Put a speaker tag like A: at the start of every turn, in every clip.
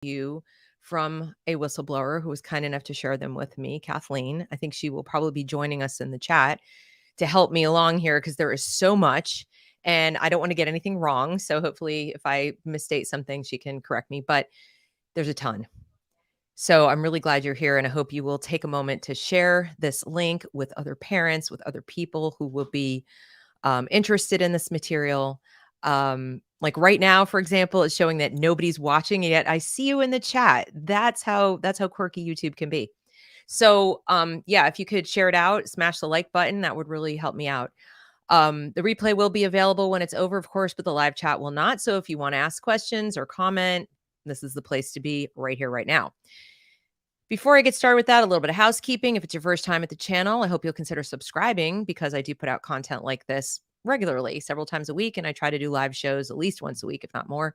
A: you from a whistleblower who was kind enough to share them with me, Kathleen. I think she will probably be joining us in the chat to help me along here because there is so much and I don't want to get anything wrong. So hopefully if I misstate something, she can correct me, but there's a ton. So I'm really glad you're here and I hope you will take a moment to share this link with other parents, with other people who will be interested in this material. Like right now, for example, it's showing that nobody's watching yet. I see you in the chat. That's how quirky YouTube can be. So yeah, if you could share it out, smash the like button, that would really help me out. The replay will be available when it's over, of course, but the live chat will not. So if you want to ask questions or comment, this is the place to be right here, right now. Before I get started with that, a little bit of housekeeping. If it's your first time at the channel, I hope you'll consider subscribing because I do put out content like this regularly, several times a week. And I try to do live shows at least once a week, if not more,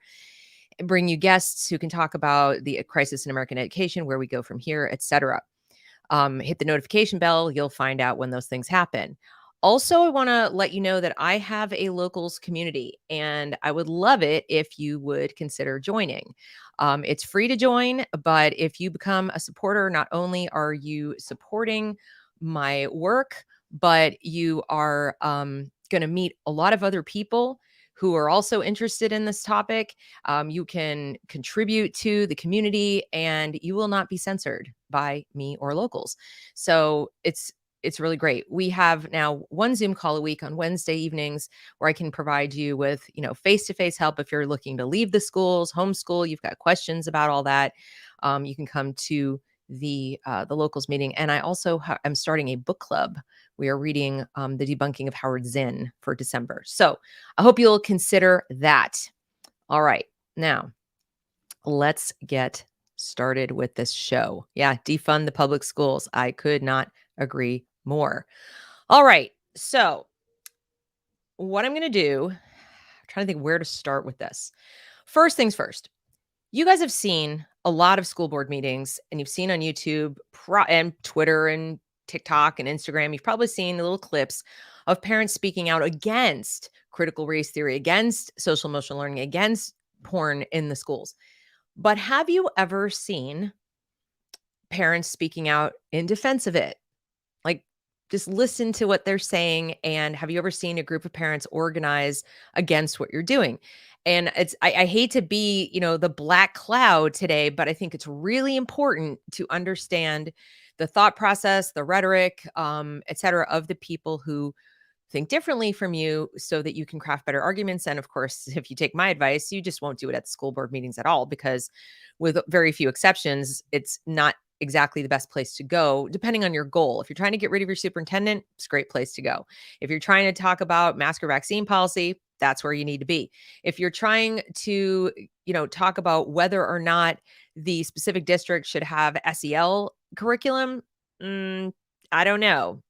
A: and bring you guests who can talk about the crisis in American education, where we go from here, etc. Hit the notification bell. You'll find out when those things happen. Also, I want to let you know that I have a locals community and I would love it if you would consider joining. It's free to join, but if you become a supporter, not only are you supporting my work, but you are going to meet a lot of other people who are also interested in this topic. You can contribute to the community and you will not be censored by me or locals. So it's really great. We have now one Zoom call a week on Wednesday evenings where I can provide you with, face-to-face help if you're looking to leave the schools, homeschool, you've got questions about all that. You can come to the locals meeting. And I also am starting a book club. We are reading The Debunking of Howard Zinn for December. So I hope you'll consider that. All right. Now, let's get started with this show. Yeah, defund the public schools. I could not agree more. All right. So what I'm going to do, I'm trying to think where to start with this. First things first, you guys have seen a lot of school board meetings and you've seen on YouTube and Twitter and TikTok and Instagram, you've probably seen the little clips of parents speaking out against critical race theory, against social emotional learning, against porn in the schools. But have you ever seen parents speaking out in defense of it? Like, just listen to what they're saying. And have you ever seen a group of parents organize against what you're doing? And I hate to be, the black cloud today, but I think it's really important to understand the thought process, the rhetoric, et cetera, of the people who think differently from you so that you can craft better arguments. And of course, if you take my advice, you just won't do it at school board meetings at all, because with very few exceptions, it's not exactly the best place to go, depending on your goal. If you're trying to get rid of your superintendent, it's a great place to go. If you're trying to talk about mask or vaccine policy, that's where you need to be. If you're trying to, talk about whether or not the specific district should have SEL curriculum, I don't know.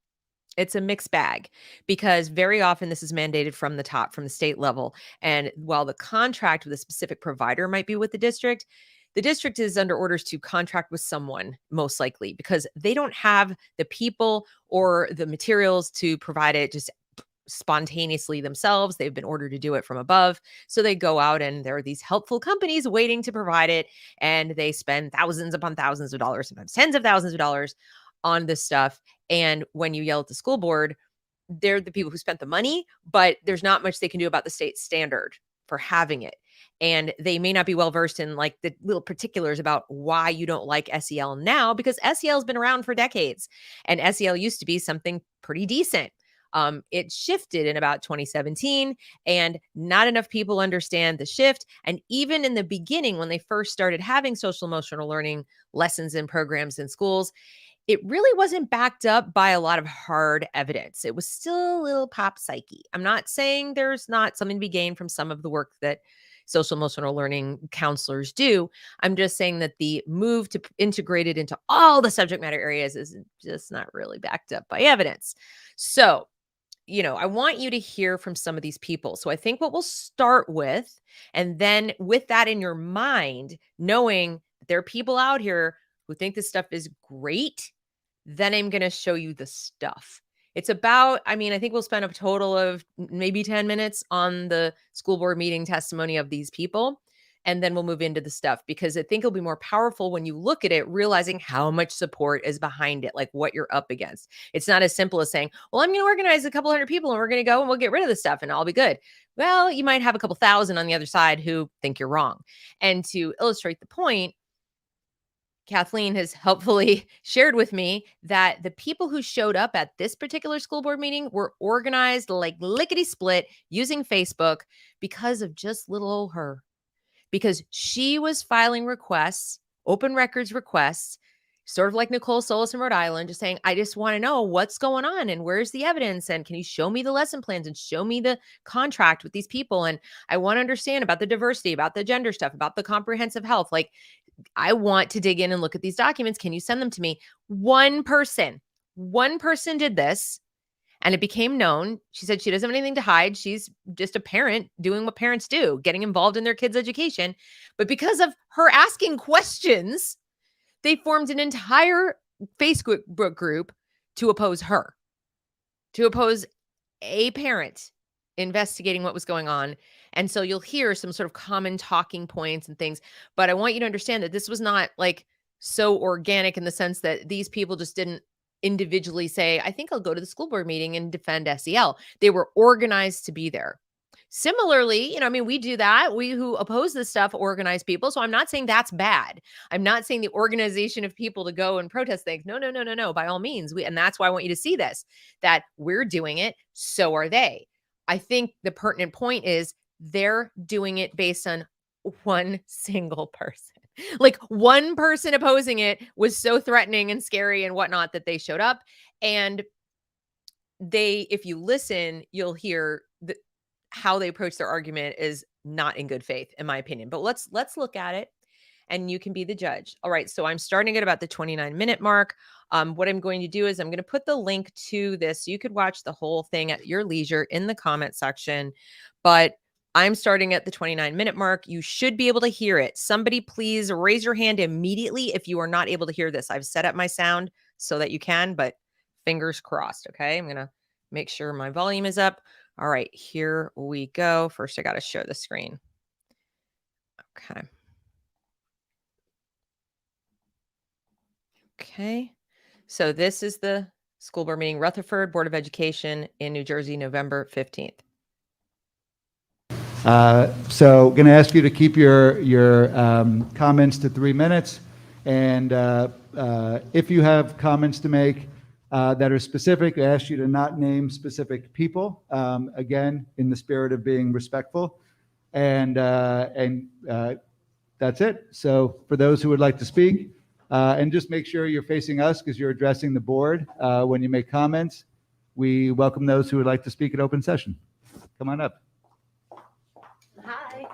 A: It's a mixed bag because very often this is mandated from the top, from the state level. And while the contract with a specific provider might be with the district is under orders to contract with someone, most likely, because they don't have the people or the materials to provide it just spontaneously themselves. They've been ordered to do it from above. So they go out and there are these helpful companies waiting to provide it. And they spend thousands upon thousands of dollars, sometimes tens of thousands of dollars on this stuff. And when you yell at the school board, they're the people who spent the money, but there's not much they can do about the state standard for having it. And they may not be well versed in like the little particulars about why you don't like SEL now, because SEL has been around for decades and SEL used to be something pretty decent. It shifted in about 2017 and not enough people understand the shift. And even in the beginning, when they first started having social emotional learning lessons and programs in schools, it really wasn't backed up by a lot of hard evidence. It was still a little pop psyche. I'm not saying there's not something to be gained from some of the work that social emotional learning counselors do. I'm just saying that the move to integrate it into all the subject matter areas is just not really backed up by evidence. So, I want you to hear from some of these people. So I think what we'll start with, and then with that in your mind, knowing that there are people out here who think this stuff is great, then I'm going to show you the stuff. It's about, I think we'll spend a total of maybe 10 minutes on the school board meeting testimony of these people. and then we'll move into the stuff, because I think it'll be more powerful when you look at it, realizing how much support is behind it, like what you're up against. It's not as simple as saying, well, I'm going to organize a couple hundred people and we're going to go and we'll get rid of the stuff and I'll be good. Well, you might have a couple thousand on the other side who think you're wrong. And to illustrate the point, Kathleen has helpfully shared with me that the people who showed up at this particular school board meeting were organized like lickety split using Facebook because of just little old her, because she was filing requests, open records requests, sort of like Nicole Solis in Rhode Island, just saying, I just want to know what's going on and where's the evidence, and can you show me the lesson plans and show me the contract with these people, and I want to understand about the diversity, about the gender stuff, about the comprehensive health. Like, I want to dig in and look at these documents. Can you send them to me? One person did this, and it became known. She said she doesn't have anything to hide. She's just a parent doing what parents do, getting involved in their kids' education. But because of her asking questions, they formed an entire Facebook group to oppose her, to oppose a parent investigating what was going on. And so you'll hear some sort of common talking points and things. But I want you to understand that this was not like so organic in the sense that these people just didn't individually say, I think I'll go to the school board meeting and defend SEL. They were organized to be there. Similarly, I mean, we do that. We who oppose this stuff organize people. So I'm not saying that's bad. I'm not saying the organization of people to go and protest things. No. By all means. And that's why I want you to see this, that we're doing it. So are they. I think the pertinent point is they're doing it based on one single person. Like, one person opposing it was so threatening and scary and whatnot that they showed up. And if you listen, you'll hear how they approach their argument is not in good faith, in my opinion. But let's look at it, and you can be the judge. All right, so I'm starting at about the 29-minute mark. What I'm going to do is I'm going to put the link to this so you could watch the whole thing at your leisure in the comment section. But I'm starting at the 29-minute mark. You should be able to hear it. Somebody please raise your hand immediately if you are not able to hear this. I've set up my sound so that you can, but fingers crossed, okay? I'm going to make sure my volume is up. All right, here we go. First, I got to share the screen. Okay. Okay. So this is the school board meeting, Rutherford Board of Education in New Jersey, November 15th.
B: So going to ask you to keep your comments to 3 minutes. And if you have comments to make that are specific, I ask you to not name specific people, again, in the spirit of being respectful. And that's it. So for those who would like to speak, and just make sure you're facing us because you're addressing the board when you make comments. We welcome those who would like to speak at open session. Come on up.
C: Hi.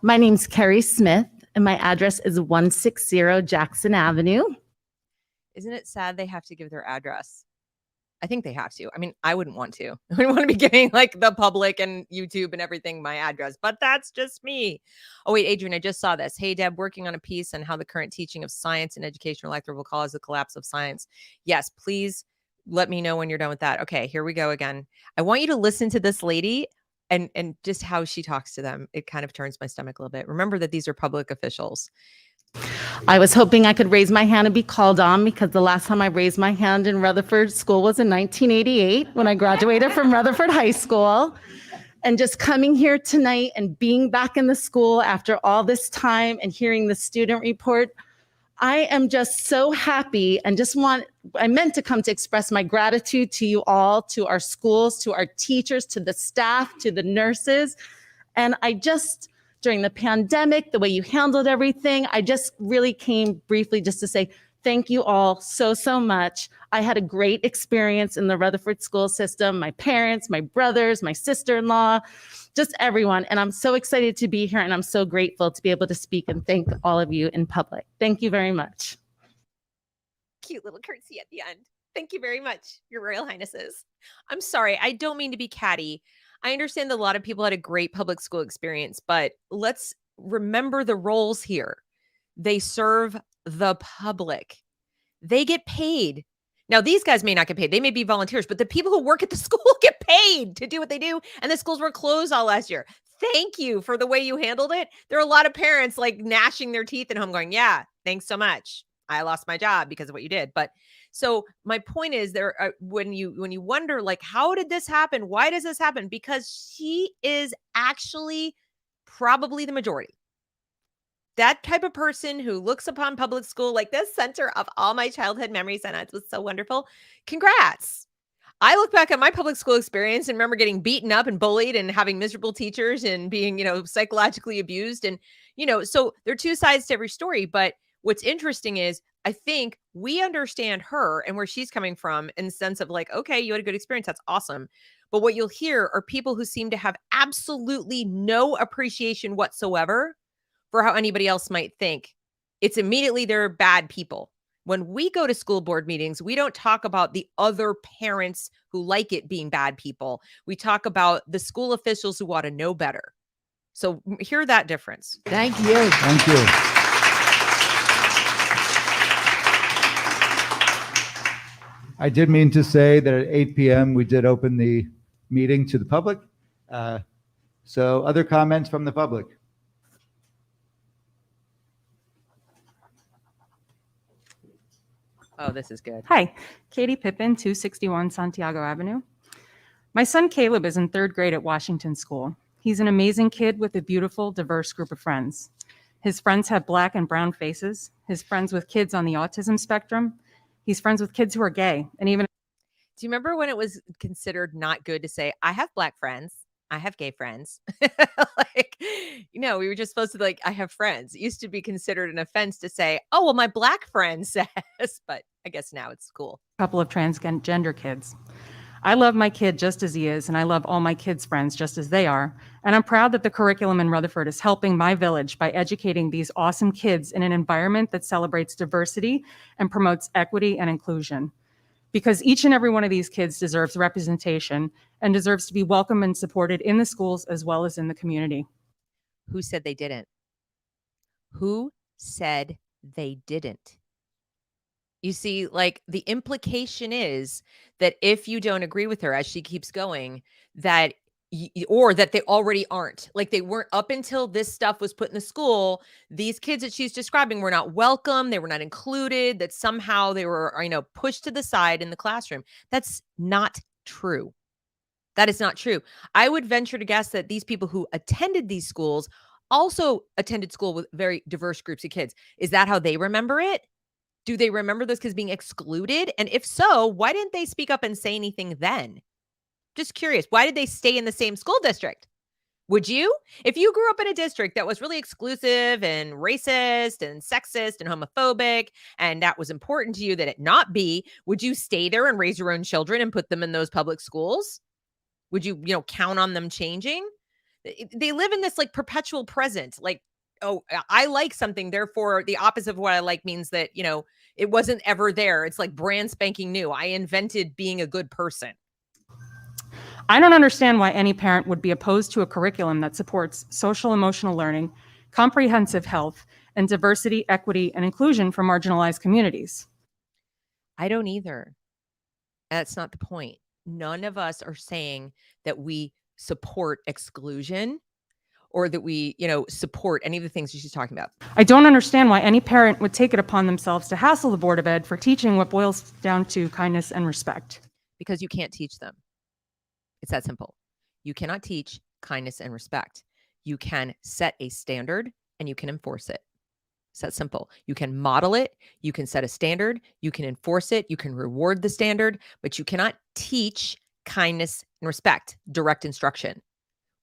C: My name's Carrie Smith, and my address is 160 Jackson Avenue.
A: Isn't it sad they have to give their address? I think they have to. I mean, I wouldn't want to. I wouldn't want to be giving like the public and YouTube and everything my address, but that's just me. Oh, wait, Adrian, I just saw this. Hey, Deb, working on a piece on how the current teaching of science and educational elective will cause the collapse of science. Yes, please let me know when you're done with that. Okay, here we go again. I want you to listen to this lady and just how she talks to them. It kind of turns my stomach a little bit. Remember that these are public officials.
C: I was hoping I could raise my hand and be called on because the last time I raised my hand in Rutherford School was in 1988 when I graduated from Rutherford High School. And just coming here tonight and being back in the school after all this time and hearing the student report, I am just so happy and I meant to come to express my gratitude to you all, to our schools, to our teachers, to the staff, to the nurses. And during the pandemic, the way you handled everything, I just really came briefly just to say thank you all so much. I had a great experience in the Rutherford school system, my parents, my brothers, my sister-in-law, just everyone. And I'm so excited to be here, and I'm so grateful to be able to speak and thank all of you in public. Thank you very much.
A: Cute little curtsy at the end. Thank you very much, Your Royal Highnesses. I'm sorry, I don't mean to be catty. I understand that a lot of people had a great public school experience, but let's remember the roles here. They serve the public. They get paid. Now, these guys may not get paid. They may be volunteers, but the people who work at the school get paid to do what they do. And the schools were closed all last year. thank you for the way you handled it. There are a lot of parents like gnashing their teeth at home going, yeah, thanks so much. I lost my job because of what you did. But so my point is when you wonder like, how did this happen? Why does this happen? Because she is actually probably the majority. That type of person who looks upon public school like the center of all my childhood memories, and it was so wonderful. Congrats. I look back at my public school experience and remember getting beaten up and bullied and having miserable teachers and being, psychologically abused. And, so there are two sides to every story. But what's interesting is I think we understand her and where she's coming from in the sense of like, okay, you had a good experience. That's awesome. But what you'll hear are people who seem to have absolutely no appreciation whatsoever for how anybody else might think. It's immediately they're bad people. When we go to school board meetings, we don't talk about the other parents who like it being bad people. We talk about the school officials who ought to know better. So hear that difference.
D: Thank you.
B: Thank you. I did mean to say that at 8 p.m. we did open the meeting to the public. So other comments from the public?
A: Oh, this is good.
E: Hi, Katie Pippin, 261 Santiago Avenue. My son Caleb is in third grade at Washington School. He's an amazing kid with a beautiful, diverse group of friends. His friends have black and brown faces. His friends with kids on the autism spectrum. He's friends with kids who are gay. And even
A: Do you remember when it was considered not good to say, I have black friends, I have gay friends? We were just supposed to like, I have friends. It used to be considered an offense to say, oh, well, my black friend says, but I guess now it's cool.
E: a couple of transgender kids. I love my kid just as he is, and I love all my kids' friends just as they are. And I'm proud that the curriculum in Rutherford is helping my village by educating these awesome kids in an environment that celebrates diversity and promotes equity and inclusion. Because each and every one of these kids deserves representation and deserves to be welcome and supported in the schools as well as in the community.
A: Who said they didn't? Who said they didn't? You see, like the implication is that if you don't agree with her as she keeps going, that or that they already aren't, like they weren't up until this stuff was put in the school. These kids that she's describing were not welcome. They were not included, that somehow they were, pushed to the side in the classroom. That's not true. That is not true. I would venture to guess that these people who attended these schools also attended school with very diverse groups of kids. Is that how they remember it? Do they remember those kids being excluded? And if so, why didn't they speak up and say anything then? Just curious. Why did they stay in the same school district? Would you? If you grew up in a district that was really exclusive and racist and sexist and homophobic, and that was important to you that it not be, would you stay there and raise your own children and put them in those public schools? Would you, count on them changing? They live in this like perpetual present, like, oh, I like something, therefore the opposite of what I like means that, it wasn't ever there. It's like brand spanking new. I invented being a good person.
E: I don't understand why any parent would be opposed to a curriculum that supports social emotional learning, comprehensive health, and diversity, equity, and inclusion for marginalized communities.
A: I don't either. That's not the point. None of us are saying that we support exclusion or that we, support any of the things that she's talking about.
E: I don't understand why any parent would take it upon themselves to hassle the Board of Ed for teaching what boils down to kindness and respect.
A: Because you can't teach them. It's that simple. You cannot teach kindness and respect. You can set a standard and you can enforce it. It's that simple. You can model it. You can set a standard. You can enforce it. You can reward the standard, but you cannot teach kindness and respect, direct instruction.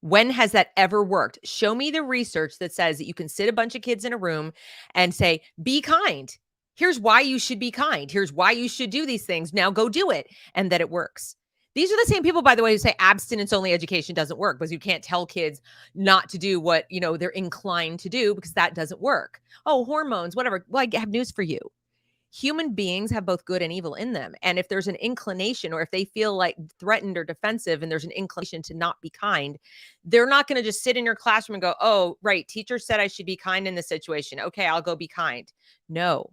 A: When has that ever worked? Show me the research that says that you can sit a bunch of kids in a room and say, be kind. Here's why you should be kind. Here's why you should do these things. Now go do it. And that it works. These are the same people, by the way, who say abstinence-only education doesn't work because you can't tell kids not to do what, they're inclined to do because that doesn't work. Oh, hormones, whatever. Well, I have news for you. Human beings have both good and evil in them. And if there's an inclination or if they feel like threatened or defensive and there's an inclination to not be kind, they're not going to just sit in your classroom and go, oh, right, teacher said I should be kind in this situation. Okay, I'll go be kind. No,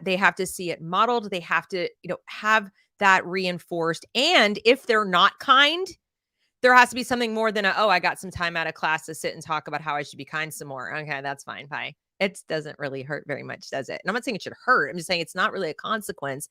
A: they have to see it modeled. They have to, have that reinforced. And if they're not kind, There has to be something more than I got some time out of class to sit and talk about how I should be kind some more. Okay, that's fine. Bye. It doesn't really hurt very much, does it? And I'm not saying it should hurt. I'm just saying it's not really a consequence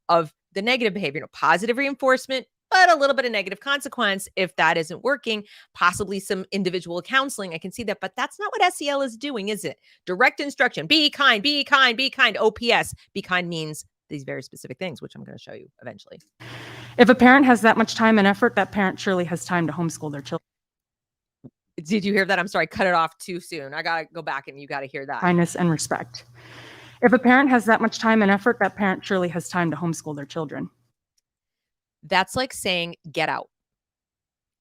A: of the negative behavior. Positive reinforcement, but a little bit of negative consequence if that isn't working, possibly some individual counseling. I can see that, but that's not what SEL is doing, is it? Direct instruction, be kind, be kind, be kind. OPS, be kind means these very specific things, which I'm going to show you eventually.
E: If a parent has that much time and effort, that parent surely has time to homeschool their children.
A: Did you hear that? I'm sorry, I cut it off too soon. I got to go back and you got to hear that.
E: Kindness and respect. If a parent has that much time and effort, that parent surely has time to homeschool their children.
A: That's like saying, get out.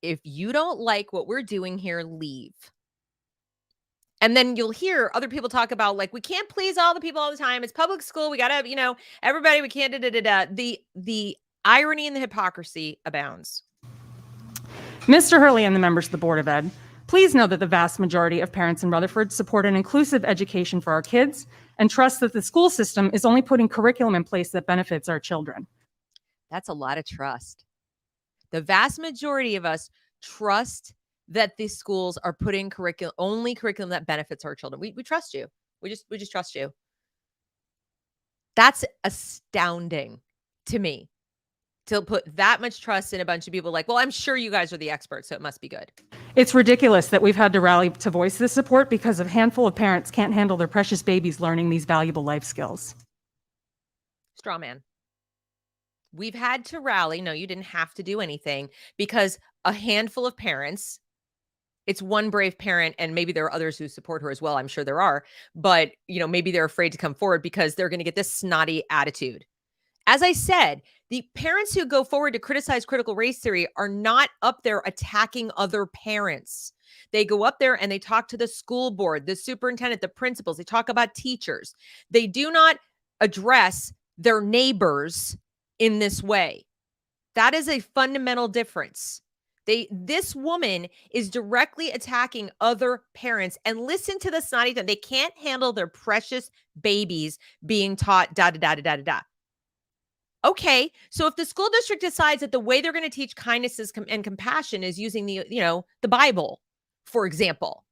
A: If you don't like what we're doing here, leave. And then you'll hear other people talk about, like, we can't please all the people all the time. It's public school. We got to, everybody, we can't, The irony and the hypocrisy abounds.
E: Mr. Hurley and the members of the Board of Ed, please know that the vast majority of parents in Rutherford support an inclusive education for our kids and trust that the school system is only putting curriculum in place that benefits our children.
A: That's a lot of trust. The vast majority of us trust that the schools are putting only curriculum that benefits our children. We trust you. We just trust you. That's astounding to me, to put that much trust in a bunch of people like, well, I'm sure you guys are the experts, so it must be good.
E: It's ridiculous that we've had to rally to voice this support because a handful of parents can't handle their precious babies learning these valuable life skills.
A: Straw man. We've had to rally. No, you didn't have to do anything because a handful of parents, it's one brave parent, and maybe there are others who support her as well. I'm sure there are, but maybe they're afraid to come forward because they're going to get this snotty attitude. As I said, the parents who go forward to criticize critical race theory are not up there attacking other parents. They go up there and they talk to the school board, the superintendent, the principals. They talk about teachers. They do not address their neighbors in this way. That is a fundamental difference. This woman is directly attacking other parents, and listen to the snotty thing. They can't handle their precious babies being taught da-da-da-da-da-da. Okay, so if the school district decides that the way they're going to teach kindness and compassion is using the Bible, for example,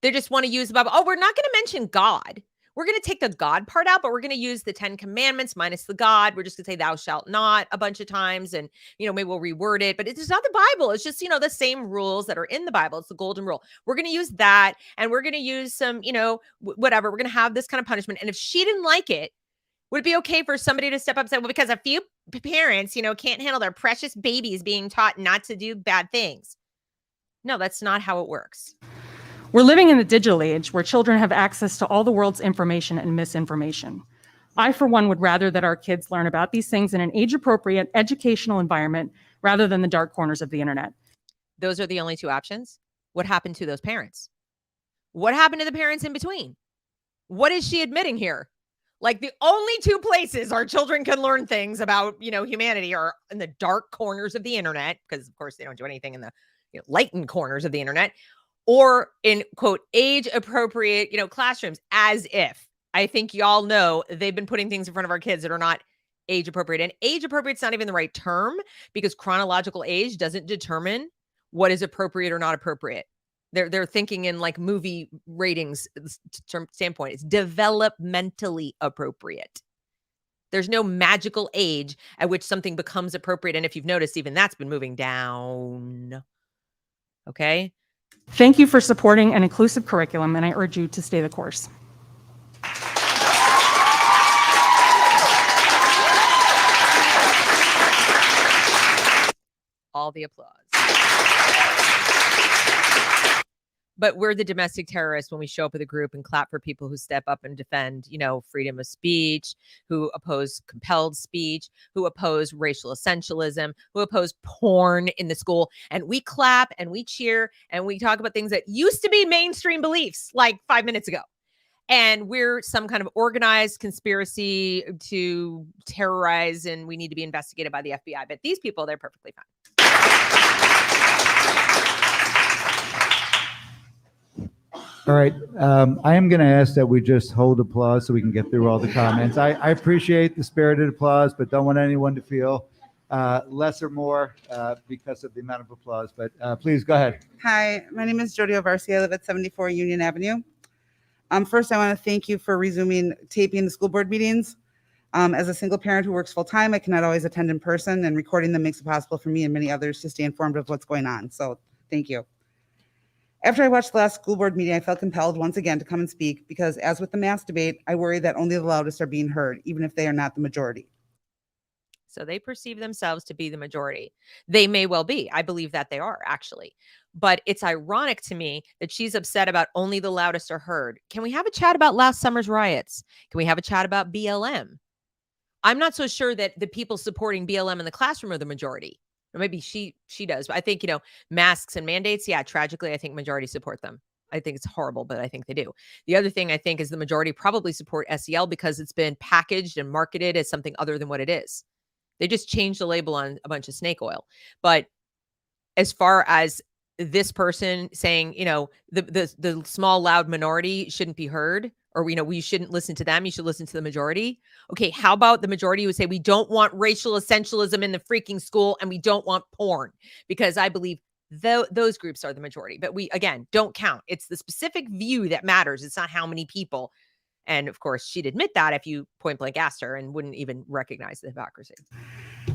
A: they just want to use the Bible. Oh, we're not going to mention God. We're going to take the God part out, but we're going to use the 10 Commandments minus the God. We're just going to say thou shalt not a bunch of times, and maybe we'll reword it, but it's not the Bible. It's just the same rules that are in the Bible. It's the golden rule. We're going to use that, and we're going to use some whatever. We're going to have this kind of punishment. And if she didn't like it, would it be okay for somebody to step up and say, well, because a few parents, can't handle their precious babies being taught not to do bad things? No, that's not how it works.
E: We're living in the digital age where children have access to all the world's information and misinformation. I, for one, would rather that our kids learn about these things in an age-appropriate educational environment rather than the dark corners of the internet.
A: Those are the only two options. What happened to those parents? What happened to the parents in between? What is she admitting here? Like, the only two places our children can learn things about, humanity are in the dark corners of the internet, because of course they don't do anything in the lightened corners of the internet, or in, quote, age-appropriate, classrooms, as if. I think y'all know they've been putting things in front of our kids that are not age-appropriate. And age-appropriate is not even the right term, because chronological age doesn't determine what is appropriate or not appropriate. They're thinking in like movie ratings standpoint. It's developmentally appropriate. There's no magical age at which something becomes appropriate. And if you've noticed, even that's been moving down. Okay?
E: Thank you for supporting an inclusive curriculum, and I urge you to stay the course.
A: All the applause. But we're the domestic terrorists when we show up with a group and clap for people who step up and defend, freedom of speech, who oppose compelled speech, who oppose racial essentialism, who oppose porn in the school. And we clap and we cheer and we talk about things that used to be mainstream beliefs like 5 minutes ago. And we're some kind of organized conspiracy to terrorize, and we need to be investigated by the FBI. But these people, they're perfectly fine.
B: All right. I am going to ask that we just hold applause so we can get through all the comments. I appreciate the spirited applause, but don't want anyone to feel less or more because of the amount of applause. But please go ahead.
D: Hi, my name is Jody O'Varsi. I live at 74 Union Avenue. First, I want to thank you for resuming taping the school board meetings. As a single parent who works full time, I cannot always attend in person, and recording them makes it possible for me and many others to stay informed of what's going on. So thank you. After I watched the last school board meeting, I felt compelled once again to come and speak because, as with the mask debate, I worry that only the loudest are being heard, even if they are not the majority.
A: So they perceive themselves to be the majority. They may well be. I believe that they are, actually. But it's ironic to me that she's upset about only the loudest are heard. Can we have a chat about last summer's riots? Can we have a chat about BLM? I'm not so sure that the people supporting BLM in the classroom are the majority. Or maybe she does. But I think, masks and mandates, yeah, tragically, I think majority support them. I think it's horrible, but I think they do. The other thing I think is the majority probably support SEL because it's been packaged and marketed as something other than what it is. They just changed the label on a bunch of snake oil. But as far as this person saying, the small, loud minority shouldn't be heard, or, we shouldn't listen to them, you should listen to the majority. Okay, how about the majority who say we don't want racial essentialism in the freaking school and we don't want porn? Because I believe those groups are the majority. But we, again, don't count. It's the specific view that matters. It's not how many people. And of course, she'd admit that if you point blank asked her and wouldn't even recognize the hypocrisy.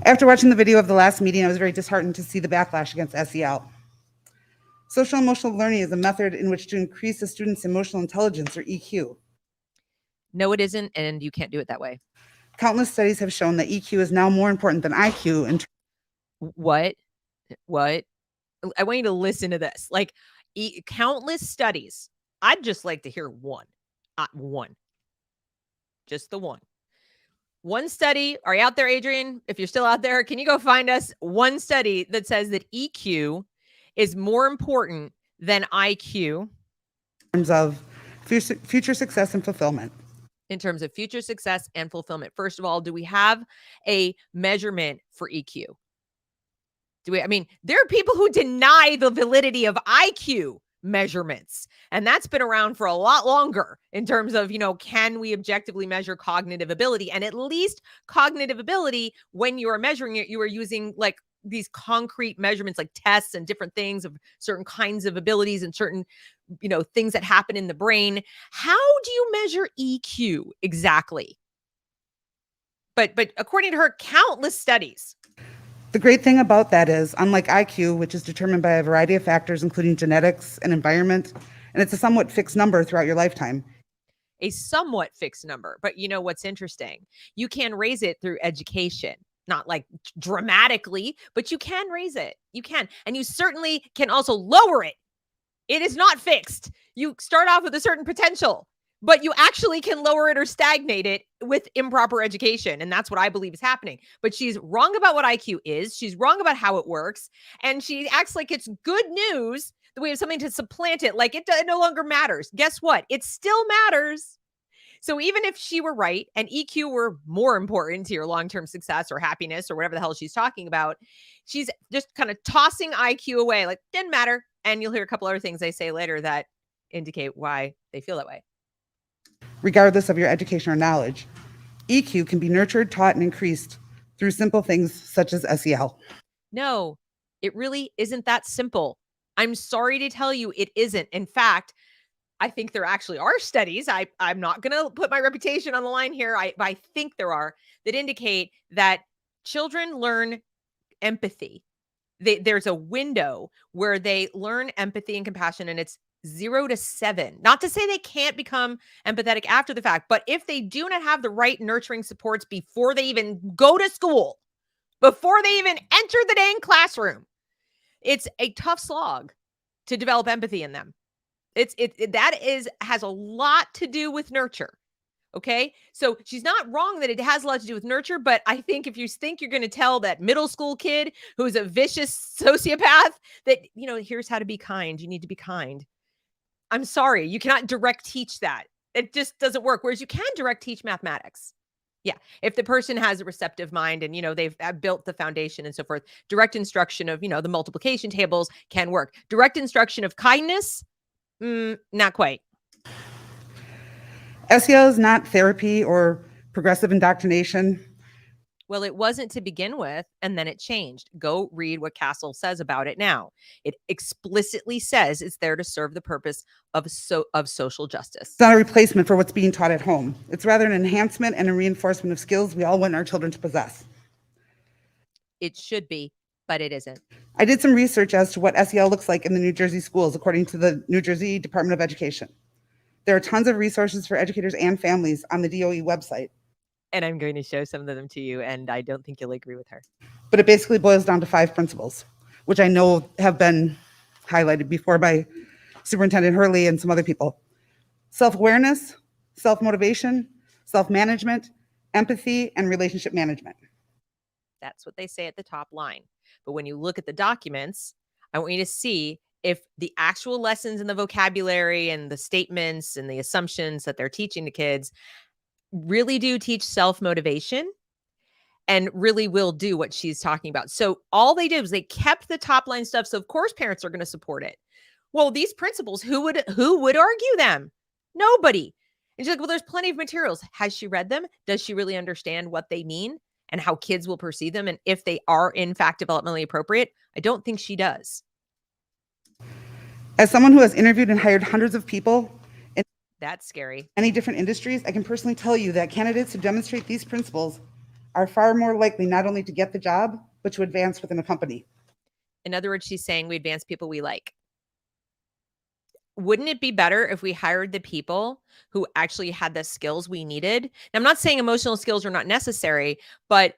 D: After watching the video of the last meeting, I was very disheartened to see the backlash against SEL. Social emotional learning is a method in which to increase a student's emotional intelligence, or EQ.
A: No, it isn't, and you can't do it that way.
D: Countless studies have shown that EQ is now more important than IQ.
A: What? I want you to listen to this. Like, countless studies. I'd just like to hear one. One. Just the one. One study. Are you out there, Adrian? If you're still out there, can you go find us one study that says that EQ is more important than IQ
D: in terms of future success and fulfillment?
A: In terms of future success and fulfillment. First of all, do we have a measurement for EQ? There are people who deny the validity of IQ measurements, and that's been around for a lot longer in terms of, can we objectively measure cognitive ability? And at least cognitive ability, when you are measuring it, you are using like these concrete measurements like tests and different things of certain kinds of abilities and certain, things that happen in the brain. How do you measure EQ exactly? But according to her countless studies.
D: The great thing about that is, unlike IQ, which is determined by a variety of factors, including genetics and environment, and it's a somewhat fixed number throughout your lifetime.
A: A somewhat fixed number. But what's interesting? You can raise it through education. Not like dramatically, but you can raise it. You can. And you certainly can also lower it. It is not fixed. You start off with a certain potential, but you actually can lower it or stagnate it with improper education. And that's what I believe is happening. But she's wrong about what IQ is. She's wrong about how it works. And she acts like it's good news that we have something to supplant it. Like it no longer matters. Guess what? It still matters. So even if she were right and EQ were more important to your long-term success or happiness or whatever the hell she's talking about, she's just kind of tossing IQ away. Like, didn't matter. And you'll hear a couple other things they say later that indicate why they feel that way.
D: Regardless of your education or knowledge, EQ can be nurtured, taught, and increased through simple things such as SEL.
A: No, it really isn't that simple. I'm sorry to tell you, it isn't. In fact, I think there actually are studies. I'm not going to put my reputation on the line here. I think there are that indicate that children learn empathy. There's a window where they learn empathy and compassion, and it's 0 to 7. Not to say they can't become empathetic after the fact, but if they do not have the right nurturing supports before they even go to school, before they even enter the dang classroom, it's a tough slog to develop empathy in them. Has a lot to do with nurture. Okay. So she's not wrong that it has a lot to do with nurture, but I think if you think you're going to tell that middle school kid who's a vicious sociopath that, here's how to be kind. You need to be kind. I'm sorry. You cannot direct teach that. It just doesn't work. Whereas you can direct teach mathematics. Yeah. If the person has a receptive mind and, they've built the foundation and so forth, direct instruction of, the multiplication tables can work. Direct instruction of kindness. Not quite.
D: SEL is not therapy or progressive indoctrination.
A: Well, it wasn't to begin with, and then it changed. Go read what Castle says about it now. It explicitly says it's there to serve the purpose of social justice.
D: It's not a replacement for what's being taught at home. It's rather an enhancement and a reinforcement of skills we all want our children to possess.
A: It should be, but it isn't.
D: I did some research as to what SEL looks like in the New Jersey schools, according to the New Jersey Department of Education. There are tons of resources for educators and families on the DOE website.
A: And I'm going to show some of them to you, and I don't think you'll agree with her.
D: But it basically boils down to 5 principles, which I know have been highlighted before by Superintendent Hurley and some other people. Self-awareness, self-motivation, self-management, empathy, and relationship management.
A: That's what they say at the top line. But when you look at the documents, I want you to see if the actual lessons and the vocabulary and the statements and the assumptions that they're teaching the kids really do teach self-motivation and really will do what she's talking about. So all they did was they kept the top line stuff. So of course parents are going to support it. Well, these principles, who would argue them? Nobody. And she's like, well, there's plenty of materials. Has she read them? Does she really understand what they mean and how kids will perceive them? And if they are in fact developmentally appropriate? I don't think she does.
D: As someone who has interviewed and hired hundreds of people in
A: That's scary.
D: many different industries, I can personally tell you that candidates who demonstrate these principles are far more likely not only to get the job, but to advance within a company.
A: In other words, she's saying we advance people we like. Wouldn't it be better if we hired the people who actually had the skills we needed? Now, I'm not saying emotional skills are not necessary, but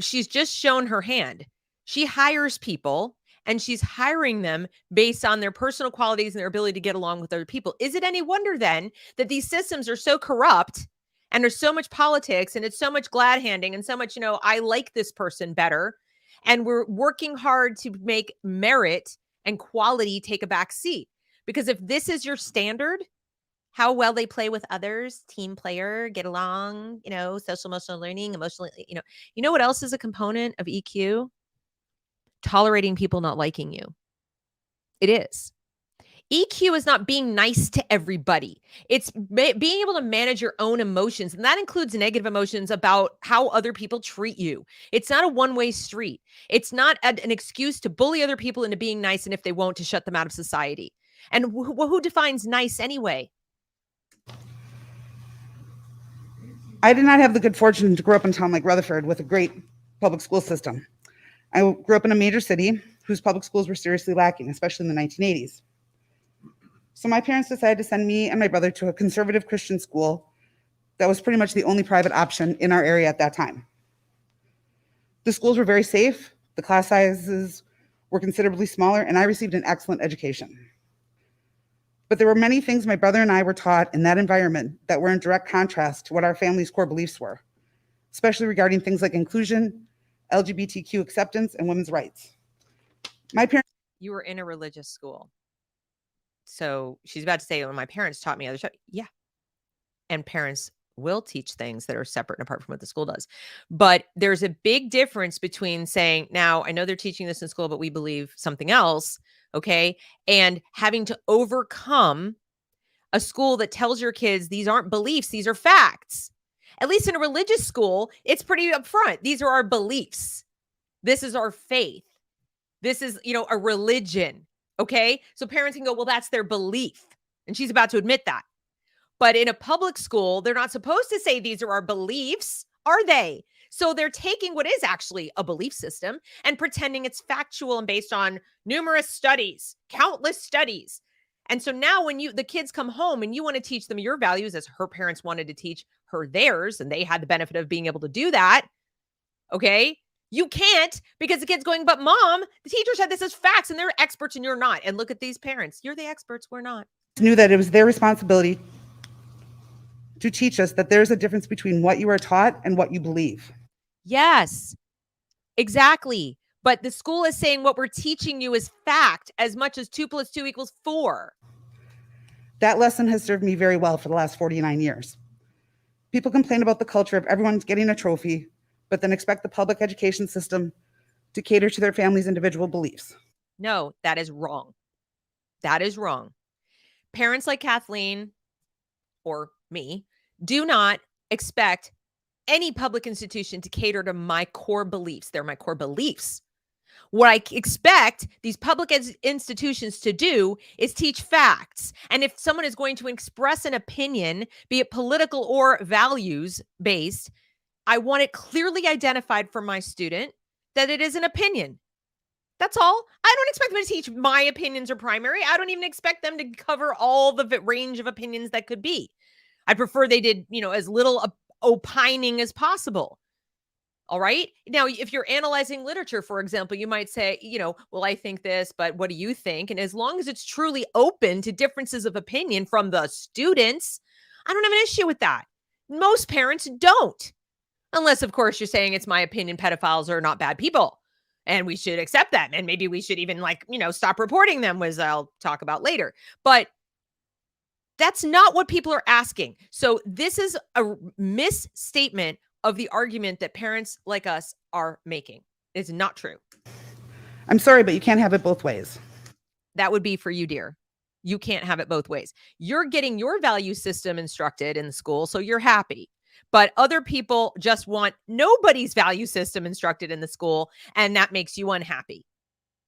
A: she's just shown her hand. She hires people and she's hiring them based on their personal qualities and their ability to get along with other people. Is it any wonder then that these systems are so corrupt and there's so much politics and it's so much glad handing and so much, I like this person better. And we're working hard to make merit and quality take a back seat. Because if this is your standard, how well they play with others, team player, get along, social emotional learning, emotionally, you know what else is a component of EQ? Tolerating people not liking you. It is. EQ is not being nice to everybody. It's being able to manage your own emotions. And that includes negative emotions about how other people treat you. It's not a one-way street. It's not an excuse to bully other people into being nice. And if they won't, to shut them out of society. And who defines nice anyway?
D: I did not have the good fortune to grow up in a town like Rutherford with a great public school system. I grew up in a major city whose public schools were seriously lacking, especially in the 1980s. So my parents decided to send me and my brother to a conservative Christian school that was pretty much the only private option in our area at that time. The schools were very safe, the class sizes were considerably smaller, and I received an excellent education. But there were many things my brother and I were taught in that environment that were in direct contrast to what our family's core beliefs were, especially regarding things like inclusion, LGBTQ acceptance, and women's rights. My parents.
A: You were in a religious school. So she's about to say, well, my parents taught me other stuff. Yeah. And parents will teach things that are separate and apart from what the school does. But there's a big difference between saying, now I know they're teaching this in school, but we believe something else. Okay. And having to overcome a school that tells your kids these aren't beliefs, these are facts. At least in a religious school, it's pretty upfront. These are our beliefs. This is our faith. This is, a religion. Okay. So parents can go, well, that's their belief. And she's about to admit that. But in a public school, they're not supposed to say these are our beliefs, are they? So they're taking what is actually a belief system and pretending it's factual and based on numerous studies, countless studies. And so now when the kids come home and you want to teach them your values as her parents wanted to teach her theirs, and they had the benefit of being able to do that, okay? You can't because the kid's going, but mom, the teacher said this is facts and they're experts and you're not. And look at these parents. You're the experts, we're not.
D: Knew that it was their responsibility to teach us that there's a difference between what you are taught and what you believe.
A: Yes, exactly. But the school is saying what we're teaching you is fact as much as 2 + 2 = 4.
D: That lesson has served me very well for the last 49 years. People complain about the culture of everyone's getting a trophy, but then expect the public education system to cater to their family's individual beliefs.
A: No, that is wrong. That is wrong. Parents like Kathleen or me do not expect any public institution to cater to my core beliefs. They're my core beliefs. What I expect these public institutions to do is teach facts. And if someone is going to express an opinion, be it political or values based, I want it clearly identified for my student that it is an opinion. That's all. I don't expect them to teach my opinions are primary. I don't even expect them to cover all the range of opinions that could be. I prefer they did, as little opining as possible. All right. Now, if you're analyzing literature, for example, you might say, well, I think this, but what do you think? And as long as it's truly open to differences of opinion from the students, I don't have an issue with that. Most parents don't. Unless, of course, you're saying it's my opinion, pedophiles are not bad people and we should accept that. And maybe we should even stop reporting them, as I'll talk about later. But that's not what people are asking. So this is a misstatement of the argument that parents like us are making. It's not true.
D: I'm sorry, but you can't have it both ways.
A: That would be for you, dear. You can't have it both ways. You're getting your value system instructed in the school, so you're happy. But other people just want nobody's value system instructed in the school, and that makes you unhappy.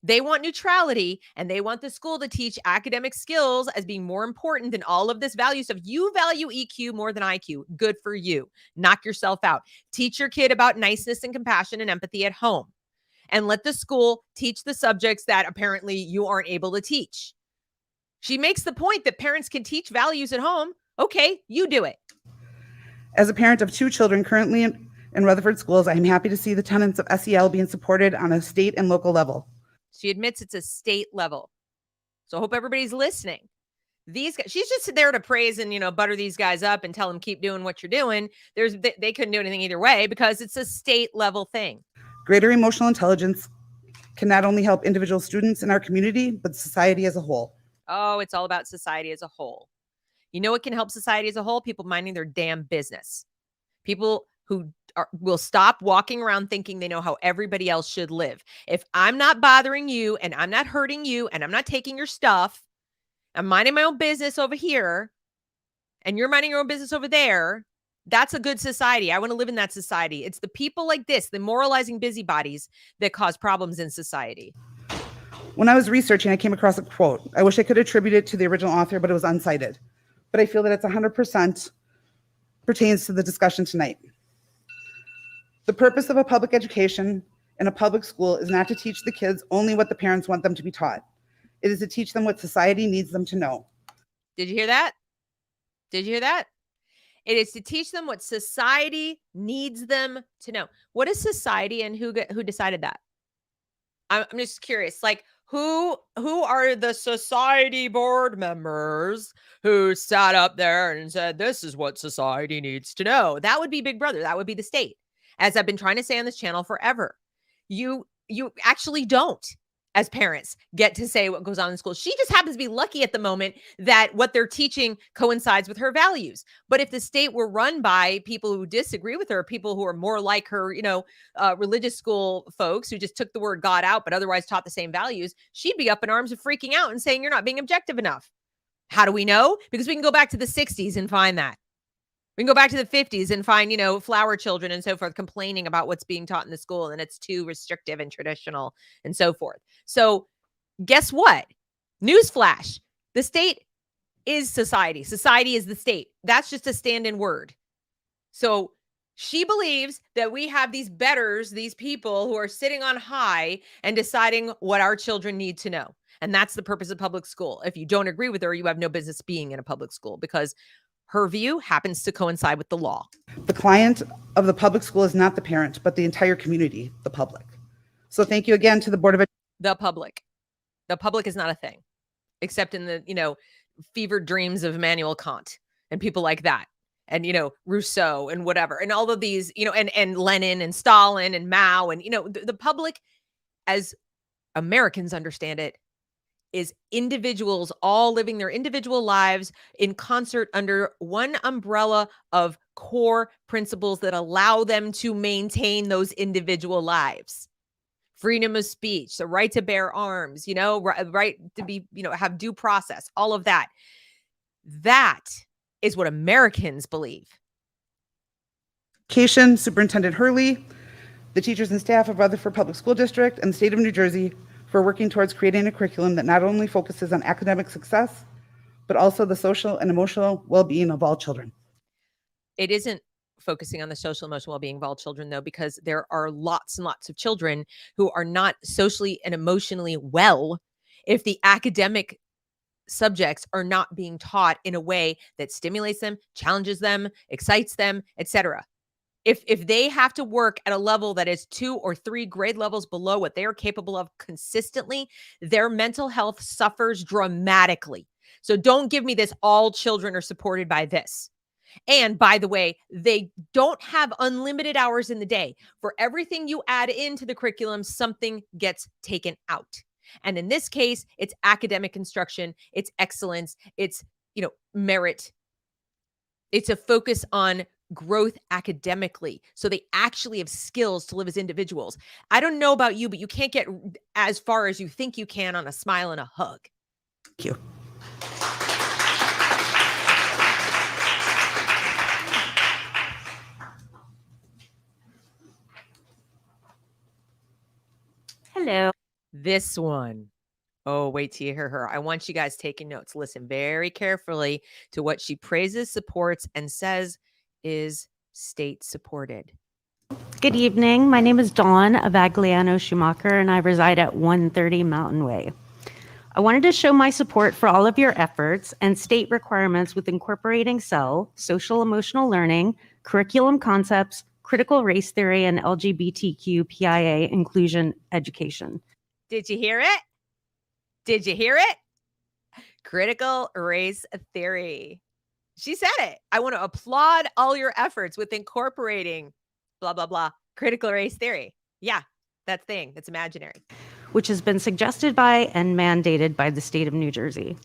A: They want neutrality, and they want the school to teach academic skills as being more important than all of this value stuff. You value EQ more than IQ. Good for you. Knock yourself out. Teach your kid about niceness and compassion and empathy at home, and let the school teach the subjects that apparently you aren't able to teach. She makes the point that parents can teach values at home. Okay, you do it.
D: As a parent of 2 children currently in Rutherford schools, I am happy to see the tenets of SEL being supported on a state and local level.
A: She admits it's a state level. So I hope everybody's listening. These guys, she's just there to praise and, butter these guys up and tell them keep doing what you're doing. They couldn't do anything either way because it's a state level thing.
D: Greater emotional intelligence can not only help individual students in our community, but society as a whole.
A: Oh, it's all about society as a whole. You know what can help society as a whole? People minding their damn business. People who will stop walking around thinking they know how everybody else should live. If I'm not bothering you and I'm not hurting you and I'm not taking your stuff, I'm minding my own business over here and you're minding your own business over there, that's a good society. I want to live in that society. It's the people like this, the moralizing busybodies, that cause problems in society.
D: When I was researching, I came across a quote. I wish I could attribute it to the original author, but it was uncited. But I feel that it's 100% pertains to the discussion tonight. The purpose of a public education in a public school is not to teach the kids only what the parents want them to be taught. It is to teach them what society needs them to know.
A: Did you hear that? Did you hear that? It is to teach them what society needs them to know. What is society, and who decided that? I'm just curious. Like, who are the society board members who sat up there and said, this is what society needs to know? That would be Big Brother. That would be the state. As I've been trying to say on this channel forever, you actually don't, as parents, get to say what goes on in school. She just happens to be lucky at the moment that what they're teaching coincides with her values. But if the state were run by people who disagree with her, people who are more like her, religious school folks who just took the word God out, but otherwise taught the same values, she'd be up in arms and freaking out and saying, you're not being objective enough. How do we know? Because we can go back to the 60s and find that. We can go back to the 50s and find, flower children and so forth complaining about what's being taught in the school and it's too restrictive and traditional and so forth. So guess what? Newsflash. The state is society. Society is the state. That's just a stand-in word. So she believes that we have these betters, these people who are sitting on high and deciding what our children need to know. And that's the purpose of public school. If you don't agree with her, you have no business being in a public school because her view happens to coincide with the law.
D: The client of the public school is not the parent, but the entire community, the public. So thank you again to the Board of Education.
A: The public. The public is not a thing, except in the, fevered dreams of Immanuel Kant and people like that. And, Rousseau and whatever. And all of these, and Lenin and Stalin and Mao. And, the public, as Americans understand it, is individuals all living their individual lives in concert under one umbrella of core principles that allow them to maintain those individual lives. Freedom of speech, the right to bear arms, right to be, have due process, all of that. That is what Americans believe.
D: Education, Superintendent Hurley, the teachers and staff of Rutherford Public School District, and the state of New Jersey for working towards creating a curriculum that not only focuses on academic success, but also the social and emotional well-being of all children.
A: It isn't focusing on the social emotional well-being of all children, though, because there are lots and lots of children who are not socially and emotionally well if the academic subjects are not being taught in a way that stimulates them, challenges them, excites them, etc. If they have to work at a level that is 2 or 3 grade levels below what they are capable of consistently, their mental health suffers dramatically. So don't give me this all children are supported by this. And by the way, they don't have unlimited hours in the day. For everything you add into the curriculum, something gets taken out. And in this case, it's academic instruction, it's excellence, it's, merit. It's a focus on growth academically. So they actually have skills to live as individuals. I don't know about you, but you can't get as far as you think you can on a smile and a hug.
D: Thank you.
F: Hello.
A: This one. Oh, wait till you hear her. I want you guys taking notes. Listen very carefully to what she praises, supports, and says is state supported.
F: Good evening. My name is Dawn Avagliano Schumacher, and I reside at 130 Mountain Way. I wanted to show my support for all of your efforts and state requirements with incorporating SEL, social emotional learning, curriculum concepts, critical race theory, and LGBTQIA inclusion education.
A: Did you hear it? Did you hear it? Critical race theory. She said it. I want to applaud all your efforts with incorporating blah, blah, blah, critical race theory. Yeah, that thing. That's imaginary.
F: Which has been suggested by and mandated by the state of New Jersey.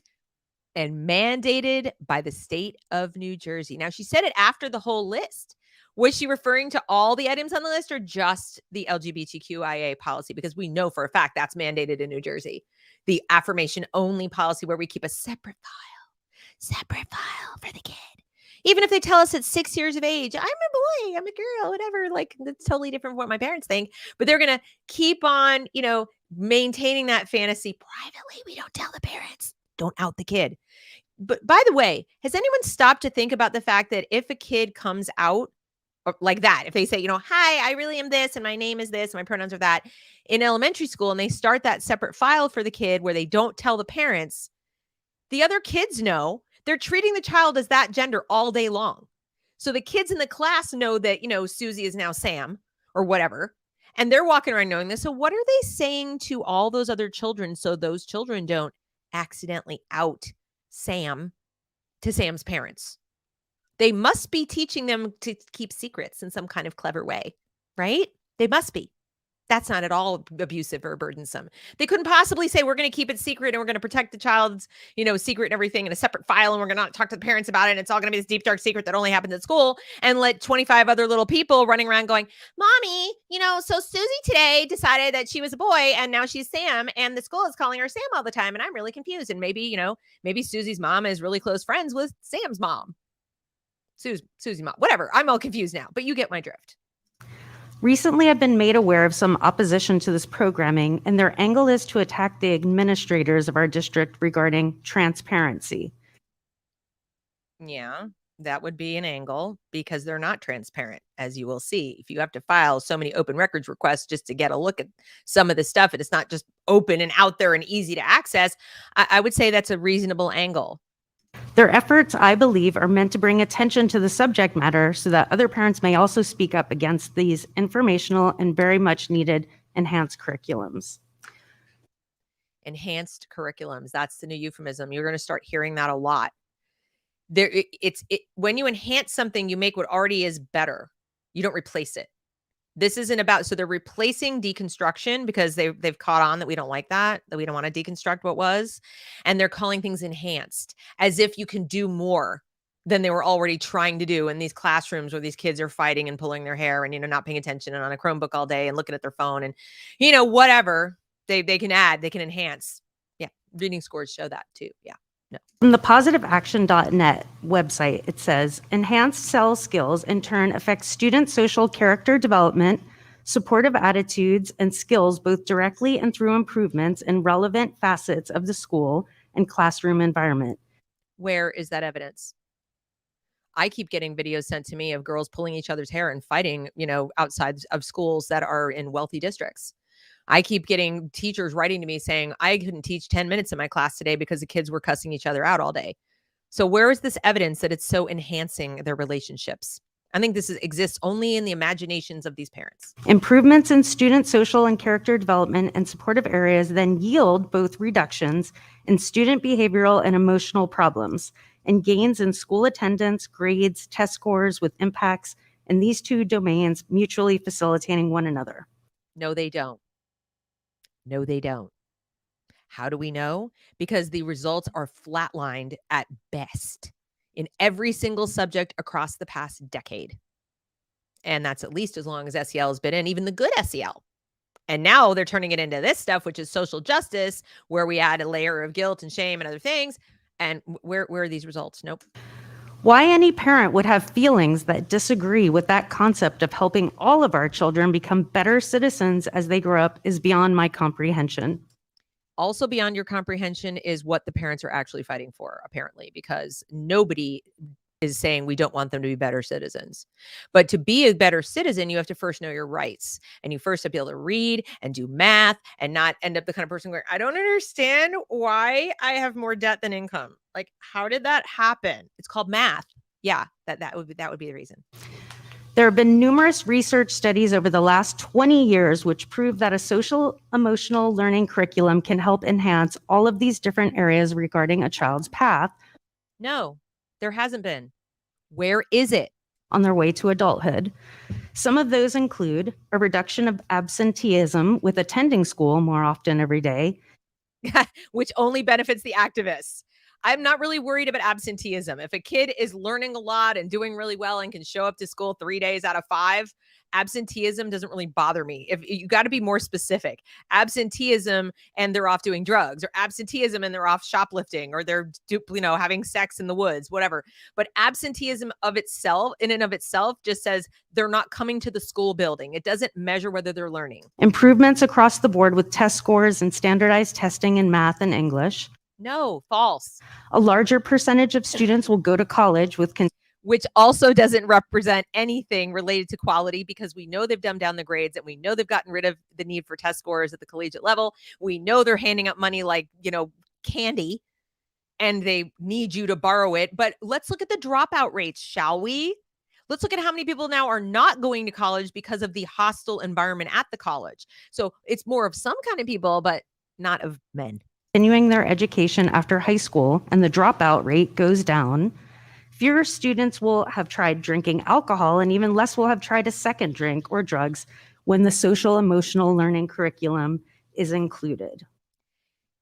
A: And mandated by the state of New Jersey. Now, she said it after the whole list. Was she referring to all the items on the list or just the LGBTQIA policy? Because we know for a fact that's mandated in New Jersey. The affirmation only policy where we keep a separate file for the kid. Even if they tell us at 6 years of age, I'm a boy, I'm a girl, whatever, like that's totally different from what my parents think. But they're going to keep on, maintaining that fantasy privately. We don't tell the parents. Don't out the kid. But by the way, has anyone stopped to think about the fact that if a kid comes out or like that, if they say, hi, I really am this and my name is this and my pronouns are that in elementary school, and they start that separate file for the kid where they don't tell the parents, the other kids know they're treating the child as that gender all day long. So the kids in the class know that, Susie is now Sam or whatever. And they're walking around knowing this. So what are they saying to all those other children so those children don't accidentally out Sam to Sam's parents? They must be teaching them to keep secrets in some kind of clever way, right? They must be. That's not at all abusive or burdensome. They couldn't possibly say, we're going to keep it secret and we're going to protect the child's, secret and everything in a separate file. And we're going to not talk to the parents about it. And it's all going to be this deep, dark secret that only happens at school, and let 25 other little people running around going, Mommy, so Susie today decided that she was a boy and now she's Sam and the school is calling her Sam all the time. And I'm really confused. And maybe, maybe Susie's mom is really close friends with Sam's mom. Susie's mom, whatever. I'm all confused now, but you get my drift.
F: Recently, I've been made aware of some opposition to this programming, and their angle is to attack the administrators of our district regarding transparency.
A: Yeah, that would be an angle because they're not transparent, as you will see. If you have to file so many open records requests just to get a look at some of the stuff, and it's not just open and out there and easy to access, I would say that's a reasonable angle.
F: Their efforts, I believe, are meant to bring attention to the subject matter so that other parents may also speak up against these informational and very much needed enhanced curriculums.
A: Enhanced curriculums. That's the new euphemism. You're going to start hearing that a lot. When you enhance something, you make what already is better. You don't replace it. This isn't about, so they're replacing deconstruction because they've caught on that we don't like that we don't want to deconstruct what was. And they're calling things enhanced as if you can do more than they were already trying to do in these classrooms where these kids are fighting and pulling their hair and, not paying attention and on a Chromebook all day and looking at their phone and, whatever they can add, they can enhance. Yeah. Reading scores show that too. Yeah.
F: From the positiveaction.net website, it says, enhanced cell skills in turn affect student social character development, supportive attitudes, and skills both directly and through improvements in relevant facets of the school and classroom environment.
A: Where is that evidence? I keep getting videos sent to me of girls pulling each other's hair and fighting, outside of schools that are in wealthy districts. I keep getting teachers writing to me saying, I couldn't teach 10 minutes in my class today because the kids were cussing each other out all day. So where is this evidence that it's so enhancing their relationships? I think this exists only in the imaginations of these parents.
F: Improvements in student social and character development and supportive areas then yield both reductions in student behavioral and emotional problems and gains in school attendance, grades, test scores with impacts in these two domains mutually facilitating one another.
A: No, they don't. No, they don't. How do we know? Because the results are flatlined at best in every single subject across the past decade. And that's at least as long as SEL has been in, even the good SEL. And now they're turning it into this stuff, which is social justice, where we add a layer of guilt and shame and other things. And where are these results? Nope.
F: Why any parent would have feelings that disagree with that concept of helping all of our children become better citizens as they grow up is beyond my comprehension.
A: Also beyond your comprehension is what the parents are actually fighting for, apparently, because nobody is saying we don't want them to be better citizens. But to be a better citizen, you have to first know your rights. And you first have to be able to read and do math and not end up the kind of person going, I don't understand why I have more debt than income. Like, how did that happen? It's called math. Yeah, that would be the reason.
F: There have been numerous research studies over the last 20 years which prove that a social emotional learning curriculum can help enhance all of these different areas regarding a child's path.
A: No, there hasn't been. Where is it?
F: On their way to adulthood. Some of those include a reduction of absenteeism with attending school more often every day,
A: which only benefits the activists. I'm not really worried about absenteeism. If a kid is learning a lot and doing really well and can show up to school 3 days out of 5, absenteeism doesn't really bother me. If you got to be more specific, absenteeism and they're off doing drugs, or absenteeism and they're off shoplifting, or they're having sex in the woods, whatever. But absenteeism of itself, in and of itself, just says they're not coming to the school building. It doesn't measure whether they're learning.
F: Improvements across the board with test scores and standardized testing in math and English.
A: No, false.
F: A larger percentage of students will go to college with
A: which also doesn't represent anything related to quality, because we know they've dumbed down the grades and we know they've gotten rid of the need for test scores at the collegiate level. We know they're handing out money like, candy, and they need you to borrow it. But let's look at the dropout rates, shall we? Let's look at how many people now are not going to college because of the hostile environment at the college. So it's more of some kind of people, but not of men.
F: Continuing their education after high school, and the dropout rate goes down. Fewer students will have tried drinking alcohol, and even less will have tried a second drink or drugs when the social emotional learning curriculum is included.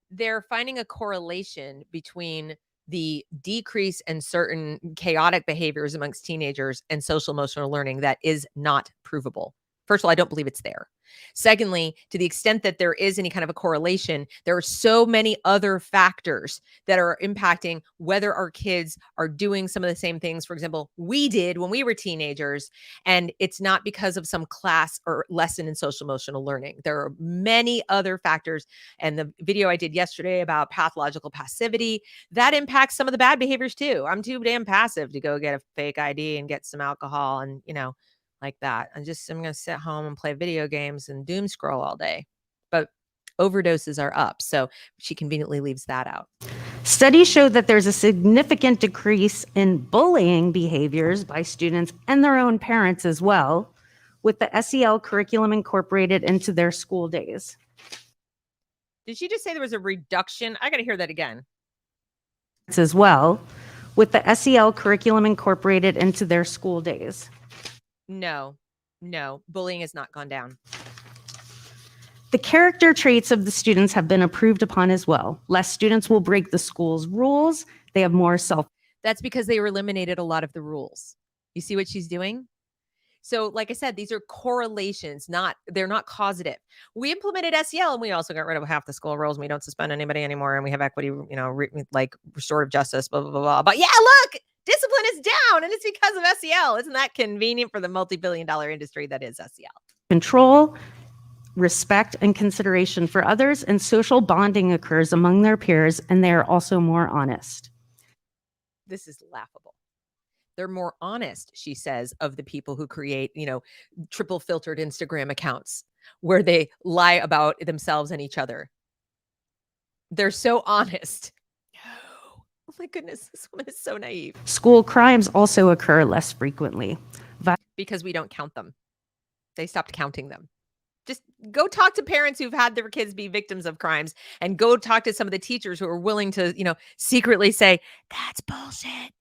A: They're finding a correlation between the decrease in certain chaotic behaviors amongst teenagers and social emotional learning that is not provable. First of all, I don't believe it's there. Secondly, to the extent that there is any kind of a correlation, there are so many other factors that are impacting whether our kids are doing some of the same things, for example, we did when we were teenagers. And it's not because of some class or lesson in social emotional learning. There are many other factors. And the video I did yesterday about pathological passivity, that impacts some of the bad behaviors too. I'm too damn passive to go get a fake ID and get some alcohol and, like that. I'm going to sit home and play video games and doom scroll all day. But overdoses are up. So she conveniently leaves that out.
F: Studies show that there's a significant decrease in bullying behaviors by students and their own parents as well, with the SEL curriculum incorporated into their school days.
A: Did she just say there was a reduction? I got to hear that again.
F: As well, with the SEL curriculum incorporated into their school days.
A: No, bullying has not gone down.
F: The character traits of the students have been improved upon as well. Less students will break the school's rules. They have more self.
A: That's because they eliminated a lot of the rules. You see what she's doing? So like I said, these are correlations, they're not causative. We implemented SEL and we also got rid of half the school rules. And we don't suspend anybody anymore. And we have equity, like restorative justice, blah, blah, blah, blah. But yeah, look, discipline is down and it's because of SEL. Isn't that convenient for the multi-billion-dollar industry that is SEL?
F: Control, respect, and consideration for others, and social bonding occurs among their peers, and they are also more honest.
A: This is laughable. They're more honest, she says, of the people who create, triple filtered Instagram accounts where they lie about themselves and each other. They're so honest. No. Oh my goodness, this woman is so naive.
F: School crimes also occur less frequently.
A: Because we don't count them. They stopped counting them. Just go talk to parents who've had their kids be victims of crimes and go talk to some of the teachers who are willing to, secretly say, that's bullshit.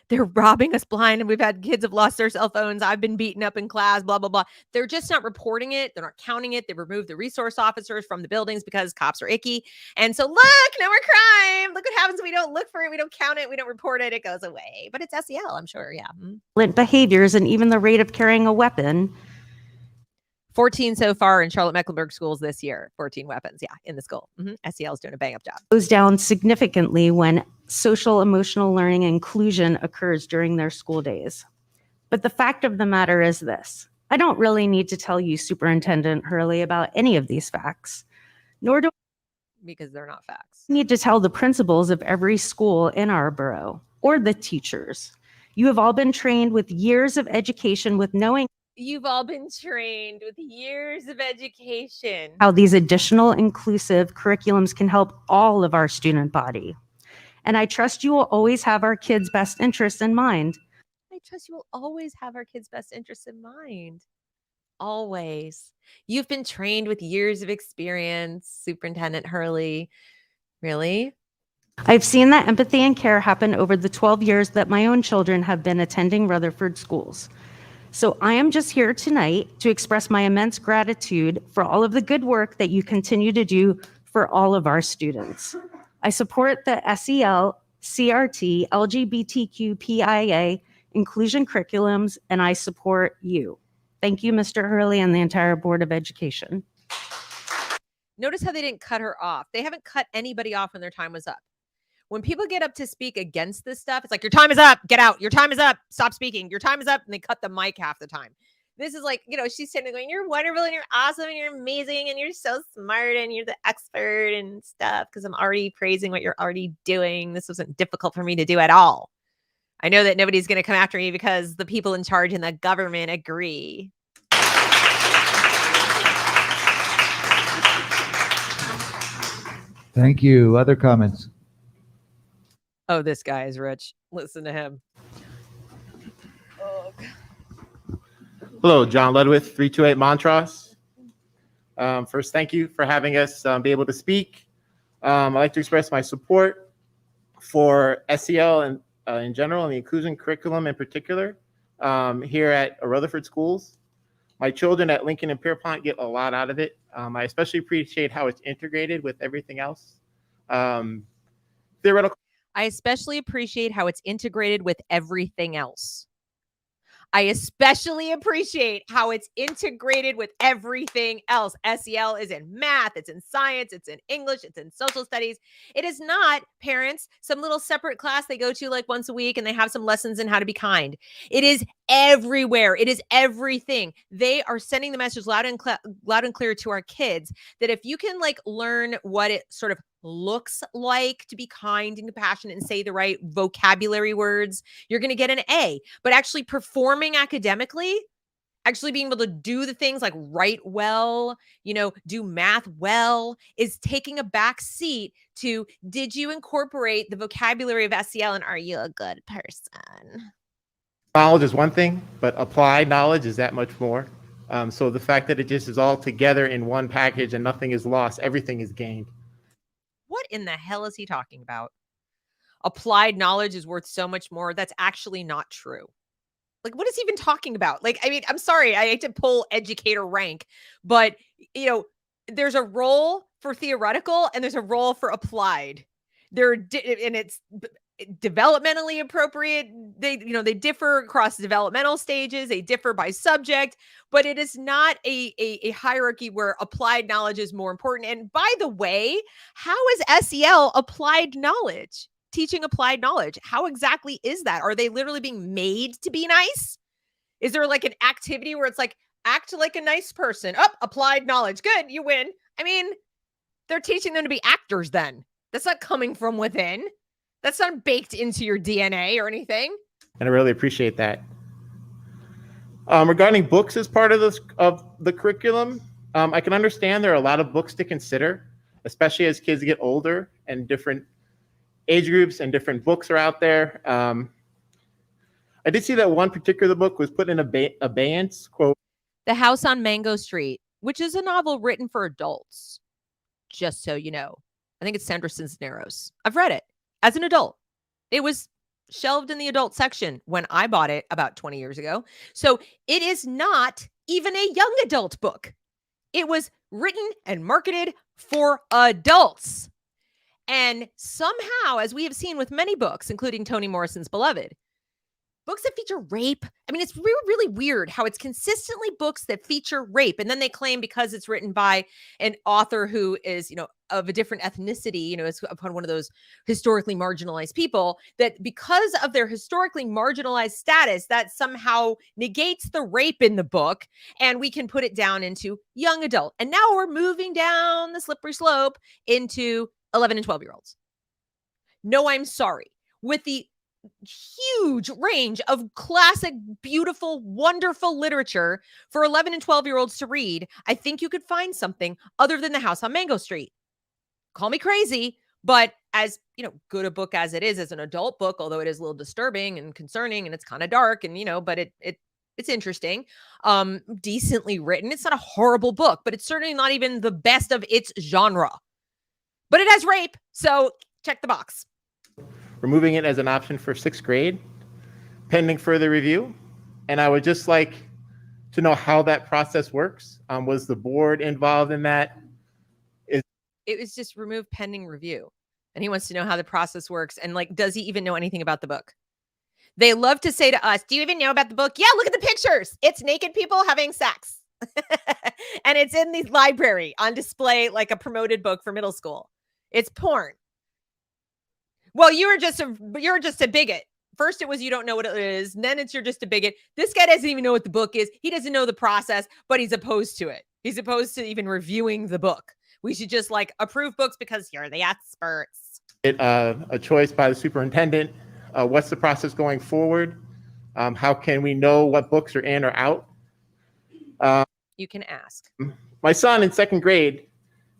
A: They're robbing us blind and we've had kids have lost their cell phones. I've been beaten up in class, blah, blah, blah. They're just not reporting it. They're not counting it. They removed the resource officers from the buildings because cops are icky. And so look, no more crime. Look what happens. We don't look for it. We don't count it. We don't report it. It goes away. But it's SEL, I'm sure. Yeah.
F: Behaviors and even the rate of carrying a weapon.
A: 14 so far in Charlotte-Mecklenburg schools this year. 14 weapons, in the school. SEL is doing a bang-up job.
F: Goes down significantly when social emotional learning inclusion occurs during their school days. But the fact of the matter is this. I don't really need to tell you, Superintendent Hurley, about any of these facts, nor do
A: because they're not facts.
F: I need to tell the principals of every school in our borough or the teachers. You have all been trained with years of education with knowing
A: You've all been trained with years of education.
F: How these additional inclusive curriculums can help all of our student body. And I trust you will always have our kids' best interests in mind.
A: I trust you will always have our kids' best interests in mind. Always. You've been trained with years of experience, Superintendent Hurley. Really?
F: I've seen that empathy and care happen over the 12 years that my own children have been attending Rutherford schools. So I am just here tonight to express my immense gratitude for all of the good work that you continue to do for all of our students. I support the SEL, CRT, LGBTQIA inclusion curriculums, and I support you. Thank you, Mr. Hurley, and the entire Board of Education.
A: Notice how they didn't cut her off. They haven't cut anybody off when their time was up. When people get up to speak against this stuff, it's like, your time is up, get out. Your time is up, stop speaking. Your time is up. And they cut the mic half the time. This is like, she's sitting there going, you're wonderful and you're awesome and you're amazing and you're so smart and you're the expert and stuff because I'm already praising what you're already doing. This wasn't difficult for me to do at all. I know that nobody's going to come after me because the people in charge in the government agree.
B: Thank you. Other comments?
A: Oh, this guy is rich. Listen to him. Oh, God.
G: Hello, John Ludwith, 328 Montrose. First, thank you for having us be able to speak. I'd like to express my support for SEL and in general and the inclusion curriculum in particular here at Rutherford schools. My children at Lincoln and Pierpont get a lot out of it. I especially appreciate how it's integrated with everything else. Theoretical.
A: I especially appreciate how it's integrated with everything else. I especially appreciate how it's integrated with everything else. SEL is in math, it's in science, it's in English, it's in social studies. It is not, parents, some little separate class they go to like once a week and they have some lessons in how to be kind. It is everywhere. It is everything. They are sending the message loud and clear to our kids that if you can like learn what it sort of looks like to be kind and compassionate and say the right vocabulary words, you're going to get an A. But actually performing academically, actually being able to do the things like write well, do math well, is taking a back seat to, did you incorporate the vocabulary of SEL and are you a good person?
G: Knowledge is one thing, but applied knowledge is that much more. So the fact that it just is all together in one package and nothing is lost, everything is gained.
A: What in the hell is he talking about? Applied knowledge is worth so much more. That's actually not true. Like, what is he even talking about? Like, I mean, I'm sorry, I hate to pull educator rank, but, there's a role for theoretical and there's a role for applied. And it's developmentally appropriate. They differ across developmental stages. They differ by subject, but it is not a hierarchy where applied knowledge is more important. And by the way, how is SEL applied knowledge? Teaching applied knowledge. How exactly is that? Are they literally being made to be nice? Is there like an activity where it's like, act like a nice person? Oh, applied knowledge. Good, you win. I mean, they're teaching them to be actors then. That's not coming from within. That's not baked into your DNA or anything.
G: And I really appreciate that. Regarding books as part of the curriculum, I can understand there are a lot of books to consider, especially as kids get older and different age groups and different books are out there. I did see that one particular book was put in abeyance, quote,
A: The House on Mango Street, which is a novel written for adults, just so you know. I think it's Sandra Cisneros. I've read it as an adult. It was shelved in the adult section when I bought it about 20 years ago. So it is not even a young adult book. It was written and marketed for adults. And somehow, as we have seen with many books, including Toni Morrison's Beloved, books that feature rape. I mean, it's really, really weird how it's consistently books that feature rape. And then they claim because it's written by an author who is, of a different ethnicity, is upon one of those historically marginalized people, that because of their historically marginalized status, that somehow negates the rape in the book. And we can put it down into young adult. And now we're moving down the slippery slope into 11 and 12-year-olds. No, I'm sorry. With the huge range of classic, beautiful, wonderful literature for 11 and 12-year-olds to read, I think you could find something other than The House on Mango Street. Call me crazy, but as good a book as it is as an adult book, although it is a little disturbing and concerning and it's kind of dark and but it's interesting, decently written. It's not a horrible book, but it's certainly not even the best of its genre. But it has rape, so check the box.
G: Removing it as an option for 6th grade, pending further review. And I would just like to know how that process works. Was the board involved in that?
A: It was just removed pending review. And he wants to know how the process works. And does he even know anything about the book? They love to say to us, do you even know about the book? Yeah, look at the pictures. It's naked people having sex. And it's in the library on display like a promoted book for middle school. It's porn. Well, you're just a bigot. First it was you don't know what it is. Then it's you're just a bigot. This guy doesn't even know what the book is. He doesn't know the process, but he's opposed to it. He's opposed to even reviewing the book. We should just approve books because you're the experts.
G: A choice by the superintendent. What's the process going forward? How can we know what books are in or out?
A: You can ask.
G: My son in 2nd grade,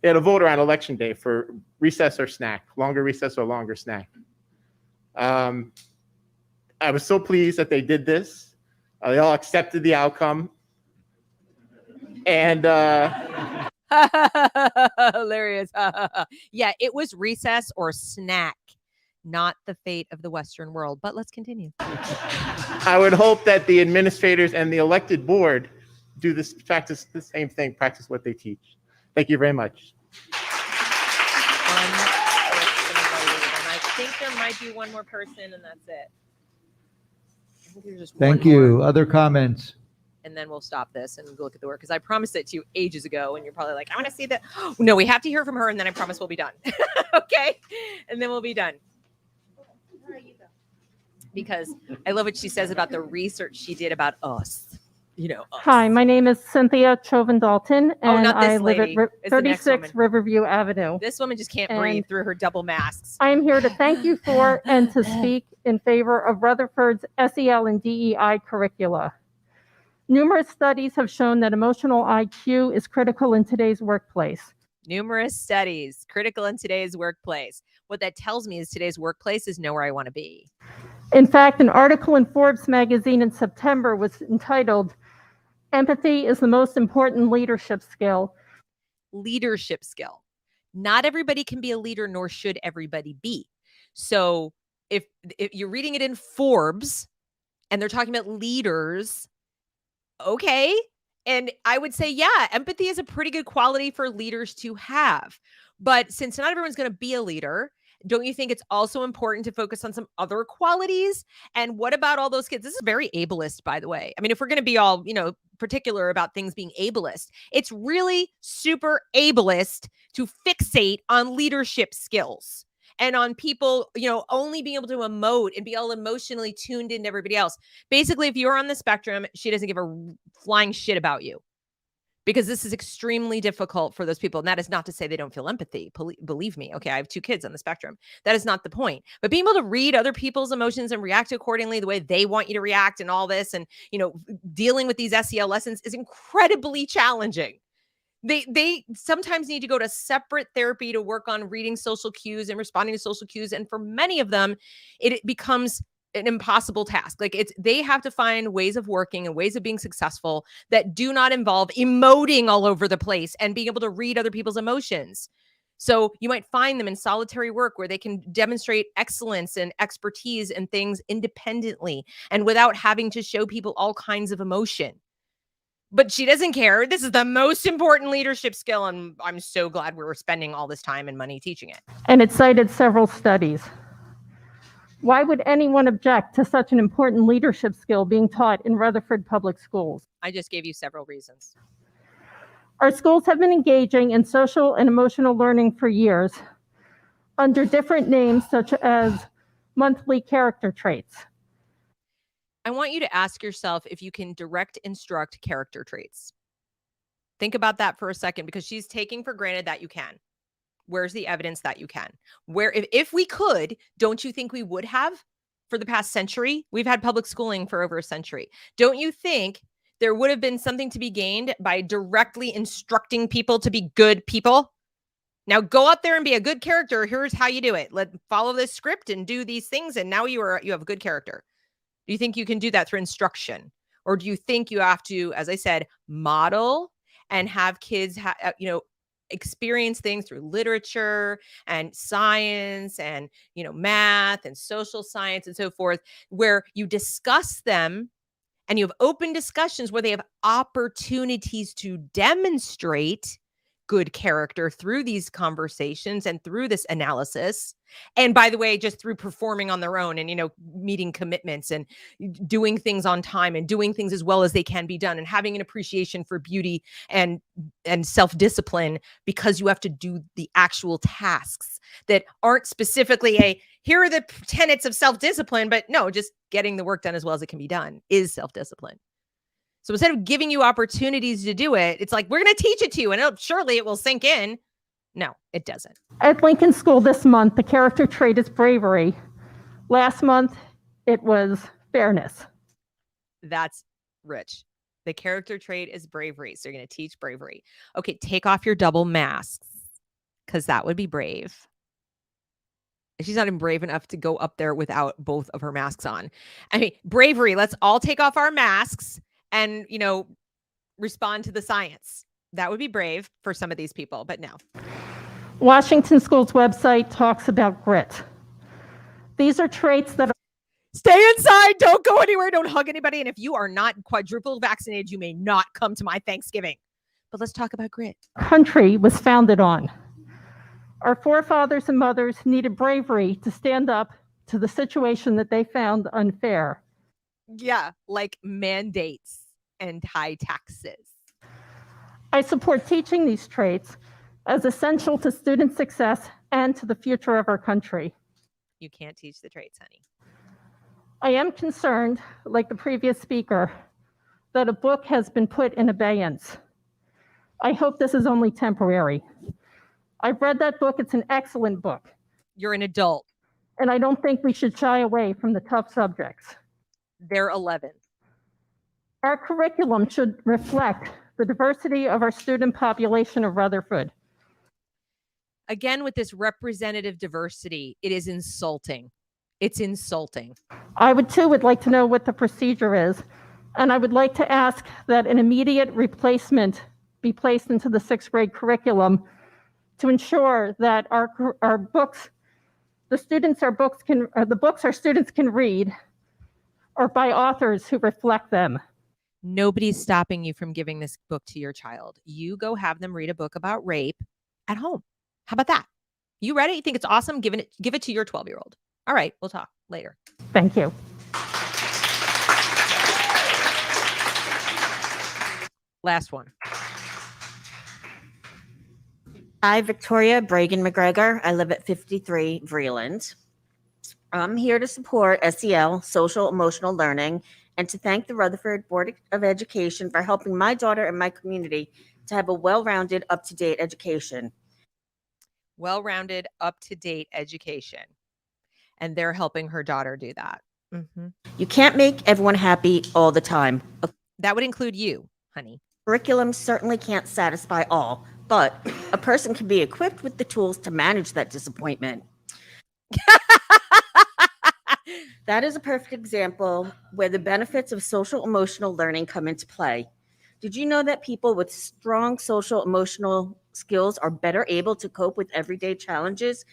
G: they had a vote on election day for recess or snack, longer recess or longer snack. I was so pleased that they did this. They all accepted the outcome. And
A: hilarious. Yeah, it was recess or snack, not the fate of the Western world. But let's continue.
G: I would hope that the administrators and the elected board practice the same thing, practice what they teach. Thank you very much.
A: I think there might be one more person, and that's it. I think there's just
B: Thank
A: one
B: you.
A: more,
B: Other comments?
A: and then we'll stop this and look at the work because I promised it to you ages ago, and you're probably like, I want to see that. No, we have to hear from her, and then I promise we'll be done. Okay, and then we'll be done. Because I love what she says about the research she did about us. Us.
H: Hi, my name is Cynthia Chauvin-Dalton, and
A: not this
H: I live
A: lady.
H: at
A: It's the next
H: 36
A: woman.
H: Riverview Avenue.
A: This woman just can't
H: And-
A: breathe through her double masks.
H: I am here to thank you for and to speak in favor of Rutherford's SEL and DEI curricula. Numerous studies have shown that emotional IQ is critical in today's workplace.
A: Numerous studies critical in today's workplace. What that tells me is today's workplace is nowhere I want to be.
H: In fact, an article in Forbes magazine in September was entitled, "Empathy is the most important leadership skill."
A: Leadership skill. Not everybody can be a leader, nor should everybody be. So if you're reading it in Forbes and they're talking about leaders, okay. And I would say, yeah, empathy is a pretty good quality for leaders to have. But since not everyone's going to be a leader, Don't you think it's also important to focus on some other qualities? And what about all those kids? This is very ableist, by the way. I mean, if we're going to be all, particular about things being ableist, it's really super ableist to fixate on leadership skills and on people, only being able to emote and be all emotionally tuned into everybody else. Basically, if you're on the spectrum, she doesn't give a flying shit about you, because this is extremely difficult for those people. And that is not to say they don't feel empathy. Believe me. Okay, I have 2 kids on the spectrum. That is not the point. But being able to read other people's emotions and react accordingly the way they want you to react and all this, and, dealing with these SEL lessons is incredibly challenging. They sometimes need to go to separate therapy to work on reading social cues and responding to social cues. And for many of them, it becomes an impossible task. Like, they have to find ways of working and ways of being successful that do not involve emoting all over the place and being able to read other people's emotions. So you might find them in solitary work where they can demonstrate excellence and expertise in things independently and without having to show people all kinds of emotion. But she doesn't care. This is the most important leadership skill, and I'm so glad we were spending all this time and money teaching it.
H: And it cited several studies. Why would anyone object to such an important leadership skill being taught in Rutherford Public Schools?
A: I just gave you several reasons.
H: Our schools have been engaging in social and emotional learning for years under different names, such as monthly character traits.
A: I want you to ask yourself if you can direct instruct character traits. Think about that for a second, because she's taking for granted that you can. Where's the evidence that you can? Where, if we could, don't you think we would have for the past century? We've had public schooling for over a century. Don't you think there would have been something to be gained by directly instructing people to be good people? Now go out there and be a good character. Here's how you do it. Follow this script and do these things, and now you have a good character. Do you think you can do that through instruction? Or do you think you have to, as I said, model and have kids, experience things through literature and science and, math and social science and so forth, where you discuss them and you have open discussions where they have opportunities to demonstrate good character through these conversations and through this analysis. And by the way, just through performing on their own and, meeting commitments and doing things on time and doing things as well as they can be done and having an appreciation for beauty and self-discipline, because you have to do the actual tasks that aren't specifically here are the tenets of self-discipline, but no, just getting the work done as well as it can be done is self-discipline. So instead of giving you opportunities to do it, it's like, we're going to teach it to you and surely it will sink in. No, it doesn't.
H: At Lincoln School this month, the character trait is bravery. Last month, it was fairness.
A: That's rich. The character trait is bravery. So you're going to teach bravery. Okay, take off your double masks, because that would be brave. She's not even brave enough to go up there without both of her masks on. I mean, bravery. Let's all take off our masks and, respond to the science. That would be brave for some of these people, but no.
H: Washington School's website talks about grit. These are traits that
A: stay inside, don't go anywhere, don't hug anybody. And if you are not quadruple vaccinated, you may not come to my Thanksgiving. But let's talk about grit.
H: Country was founded on. Our forefathers and mothers needed bravery to stand up to the situation that they found unfair.
A: Yeah, like mandates and high taxes.
H: I support teaching these traits as essential to student success and to the future of our country.
A: You can't teach the traits, honey.
H: I am concerned, like the previous speaker, that a book has been put in abeyance. I hope this is only temporary. I've read that book. It's an excellent book.
A: You're an adult.
H: And I don't think we should shy away from the tough subjects.
A: They're 11.
H: Our curriculum should reflect the diversity of our student population of Rutherford.
A: Again, with this representative diversity, it is insulting. It's insulting.
H: I would like to know what the procedure is. And I would like to ask that an immediate replacement be placed into the 6th grade curriculum to ensure that our books, the books our students can read are by authors who reflect them.
A: Nobody's stopping you from giving this book to your child. You go have them read a book about rape at home. How about that? You ready? You think it's awesome? Give it to your 12-year-old. All right, we'll talk later.
H: Thank you.
A: Last one.
I: Hi, Victoria Bragan McGregor. I live at 53 Vreeland. I'm here to support SEL, social emotional learning, and to thank the Rutherford Board of Education for helping my daughter and my community to have a well-rounded, up-to-date education.
A: Well-rounded, up-to-date education. And they're helping her daughter do that. Mm-hmm.
I: You can't make everyone happy all the time.
A: That would include you, honey.
I: Curriculum certainly can't satisfy all, but a person can be equipped with the tools to manage that disappointment. That is a perfect example where the benefits of social emotional learning come into play. Did you know that people with strong social emotional skills are better able to cope with everyday challenges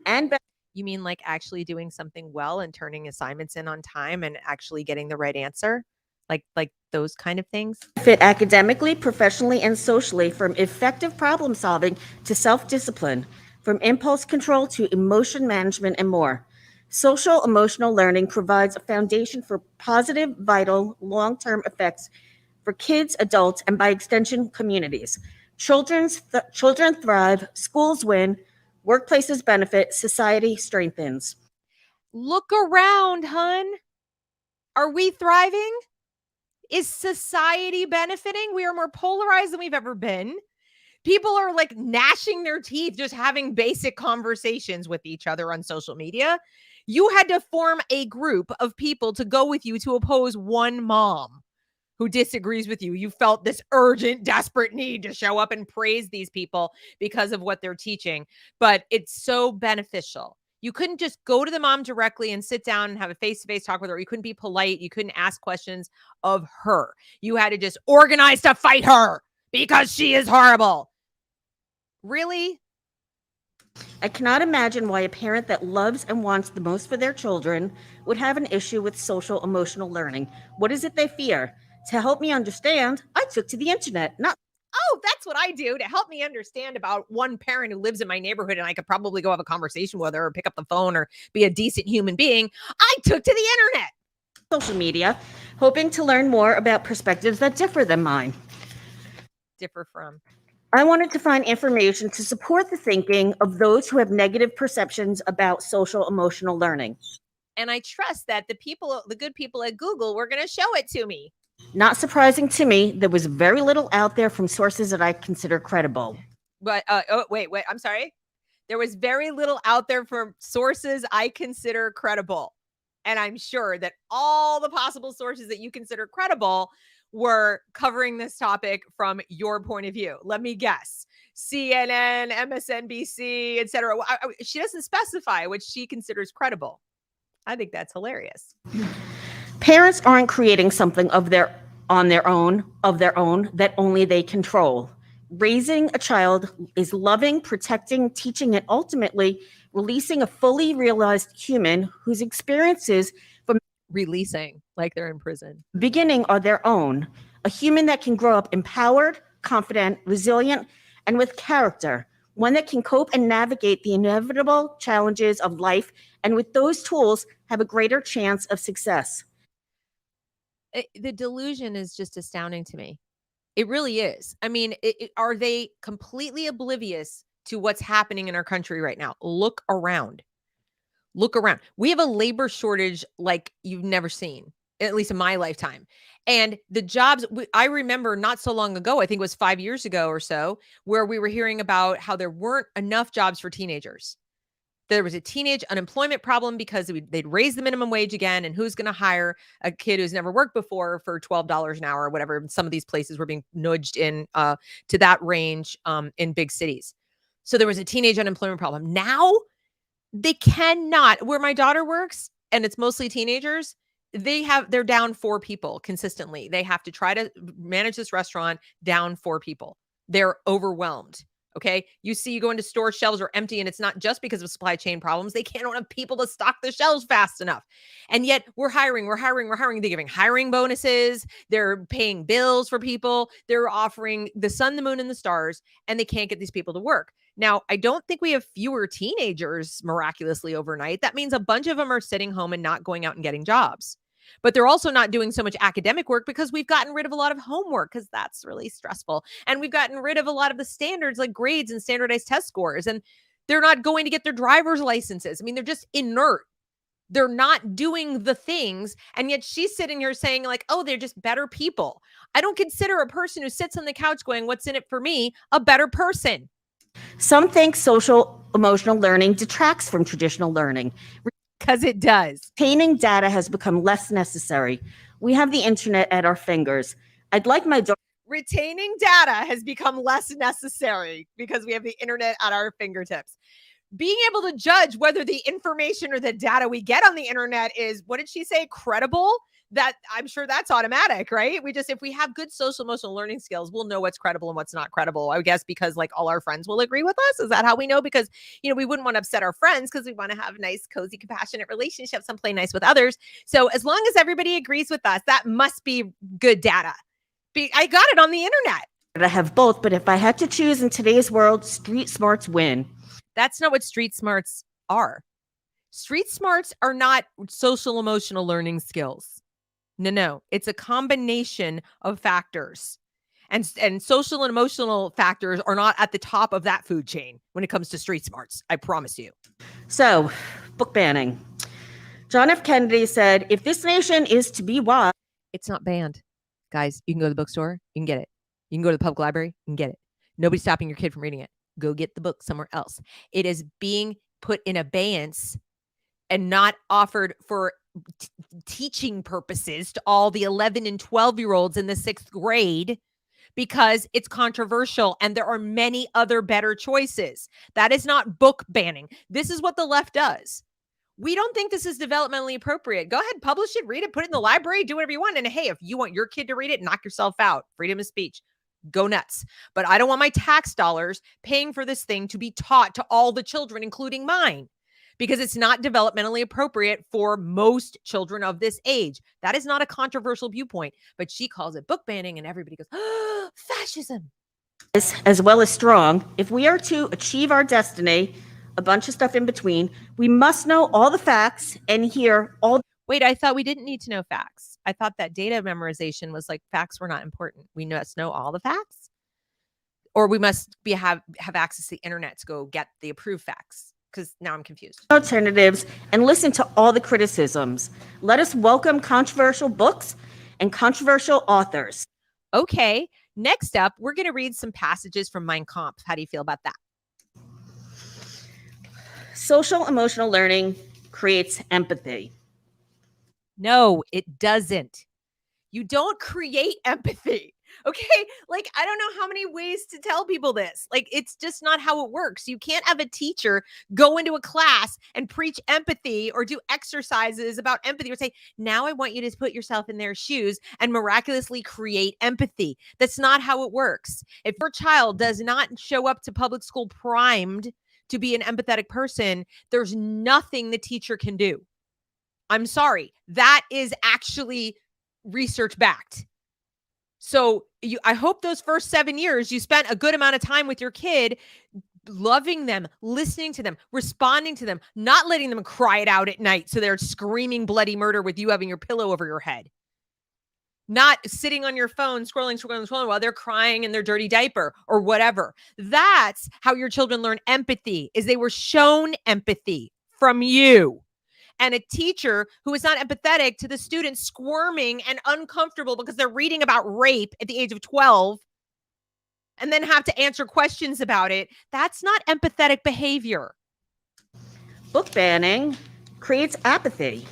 I: and
A: You mean like actually doing something well and turning assignments in on time and actually getting the right answer? Like those kind of things?
I: fit academically, professionally, and socially, from effective problem solving to self-discipline, from impulse control to emotion management and more. Social emotional learning provides a foundation for positive, vital, long-term effects for kids, adults, and by extension, communities. Children thrive, schools win, workplaces benefit, society strengthens.
A: Look around, hun. Are we thriving? Is society benefiting? We are more polarized than we've ever been. People are like gnashing their teeth, just having basic conversations with each other on social media. You had to form a group of people to go with you to oppose one mom who disagrees with you. You felt this urgent, desperate need to show up and praise these people because of what they're teaching. But it's so beneficial. You couldn't just go to the mom directly and sit down and have a face-to-face talk with her. You couldn't be polite. You couldn't ask questions of her. You had to just organize to fight her because she is horrible. Really?
I: I cannot imagine why a parent that loves and wants the most for their children would have an issue with social emotional learning. What is it they fear? To help me understand, I took to the internet.
A: Oh, that's what I do to help me understand about one parent who lives in my neighborhood and I could probably go have a conversation with her or pick up the phone or be a decent human being. I took to the internet.
I: Social media, hoping to learn more about perspectives that differ than mine.
A: Differ from.
I: I wanted to find information to support the thinking of those who have negative perceptions about social emotional learning.
A: And I trust that the good people at Google were going to show it to me.
I: Not surprising to me, there was very little out there from sources that I consider credible.
A: But wait, I'm sorry. There was very little out there from sources I consider credible. And I'm sure that all the possible sources that you consider credible were covering this topic from your point of view. Let me guess. CNN, MSNBC, etc. She doesn't specify which she considers credible. I think that's hilarious.
I: Parents aren't creating something on their own that only they control. Raising a child is loving, protecting, teaching, and ultimately releasing a fully realized human whose experiences from
A: Releasing like they're in prison.
I: beginning are their own. A human that can grow up empowered, confident, resilient, and with character. One that can cope and navigate the inevitable challenges of life, and with those tools have a greater chance of success.
A: The delusion is just astounding to me. It really is. I mean, are they completely oblivious to what's happening in our country right now? Look around. Look around. We have a labor shortage like you've never seen, at least in my lifetime. And the jobs, I remember not so long ago, I think it was 5 years ago or so, where we were hearing about how there weren't enough jobs for teenagers. There was a teenage unemployment problem because they'd raise the minimum wage again. And who's going to hire a kid who's never worked before for $12 an hour or whatever? Some of these places were being nudged in to that range in big cities. So there was a teenage unemployment problem. Now they cannot, where my daughter works, and it's mostly teenagers, they're down 4 people consistently. They have to try to manage this restaurant down 4 people. They're overwhelmed. Okay. You go into store, shelves are empty, and it's not just because of supply chain problems. They can't have people to stock the shelves fast enough. And yet we're hiring. They're giving hiring bonuses. They're paying bills for people. They're offering the sun, the moon, and the stars, and they can't get these people to work. Now, I don't think we have fewer teenagers miraculously overnight. That means a bunch of them are sitting home and not going out and getting jobs. But they're also not doing so much academic work because we've gotten rid of a lot of homework because that's really stressful. And we've gotten rid of a lot of the standards like grades and standardized test scores. And they're not going to get their driver's licenses. I mean, they're just inert. They're not doing the things. And yet she's sitting here saying like, oh, they're just better people. I don't consider a person who sits on the couch going, what's in it for me, a better person.
I: Some think social emotional learning detracts from traditional learning.
A: Because it does.
I: Retaining data has become less necessary. We have the internet at our fingers. I'd like my daughter.
A: Retaining data has become less necessary because we have the internet at our fingertips. Being able to judge whether the information or the data we get on the internet is, what did she say, credible? That I'm sure that's automatic, right? If we have good social emotional learning skills, we'll know what's credible and what's not credible. I guess because like all our friends will agree with us. Is that how we know? Because, we wouldn't want to upset our friends because we want to have nice, cozy, compassionate relationships and play nice with others. So as long as everybody agrees with us, that must be good data. I got it on the internet.
I: I have both, but if I had to choose in today's world, street smarts win.
A: That's not what street smarts are. Street smarts are not social emotional learning skills. No. It's a combination of factors. And social and emotional factors are not at the top of that food chain when it comes to street smarts. I promise you.
I: So, book banning. John F. Kennedy said, if this nation is to be wise.
A: It's not banned. Guys, you can go to the bookstore. You can get it. You can go to the public library. You can get it. Nobody's stopping your kid from reading it. Go get the book somewhere else. It is being put in abeyance and not offered for teaching purposes to all the 11 and 12-year-olds in the 6th grade because it's controversial and there are many other better choices. That is not book banning. This is what the left does. We don't think this is developmentally appropriate. Go ahead, publish it, read it, put it in the library, do whatever you want. And hey, if you want your kid to read it, knock yourself out. Freedom of speech. Go nuts. But I don't want my tax dollars paying for this thing to be taught to all the children, including mine, because it's not developmentally appropriate for most children of this age. That is not a controversial viewpoint, but she calls it book banning and everybody goes, oh, fascism.
I: As well as strong, if we are to achieve our destiny, a bunch of stuff in between, we must know all the facts and hear all.
A: Wait, I thought we didn't need to know facts. I thought that data memorization was like facts were not important. We must know all the facts, or we must have access to the internet to go get the approved facts. Because now I'm confused.
I: Alternatives and listen to all the criticisms. Let us welcome controversial books and controversial authors.
A: Okay, next up, we're going to read some passages from Mein Kampf. How do you feel about that?
I: Social emotional learning creates empathy.
A: No, it doesn't. You don't create empathy. Okay. Like, I don't know how many ways to tell people this. Like, it's just not how it works. You can't have a teacher go into a class and preach empathy or do exercises about empathy or say, now I want you to put yourself in their shoes and miraculously create empathy. That's not how it works. If your child does not show up to public school primed to be an empathetic person, there's nothing the teacher can do. I'm sorry. That is actually research backed. So I hope those first 7 years you spent a good amount of time with your kid, loving them, listening to them, responding to them, not letting them cry it out at night so they're screaming bloody murder with you having your pillow over your head. Not sitting on your phone, scrolling while they're crying in their dirty diaper or whatever. That's how your children learn empathy, is they were shown empathy from you. And a teacher who is not empathetic to the students squirming and uncomfortable because they're reading about rape at the age of 12 and then have to answer questions about it, that's not empathetic behavior.
I: Book banning creates apathy.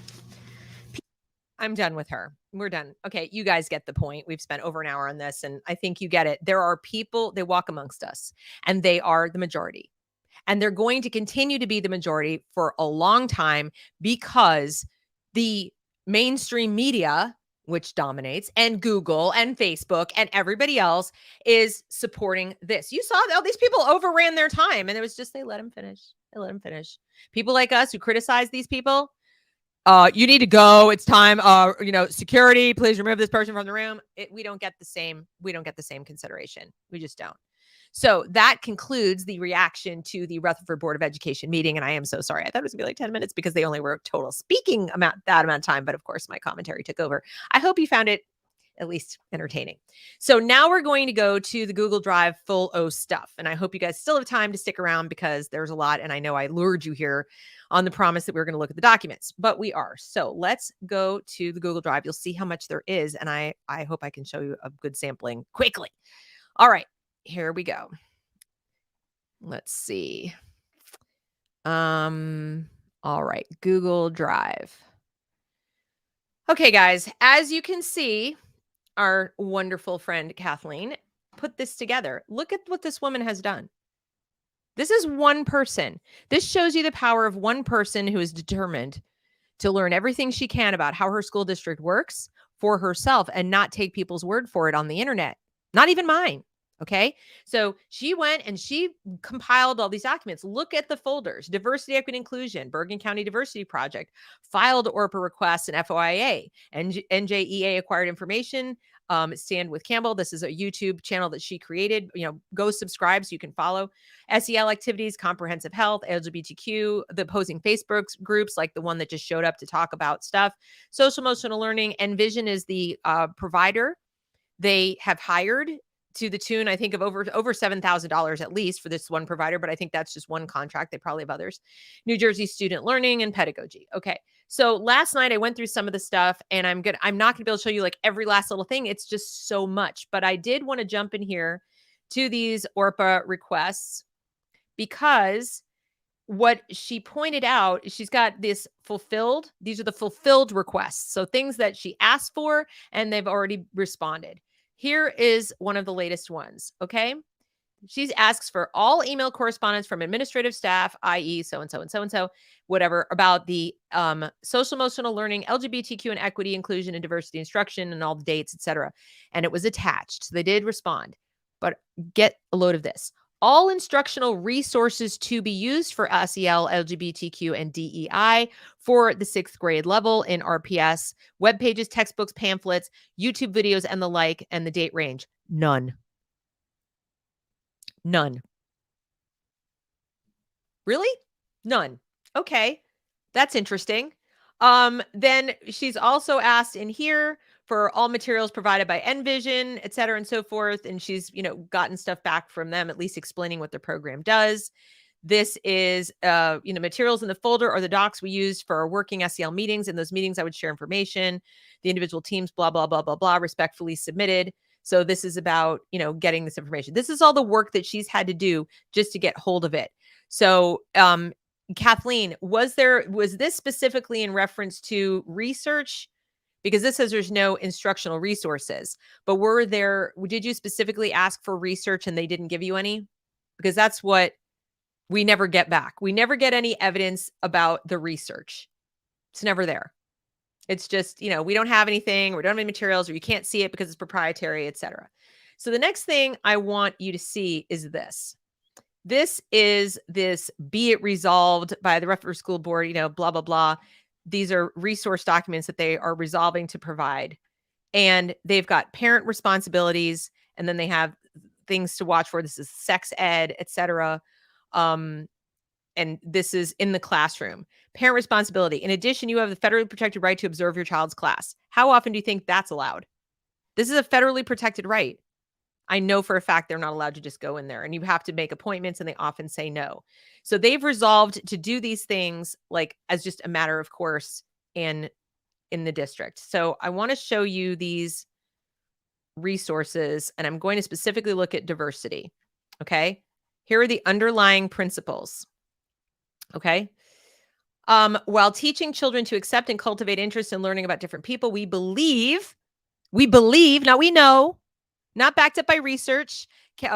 A: I'm done with her. We're done. Okay, you guys get the point. We've spent over an hour on this, and I think you get it. There are people, they walk amongst us, and they are the majority. And they're going to continue to be the majority for a long time because the mainstream media, which dominates, and Google and Facebook and everybody else is supporting this. You saw all these people overran their time, and it was just they let them finish. They let them finish. People like us who criticize these people, you need to go. It's time. Security, please remove this person from the room. We don't get the same. We don't get the same consideration. We just don't. So that concludes the reaction to the Rutherford Board of Education meeting. And I am so sorry. I thought it was gonna be like 10 minutes because they only were total speaking that amount of time. But of course, my commentary took over. I hope you found it at least entertaining. So now we're going to go to the Google Drive full O stuff. And I hope you guys still have time to stick around because there's a lot. And I know I lured you here on the promise that we were going to look at the documents, but we are. So let's go to the Google Drive. You'll see how much there is. And I hope I can show you a good sampling quickly. All right, here we go. Let's see. All right, Google Drive. Okay, guys, as you can see, our wonderful friend Kathleen put this together. Look at what this woman has done. This is one person. This shows you the power of one person who is determined to learn everything she can about how her school district works for herself and not take people's word for it on the internet, not even mine. Okay. So she went and she compiled all these documents. Look at the folders: diversity, equity, inclusion, Bergen County Diversity Project, filed ORPA requests and FOIA, and NJEA acquired information. Stand with Campbell. This is a YouTube channel that she created. Go subscribe so you can follow. SEL activities, comprehensive health, LGBTQ, the opposing Facebook groups like the one that just showed up to talk about stuff. Social emotional learning. Envision is the provider. They have hired to the tune, I think, of over $7,000 at least for this one provider, but I think that's just one contract. They probably have others. New Jersey Student Learning and Pedagogy. Okay. So last night I went through some of the stuff, and I'm not gonna be able to show you like every last little thing. It's just so much, but I did want to jump in here to these ORPA requests because what she pointed out is she's got this fulfilled. These are the fulfilled requests. So things that she asked for and they've already responded. Here is one of the latest ones. Okay. She asks for all email correspondence from administrative staff, i.e. so-and-so and so-and-so, whatever, about the social emotional learning, LGBTQ and equity, inclusion and diversity instruction, and all the dates, etc. And it was attached. So they did respond. But get a load of this. All instructional resources to be used for SEL, LGBTQ, and DEI for the 6th grade level in RPS, web pages, textbooks, pamphlets, YouTube videos, and the like, and the date range. None. Really? None. Okay. That's interesting. Then she's also asked in here for all materials provided by Envision, et cetera, and so forth. And she's, gotten stuff back from them, at least explaining what the program does. This is, materials in the folder or the docs we used for our working SEL meetings. In those meetings, I would share information. The individual teams, blah, blah, blah, blah, blah, respectfully submitted. So this is about, getting this information. This is all the work that she's had to do just to get hold of it. So, Kathleen, was this specifically in reference to research? Because this says there's no instructional resources, but did you specifically ask for research and they didn't give you any? Because that's what we never get back. We never get any evidence about the research. It's never there. It's just, we don't have anything, or we don't have any materials, or you can't see it because it's proprietary, etc. So the next thing I want you to see is this. This is this be it resolved by the Rutherford School Board, blah, blah, blah. These are resource documents that they are resolving to provide. And they've got parent responsibilities, and then they have things to watch for. This is sex ed, etc. And this is in the classroom. Parent responsibility. In addition, you have the federally protected right to observe your child's class. How often do you think that's allowed? This is a federally protected right. I know for a fact they're not allowed to just go in there, and you have to make appointments, and they often say no. So they've resolved to do these things like as just a matter of course in the district. So I want to show you these resources, and I'm going to specifically look at diversity. Okay. Here are the underlying principles. Okay. While teaching children to accept and cultivate interest in learning about different people, we believe, now we know, not backed up by research.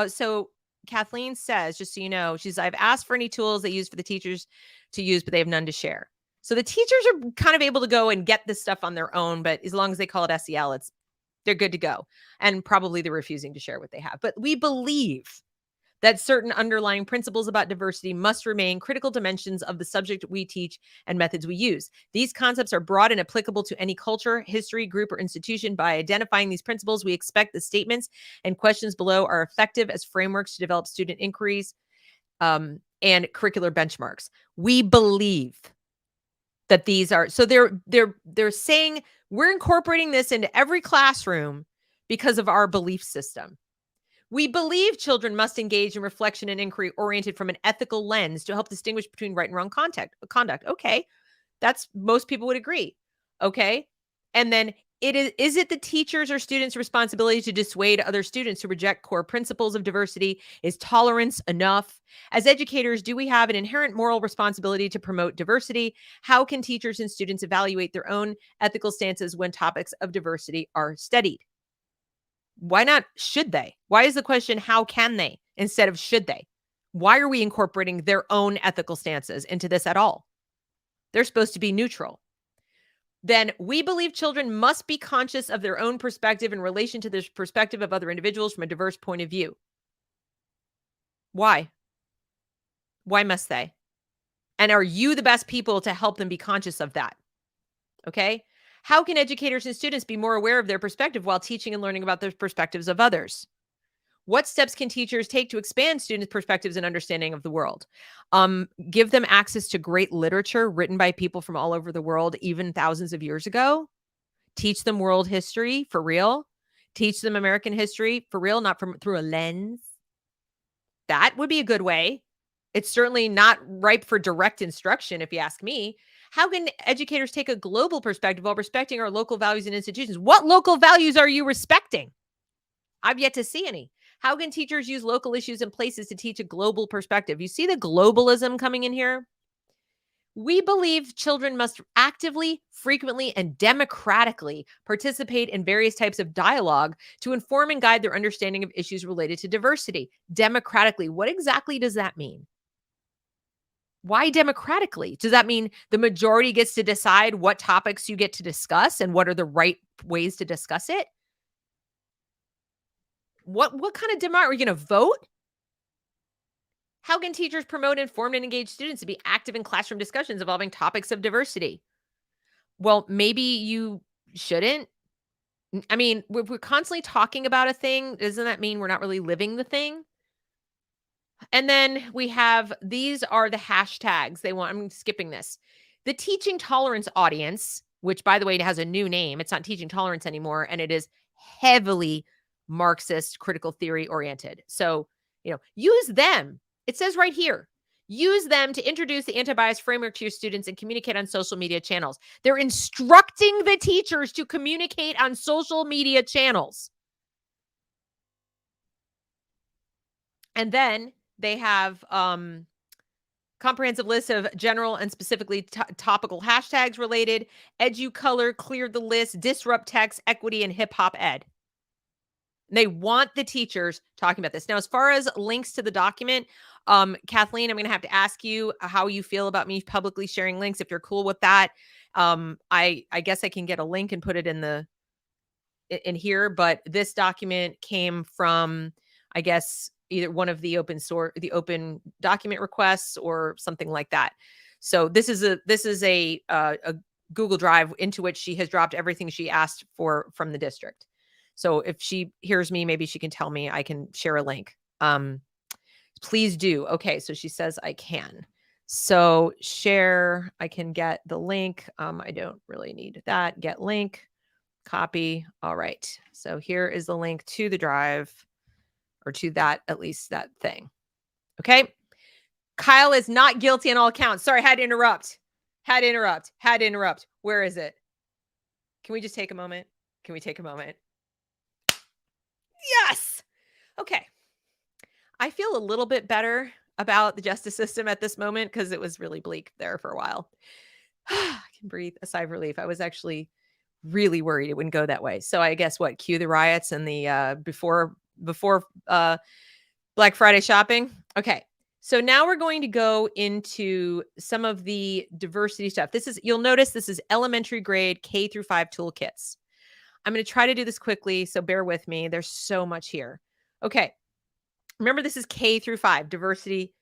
A: So Kathleen says, just so you know, I've asked for any tools they use for the teachers to use, but they have none to share. So the teachers are kind of able to go and get this stuff on their own, but as long as they call it SEL, they're good to go. And probably they're refusing to share what they have. But we believe that certain underlying principles about diversity must remain critical dimensions of the subject we teach and methods we use. These concepts are broad and applicable to any culture, history, group, or institution. By identifying these principles, we expect the statements and questions below are effective as frameworks to develop student inquiries and curricular benchmarks. We believe that these are, so they're saying we're incorporating this into every classroom because of our belief system. We believe children must engage in reflection and inquiry oriented from an ethical lens to help distinguish between right and wrong conduct. Okay. That's, most people would agree. Okay. And then is it the teacher's or student's responsibility to dissuade other students who reject core principles of diversity? Is tolerance enough? As educators, do we have an inherent moral responsibility to promote diversity? How can teachers and students evaluate their own ethical stances when topics of diversity are studied? Why not should they? Why is the question how can they instead of should they? Why are we incorporating their own ethical stances into this at all? They're supposed to be neutral. Then we believe children must be conscious of their own perspective in relation to the perspective of other individuals from a diverse point of view. Why? Why must they? And are you the best people to help them be conscious of that? Okay. How can educators and students be more aware of their perspective while teaching and learning about the perspectives of others? What steps can teachers take to expand students' perspectives and understanding of the world? Give them access to great literature written by people from all over the world, even thousands of years ago. Teach them world history for real. Teach them American history for real, not through a lens. That would be a good way. It's certainly not ripe for direct instruction, if you ask me. How can educators take a global perspective while respecting our local values and institutions? What local values are you respecting? I've yet to see any. How can teachers use local issues and places to teach a global perspective? You see the globalism coming in here? We believe children must actively, frequently, and democratically participate in various types of dialogue to inform and guide their understanding of issues related to diversity. Democratically, what exactly does that mean? Why democratically? Does that mean the majority gets to decide what topics you get to discuss and what are the right ways to discuss it? What kind of democracy? Are you going to vote? How can teachers promote informed and engaged students to be active in classroom discussions involving topics of diversity? Well, maybe you shouldn't. I mean, we're constantly talking about a thing. Doesn't that mean we're not really living the thing? And then we have, these are the hashtags they want. I'm skipping this. The teaching tolerance audience, which by the way has a new name. It's not teaching tolerance anymore. And it is heavily Marxist critical theory oriented. So, use them. It says right here, use them to introduce the anti-bias framework to your students and communicate on social media channels. They're instructing the teachers to communicate on social media channels. And then they have comprehensive list of general and specifically topical hashtags related. EduColor cleared the list, disrupt text, equity, and hip hop ed. They want the teachers talking about this. Now, as far as links to the document, Kathleen, I'm going to have to ask you how you feel about me publicly sharing links. If you're cool with that, I guess I can get a link and put it in here. But this document came from, I guess, either one of the open document requests or something like that. So this is a Google Drive into which she has dropped everything she asked for from the district. So if she hears me, maybe she can tell me, I can share a link. Please do. Okay. So she says I can. So share, I can get the link. I don't really need that. Get link, copy. All right. So here is the link to the drive, or to that, at least that thing. Okay. Kyle is not guilty on all accounts. Sorry, had to interrupt. Where is it? Can we just take a moment? Yes. Okay. I feel a little bit better about the justice system at this moment because it was really bleak there for a while. I can breathe a sigh of relief. I was actually really worried it wouldn't go that way. So I guess cue the riots and the before Black Friday shopping. Okay. So now we're going to go into some of the diversity stuff. You'll notice this is elementary grade K through 5 toolkits. I'm going to try to do this quickly, so bear with me. There's so much here. Okay. Remember, this is K through 5, diversity.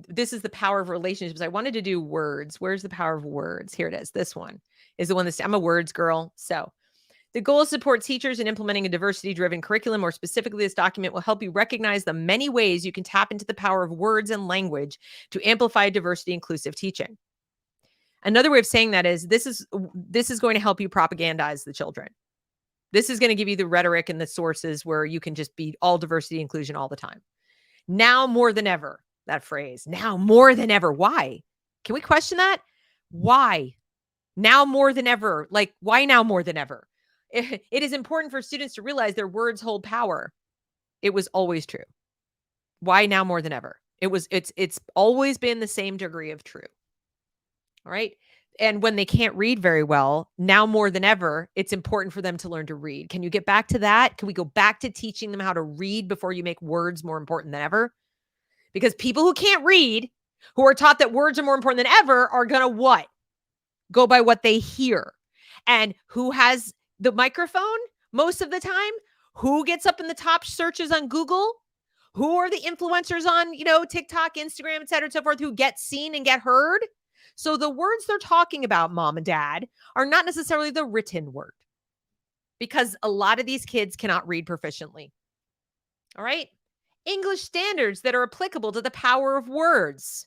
A: This is the power of relationships. I wanted to do words. Where's the power of words? Here it is. This one is the one I'm a words girl. So the goal is to support teachers in implementing a diversity-driven curriculum. More specifically, this document will help you recognize the many ways you can tap into the power of words and language to amplify diversity-inclusive teaching. Another way of saying that is this is going to help you propagandize the children. This is going to give you the rhetoric and the sources where you can just be all diversity inclusion all the time. Now more than ever, that phrase, now more than ever. Why? Can we question that? Why? Now more than ever. Like, why now more than ever? It is important for students to realize their words hold power. It was always true. Why now more than ever? It's always been the same degree of true. All right. And when they can't read very well, now more than ever, it's important for them to learn to read. Can you get back to that? Can we go back to teaching them how to read before you make words more important than ever? Because people who can't read, who are taught that words are more important than ever, are going to what? Go by what they hear. And who has the microphone most of the time? Who gets up in the top searches on Google? Who are the influencers on, TikTok, Instagram, et cetera, and so forth, who get seen and get heard? So the words they're talking about, mom and dad, are not necessarily the written word, because a lot of these kids cannot read proficiently. All right. English standards that are applicable to the power of words.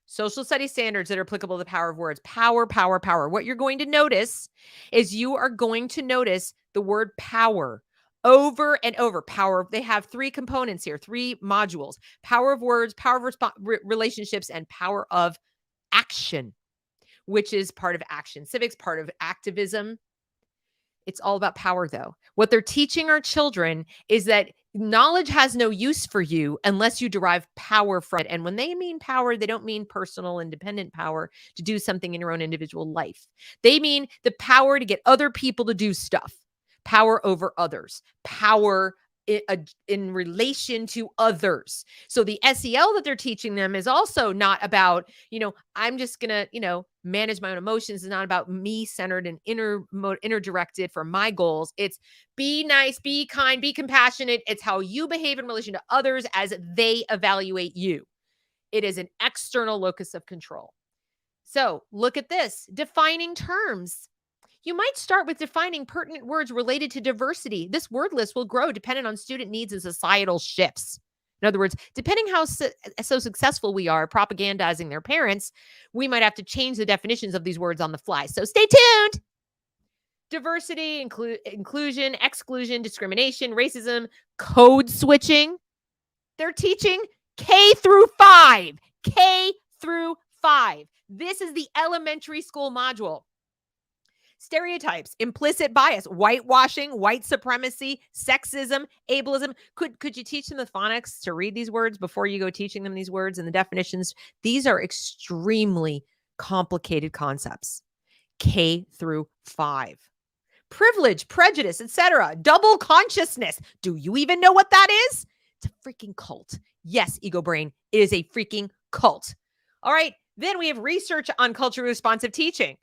A: Social studies standards that are applicable to the power of words. Power, power, power. What you're going to notice is you are going to notice the word power over and over. Power. They have 3 components here, 3 modules: power of words, power of relationships, and power of action, which is part of action civics, part of activism. It's all about power, though. What they're teaching our children is that knowledge has no use for you unless you derive power from it. And when they mean power, they don't mean personal, independent power to do something in your own individual life. They mean the power to get other people to do stuff, power over others, power in relation to others. So the SEL that they're teaching them is also not about, I'm just going to, manage my own emotions. It's not about me centered and inner directed for my goals. It's be nice, be kind, be compassionate. It's how you behave in relation to others as they evaluate you. It is an external locus of control. So look at this, defining terms. You might start with defining pertinent words related to diversity. This word list will grow dependent on student needs and societal shifts. In other words, depending how so successful we are propagandizing their parents, we might have to change the definitions of these words on the fly. So stay tuned. Diversity, inclusion, exclusion, discrimination, racism, code switching. They're teaching K through 5. K through 5. This is the elementary school module. Stereotypes, implicit bias, whitewashing, white supremacy, sexism, ableism. Could you teach them the phonics to read these words before you go teaching them these words and the definitions? These are extremely complicated concepts. K through 5. Privilege, prejudice, etc. Double consciousness. Do you even know what that is? It's a freaking cult. Yes, ego brain, it is a freaking cult. All right. Then we have research on culturally responsive teaching.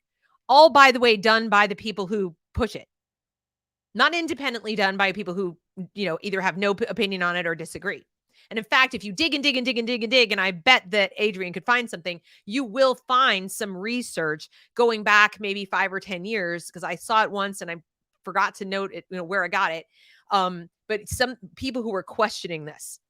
A: All, by the way, done by the people who push it. Not independently done by people who, either have no opinion on it or disagree. And in fact, if you dig and dig and dig and dig and dig, and I bet that Adrian could find something, you will find some research going back maybe 5 or 10 years, because I saw it once and I forgot to note it, where I got it. But some people who were questioning this.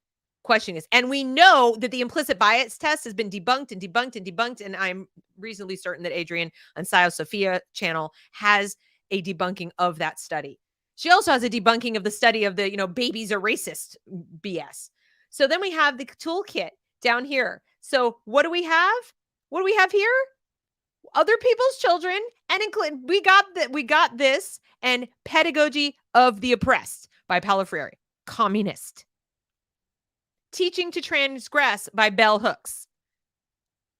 A: And we know that the implicit bias test has been debunked and debunked and debunked. And I'm reasonably certain that Adrian on Scio Sophia channel has a debunking of that study. She also has a debunking of the study of the, babies are racist BS. So then we have the toolkit down here. So what do we have? What do we have here? Other people's children, and we got this, and Pedagogy of the Oppressed by Paulo Freire, communist. Teaching to Transgress by Bell Hooks.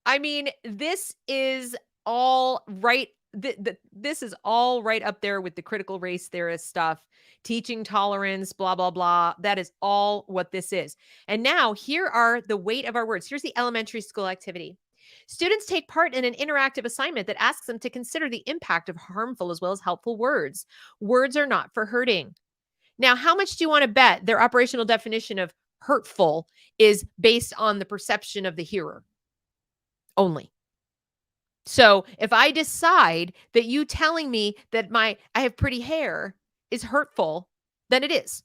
A: I mean, this is all right. This is all right up there with the critical race theorist stuff, teaching tolerance, blah, blah, blah. That is all what this is. And now here are the weight of our words. Here's the elementary school activity. Students take part in an interactive assignment that asks them to consider the impact of harmful as well as helpful words. Words are not for hurting. Now, how much do you want to bet their operational definition of hurtful is based on the perception of the hearer only. So if I decide that you telling me that I have pretty hair is hurtful, then it is.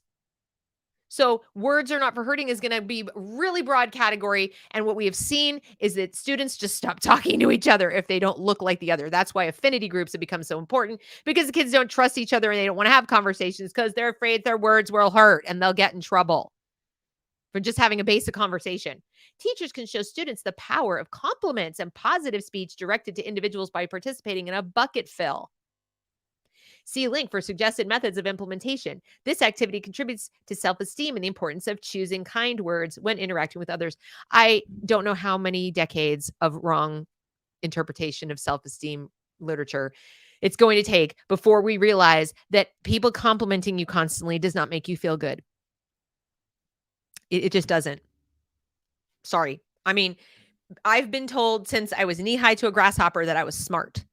A: So words are not for hurting is going to be really broad category. And what we have seen is that students just stop talking to each other if they don't look like the other. That's why affinity groups have become so important, because the kids don't trust each other and they don't want to have conversations because they're afraid their words will hurt and they'll get in trouble for just having a basic conversation. Teachers can show students the power of compliments and positive speech directed to individuals by participating in a bucket fill. See link for suggested methods of implementation. This activity contributes to self-esteem and the importance of choosing kind words when interacting with others. I don't know how many decades of wrong interpretation of self-esteem literature it's going to take before we realize that people complimenting you constantly does not make you feel good. It just doesn't. Sorry. I mean, I've been told since I was knee-high to a grasshopper that I was smart.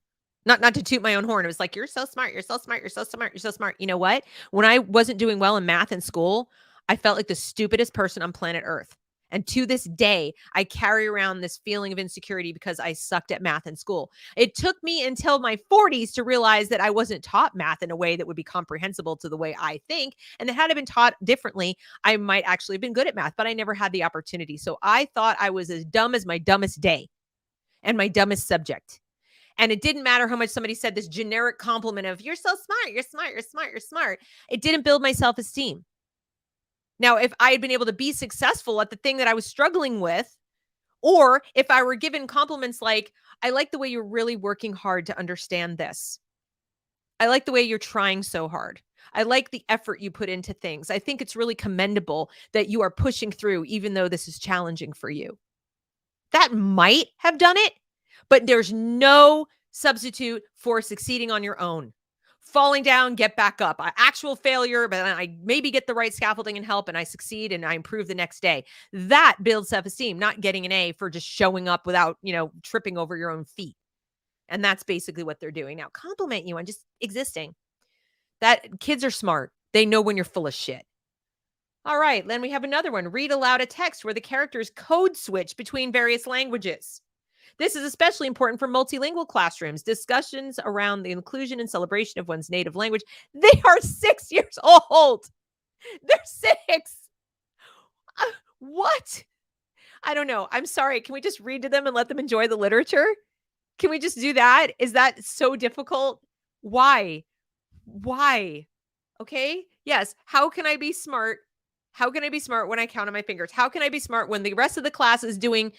A: Not to toot my own horn. It was like, you're so smart. You're so smart. You're so smart. You're so smart. You know what? When I wasn't doing well in math in school, I felt like the stupidest person on planet Earth. And to this day, I carry around this feeling of insecurity because I sucked at math in school. It took me until my 40s to realize that I wasn't taught math in a way that would be comprehensible to the way I think. And that had I been taught differently, I might actually have been good at math, but I never had the opportunity. So I thought I was as dumb as my dumbest day and my dumbest subject. And it didn't matter how much somebody said this generic compliment of, you're so smart, you're smart, you're smart, you're smart. It didn't build my self-esteem. Now, if I had been able to be successful at the thing that I was struggling with, or if I were given compliments like, I like the way you're really working hard to understand this. I like the way you're trying so hard. I like the effort you put into things. I think it's really commendable that you are pushing through, even though this is challenging for you. That might have done it, but there's no substitute for succeeding on your own. Falling down, get back up. Actual failure, but I maybe get the right scaffolding and help and I succeed and I improve the next day. That builds self-esteem, not getting an A for just showing up without, tripping over your own feet. And that's basically what they're doing now. Compliment you on just existing. That kids are smart. They know when you're full of shit. All right, then we have another one. Read aloud a text where the characters code switch between various languages. This is especially important for multilingual classrooms. Discussions around the inclusion and celebration of one's native language. They are 6 years old. They're 6. What? I don't know. I'm sorry. Can we just read to them and let them enjoy the literature? Can we just do that? Is that so difficult? Why? Okay. Yes. How can I be smart? How can I be smart when I count on my fingers? How can I be smart when the rest of the class is doing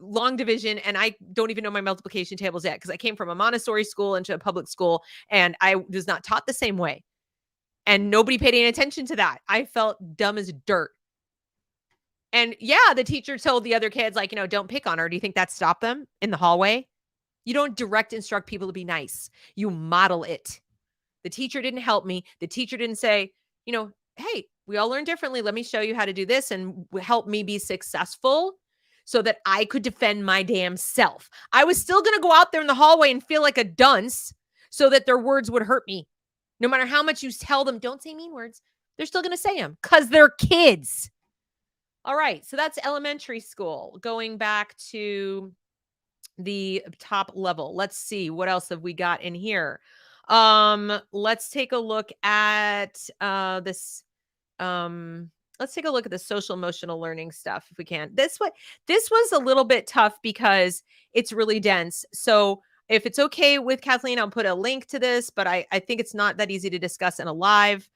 A: long division and I don't even know my multiplication tables yet because I came from a Montessori school into a public school and I was not taught the same way. And nobody paid any attention to that. I felt dumb as dirt. And yeah, the teacher told the other kids, like, don't pick on her. Do you think that stopped them in the hallway? You don't direct instruct people to be nice. You model it. The teacher didn't help me. The teacher didn't say, hey, we all learn differently. Let me show you how to do this and help me be successful so that I could defend my damn self. I was still going to go out there in the hallway and feel like a dunce so that their words would hurt me. No matter how much you tell them, don't say mean words, they're still going to say them because they're kids. All right. So that's elementary school. Going back to the top level. Let's see. What else have we got in here? Let's take a look at this. Let's take a look at the social emotional learning stuff if we can. This was a little bit tough because it's really dense. So if it's okay with Kathleen, I'll put a link to this, but I think it's not that easy to discuss in a live.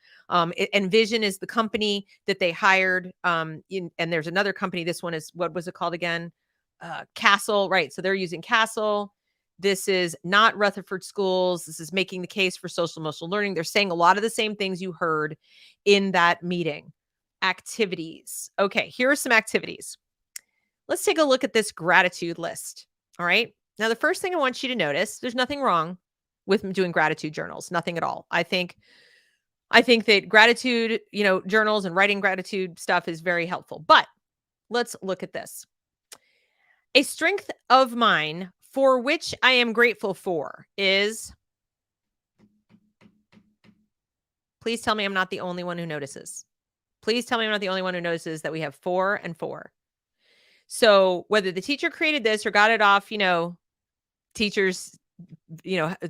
A: Envision is the company that they hired. And there's another company. This one is, what was it called again? Castle, right? So they're using Castle. This is not Rutherford Schools. This is making the case for social emotional learning. They're saying a lot of the same things you heard in that meeting. Activities. Okay, here are some activities. Let's take a look at this gratitude list. All right. Now, the first thing I want you to notice, there's nothing wrong with doing gratitude journals. Nothing at all. I think that gratitude, journals and writing gratitude stuff is very helpful. But let's look at this. A strength of mine for which I am grateful for is, please tell me I'm not the only one who notices. Please tell me I'm not the only one who notices that we have 4 and 4. So whether the teacher created this or got it off, teachers,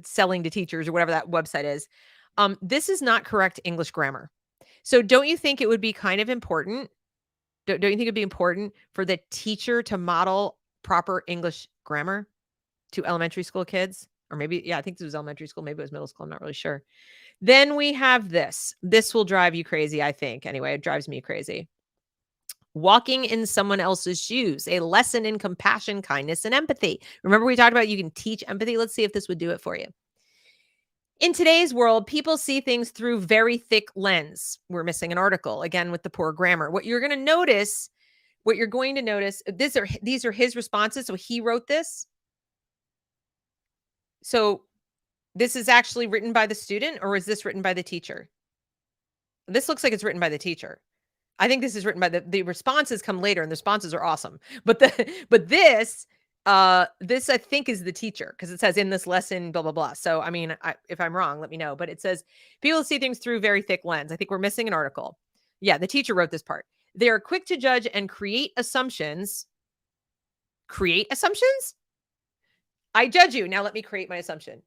A: selling to teachers or whatever that website is, this is not correct English grammar. So don't you think it would be kind of important? Don't you think it'd be important for the teacher to model proper English grammar to elementary school kids? Or maybe, I think this was elementary school. Maybe it was middle school. I'm not really sure. Then we have this. This will drive you crazy, I think. Anyway, it drives me crazy. Walking in someone else's shoes, a lesson in compassion, kindness, and empathy. Remember we talked about you can teach empathy? Let's see if this would do it for you. In today's world, people see things through very thick lens. We're missing an article, again, with the poor grammar. What you're going to notice, these are his responses. So he wrote this. So this is actually written by the student, or is this written by the teacher? This looks like it's written by the teacher. I think this is written by the responses come later, and the responses are awesome. But this I think is the teacher, because it says in this lesson, blah, blah, blah. So, I mean, if I'm wrong, let me know. But it says people see things through very thick lens. I think we're missing an article. Yeah, the teacher wrote this part. They are quick to judge and create assumptions. Create assumptions? I judge you. Now let me create my assumption.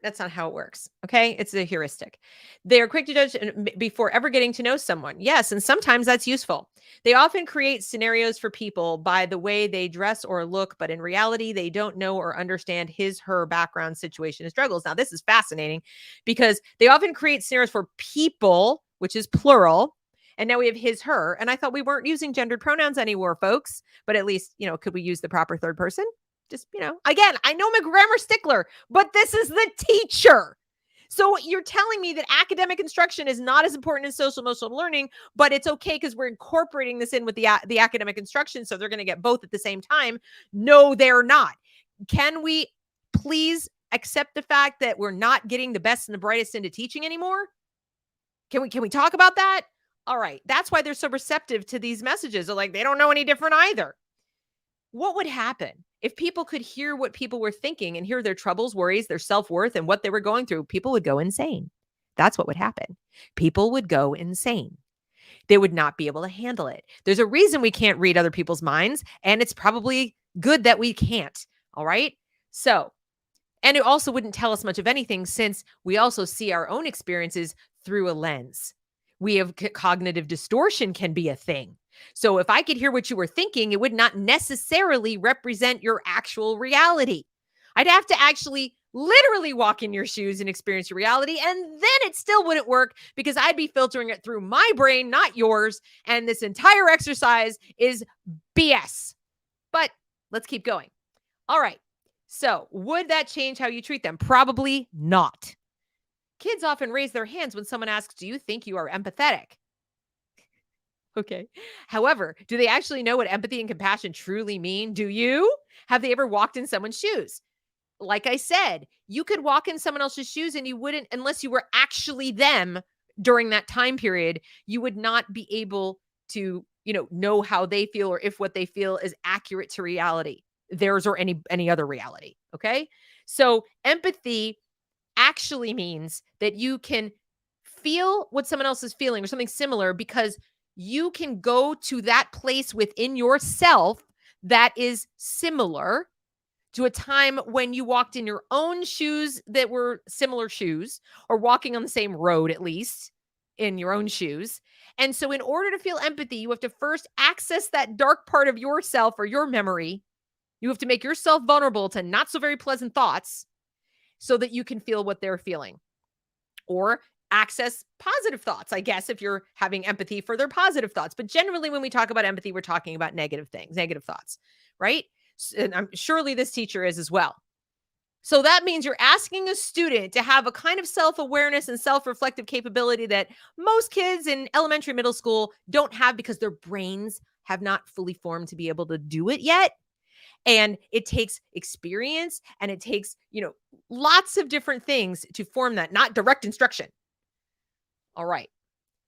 A: That's not how it works. Okay. It's a heuristic. They are quick to judge before ever getting to know someone. Yes. And sometimes that's useful. They often create scenarios for people by the way they dress or look, but in reality, they don't know or understand his, her background, situation, and struggles. Now, this is fascinating because they often create scenarios for people, which is plural. And now we have his, her. And I thought we weren't using gendered pronouns anymore, folks. But at least, could we use the proper third person? Just, again, I know I'm a grammar stickler, but this is the teacher. So you're telling me that academic instruction is not as important as social emotional learning, but it's okay because we're incorporating this in with the academic instruction. So they're going to get both at the same time. No, they're not. Can we please accept the fact that we're not getting the best and the brightest into teaching anymore? Can we talk about that? All right. That's why they're so receptive to these messages. They're like, they don't know any different either. What would happen if people could hear what people were thinking and hear their troubles, worries, their self-worth, and what they were going through? People would go insane. That's what would happen. People would go insane. They would not be able to handle it. There's a reason we can't read other people's minds, and it's probably good that we can't. All right. So, and it also wouldn't tell us much of anything, since we also see our own experiences through a lens. We have cognitive distortion can be a thing. So if I could hear what you were thinking, it would not necessarily represent your actual reality. I'd have to actually literally walk in your shoes and experience your reality. And then it still wouldn't work because I'd be filtering it through my brain, not yours. And this entire exercise is BS. But let's keep going. All right. So would that change how you treat them? Probably not. Kids often raise their hands when someone asks, do you think you are empathetic? Okay. However, do they actually know what empathy and compassion truly mean? Do you? Have they ever walked in someone's shoes? Like I said, you could walk in someone else's shoes and you wouldn't, unless you were actually them during that time period, you would not be able to, know how they feel or if what they feel is accurate to reality, theirs or any other reality. Okay. So empathy actually means that you can feel what someone else is feeling or something similar, because you can go to that place within yourself that is similar to a time when you walked in your own shoes that were similar shoes, or walking on the same road, at least in your own shoes. And so in order to feel empathy, you have to first access that dark part of yourself or your memory. You have to make yourself vulnerable to not so very pleasant thoughts so that you can feel what they're feeling. Or access positive thoughts, I guess, if you're having empathy for their positive thoughts. But generally, when we talk about empathy, we're talking about negative things, negative thoughts, right? And surely this teacher is as well. So that means you're asking a student to have a kind of self-awareness and self-reflective capability that most kids in elementary, middle school don't have, because their brains have not fully formed to be able to do it yet. And it takes experience, and it takes, lots of different things to form that, not direct instruction. All right.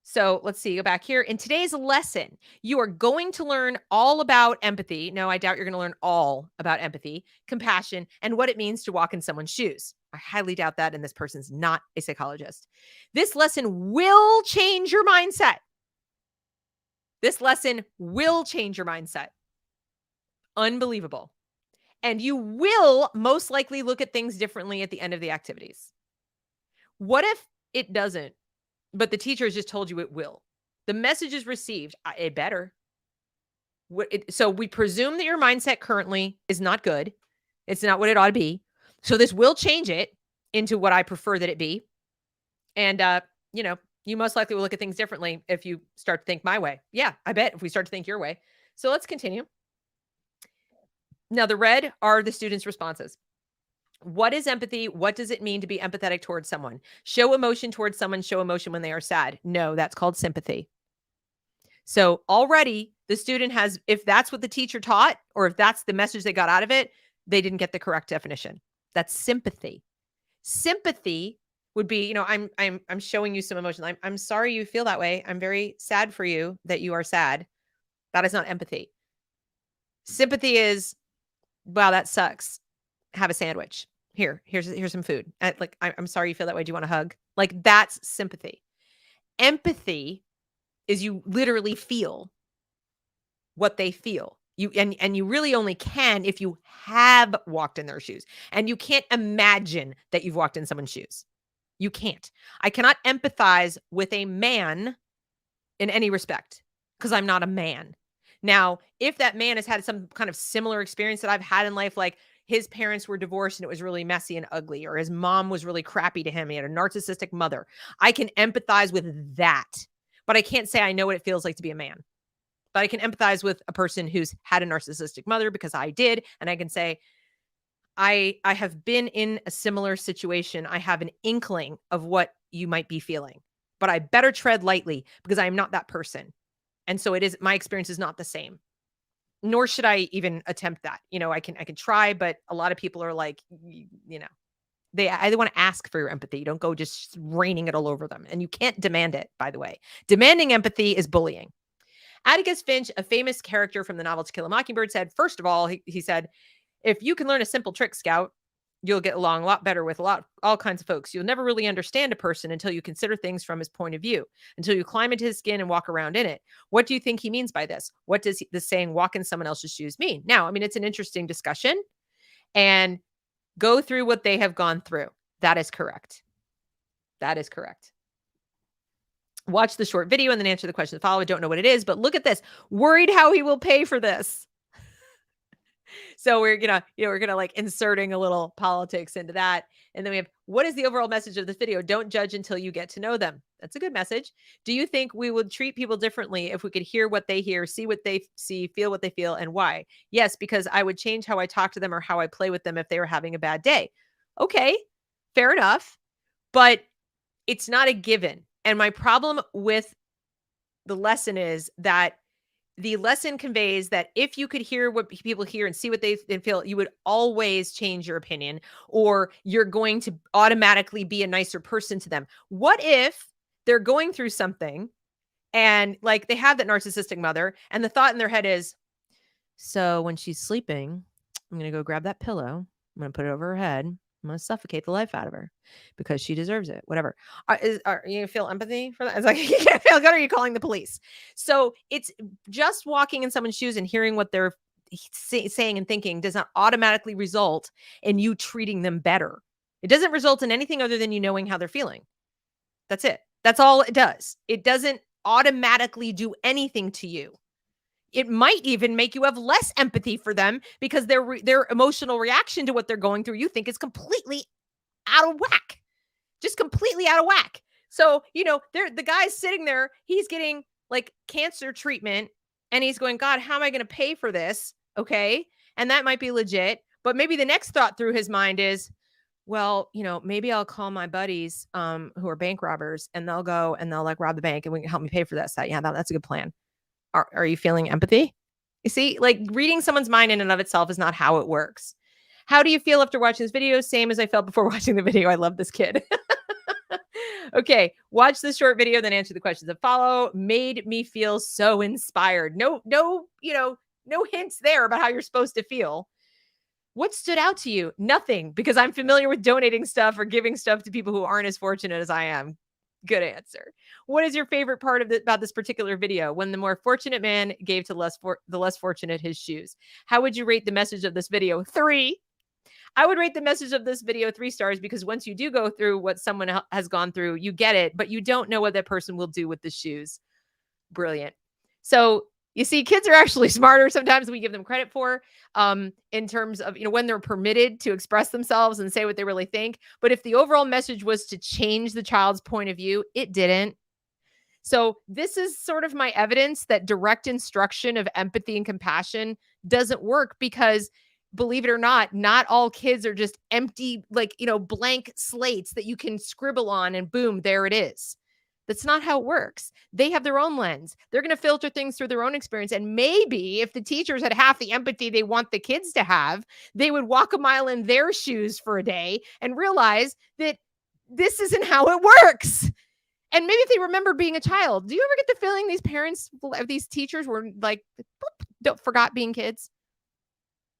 A: So let's see, go back here. In today's lesson, you are going to learn all about empathy. No, I doubt you're going to learn all about empathy, compassion, and what it means to walk in someone's shoes. I highly doubt that, and this person's not a psychologist. This lesson will change your mindset. This lesson will change your mindset. Unbelievable. And you will most likely look at things differently at the end of the activities. What if it doesn't? But the teacher has just told you it will. The message is received. It better. So we presume that your mindset currently is not good. It's not what it ought to be. So this will change it into what I prefer that it be. And, you most likely will look at things differently if you start to think my way. Yeah, I bet if we start to think your way. So let's continue. Now, the red are the students' responses. What is empathy? What does it mean to be empathetic towards someone? Show emotion towards someone, show emotion when they are sad. No, that's called sympathy. So already the student has, if that's what the teacher taught, or if that's the message they got out of it, they didn't get the correct definition. That's sympathy. Sympathy would be, I'm showing you some emotion. I'm sorry you feel that way. I'm very sad for you that you are sad. That is not empathy. Sympathy is, wow, that sucks. Have a sandwich. Here's some food. I'm sorry you feel that way. Do you want a hug? Like, that's sympathy. Empathy is you literally feel what they feel. And you really only can if you have walked in their shoes. And you can't imagine that you've walked in someone's shoes. You can't. I cannot empathize with a man in any respect because I'm not a man. Now, if that man has had some kind of similar experience that I've had in life, like his parents were divorced and it was really messy and ugly, or his mom was really crappy to him, he had a narcissistic mother, I can empathize with that. But I can't say I know what it feels like to be a man. But I can empathize with a person who's had a narcissistic mother because I did. And I can say, I have been in a similar situation. I have an inkling of what you might be feeling, but I better tread lightly because I am not that person. And so my experience is not the same, nor should I even attempt that. I can try, but a lot of people are like, they want to ask for your empathy. You don't go just raining it all over them. And you can't demand it, by the way. Demanding empathy is bullying. Atticus Finch, a famous character from the novel To Kill a Mockingbird, said, first of all, he said, if you can learn a simple trick, Scout, you'll get along a lot better with all kinds of folks. You'll never really understand a person until you consider things from his point of view, until you climb into his skin and walk around in it. What do you think he means by this? What does the saying walk in someone else's shoes mean? Now, it's an interesting discussion, and go through what they have gone through. That is correct. That is correct. Watch the short video and then answer the question to follow. I don't know what it is, but look at this. Worried how he will pay for this. So we're gonna like inserting a little politics into that. And then we have, what is the overall message of this video? Don't judge until you get to know them. That's a good message. Do you think we would treat people differently if we could hear what they hear, see what they see, feel what they feel, and why? Yes, because I would change how I talk to them or how I play with them if they were having a bad day. Okay, fair enough. But it's not a given. And my problem with the lesson is that the lesson conveys that if you could hear what people hear and see what they feel, you would always change your opinion, or you're going to automatically be a nicer person to them. What if they're going through something and like they have that narcissistic mother and the thought in their head is, so when she's sleeping, I'm going to go grab that pillow. I'm going to put it over her head. I'm going to suffocate the life out of her because she deserves it. Whatever. Are you feel empathy for that? It's like, you can't feel good. Are you calling the police? So it's just walking in someone's shoes and hearing what they're saying and thinking does not automatically result in you treating them better. It doesn't result in anything other than you knowing how they're feeling. That's it. That's all it does. It doesn't automatically do anything to you. It might even make you have less empathy for them because their emotional reaction to what they're going through, you think is completely out of whack, just completely out of whack. So, the guy's sitting there, he's getting like cancer treatment and he's going, God, how am I going to pay for this? Okay. And that might be legit, but maybe the next thought through his mind is, well, maybe I'll call my buddies who are bank robbers and they'll go and they'll like rob the bank and we can help me pay for that. So yeah, that's a good plan. Are you feeling empathy? You see, like reading someone's mind in and of itself is not how it works. How do you feel after watching this video? Same as I felt before watching the video. I love this kid. Okay, watch the short video, then answer the questions that follow. Made me feel so inspired. No, no hints there about how you're supposed to feel. What stood out to you? Nothing, because I'm familiar with donating stuff or giving stuff to people who aren't as fortunate as I am. Good answer. What is your favorite part of about this particular video? When the more fortunate man gave to the less fortunate his shoes. How would you rate the message of this video? 3. I would rate the message of this video 3 stars, because once you do go through what someone has gone through, you get it, but you don't know what that person will do with the shoes. Brilliant. So you see, kids are actually smarter sometimes than we give them credit for, in terms of, when they're permitted to express themselves and say what they really think. But if the overall message was to change the child's point of view, it didn't. So this is sort of my evidence that direct instruction of empathy and compassion doesn't work, because believe it or not all kids are just empty, blank slates that you can scribble on and boom, there it is. That's not how it works. They have their own lens. They're going to filter things through their own experience. And maybe if the teachers had half the empathy they want the kids to have, they would walk a mile in their shoes for a day and realize that this isn't how it works. And maybe if they remember being a child, do you ever get the feeling these parents, these teachers were like, forgot being kids?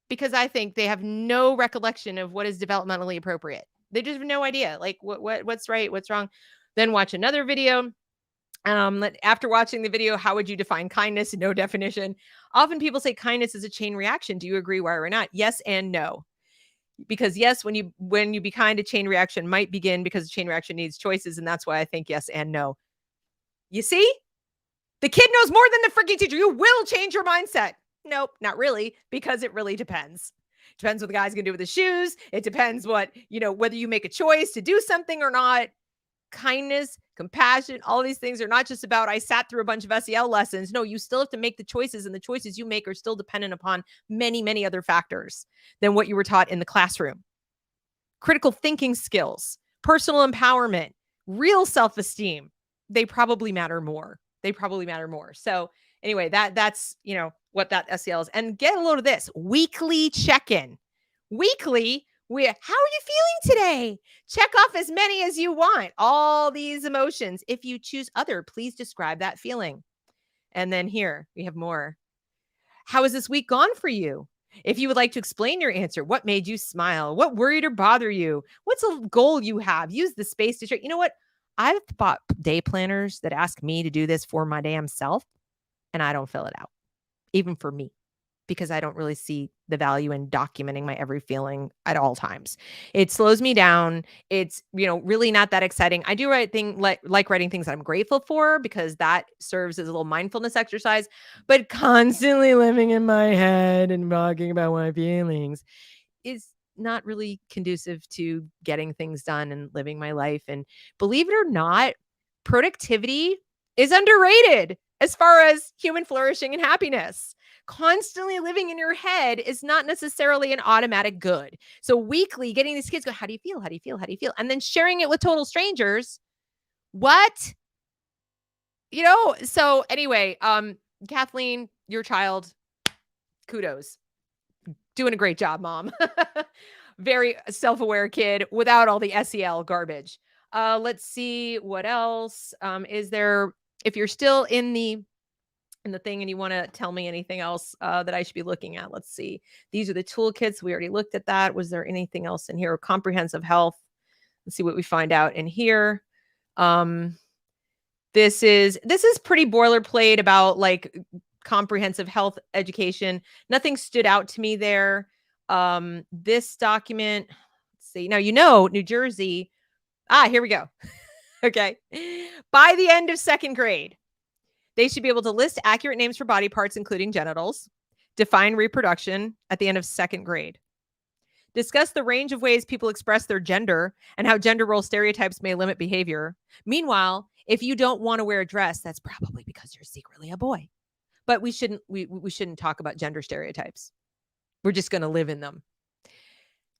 A: Because I think they have no recollection of what is developmentally appropriate. They just have no idea, like what's right, what's wrong. Then watch another video. After watching the video, how would you define kindness? No definition. Often people say kindness is a chain reaction. Do you agree, why or not? Yes and no. Because yes, when you be kind, a chain reaction might begin, because a chain reaction needs choices. And that's why I think yes and no. You see? The kid knows more than the freaking teacher. You will change your mindset. Nope, not really, because it really depends. Depends what the guy's going to do with his shoes. It depends whether you make a choice to do something or not. Kindness, compassion, all these things are not just about, I sat through a bunch of SEL lessons. No, you still have to make the choices, and the choices you make are still dependent upon many, many other factors than what you were taught in the classroom. Critical thinking skills, personal empowerment, real self-esteem, they probably matter more. So anyway, that's, what that SEL is. And get a load of this weekly check-in. Weekly, how are you feeling today? Check off as many as you want. All these emotions. If you choose other, please describe that feeling. And then here we have more. How has this week gone for you? If you would like to explain your answer, what made you smile? What worried or bother you? What's a goal you have? Use the space to share. You know what? I've bought day planners that ask me to do this for my damn self, and I don't fill it out, even for me, because I don't really see the value in documenting my every feeling at all times. It slows me down. It's, really not that exciting. I do like writing things that I'm grateful for, because that serves as a little mindfulness exercise, but constantly living in my head and talking about my feelings is not really conducive to getting things done and living my life. And believe it or not, productivity is underrated as far as human flourishing and happiness. Constantly living in your head is not necessarily an automatic good. So weekly, getting these kids go, how do you feel? How do you feel? How do you feel? And then sharing it with total strangers. What? So anyway, Kathleen, your child, kudos. Doing a great job, Mom. Very self-aware kid without all the SEL garbage. Let's see what else is there. If you're still in the thing and you want to tell me anything else that I should be looking at, let's see. These are the toolkits. We already looked at that. Was there anything else in here? Comprehensive health. Let's see what we find out in here. This is pretty boilerplate about comprehensive health education. Nothing stood out to me there. This document, let's see. Now, New Jersey. Here we go. Okay. By the end of second grade, they should be able to list accurate names for body parts, including genitals, define reproduction at the end of second grade, discuss the range of ways people express their gender and how gender role stereotypes may limit behavior. Meanwhile, if you don't want to wear a dress, that's probably because you're secretly a boy. But we shouldn't talk about gender stereotypes. We're just going to live in them.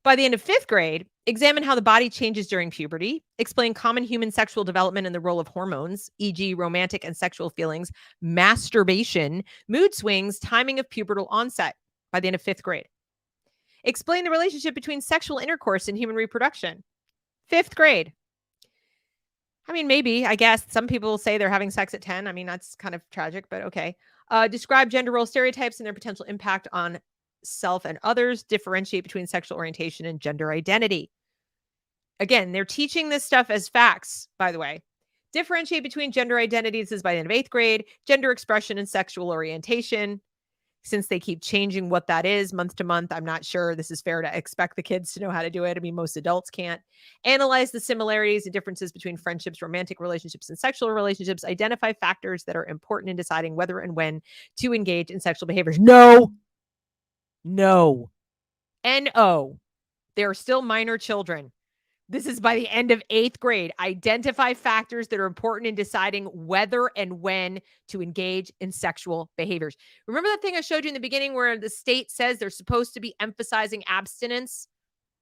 A: By the end of fifth grade, examine how the body changes during puberty, explain common human sexual development and the role of hormones, e.g. romantic and sexual feelings, masturbation, mood swings, timing of pubertal onset. By the end of fifth grade. Explain the relationship between sexual intercourse and human reproduction. Fifth grade. I mean, maybe, I guess some people say they're having sex at 10. I mean, that's kind of tragic, but okay. Describe gender role stereotypes and their potential impact on self and others. Differentiate between sexual orientation and gender identity. Again, they're teaching this stuff as facts, by the way. Differentiate between gender identities is by the end of 8th grade, gender expression and sexual orientation. Since they keep changing what that is month to month, I'm not sure this is fair to expect the kids to know how to do it. I mean, most adults can't. Analyze the similarities and differences between friendships, romantic relationships, and sexual relationships. Identify factors that are important in deciding whether and when to engage in sexual behaviors. No. No. N-O. They are still minor children. This is by the end of 8th grade. Identify factors that are important in deciding whether and when to engage in sexual behaviors. Remember that thing I showed you in the beginning where the state says they're supposed to be emphasizing abstinence?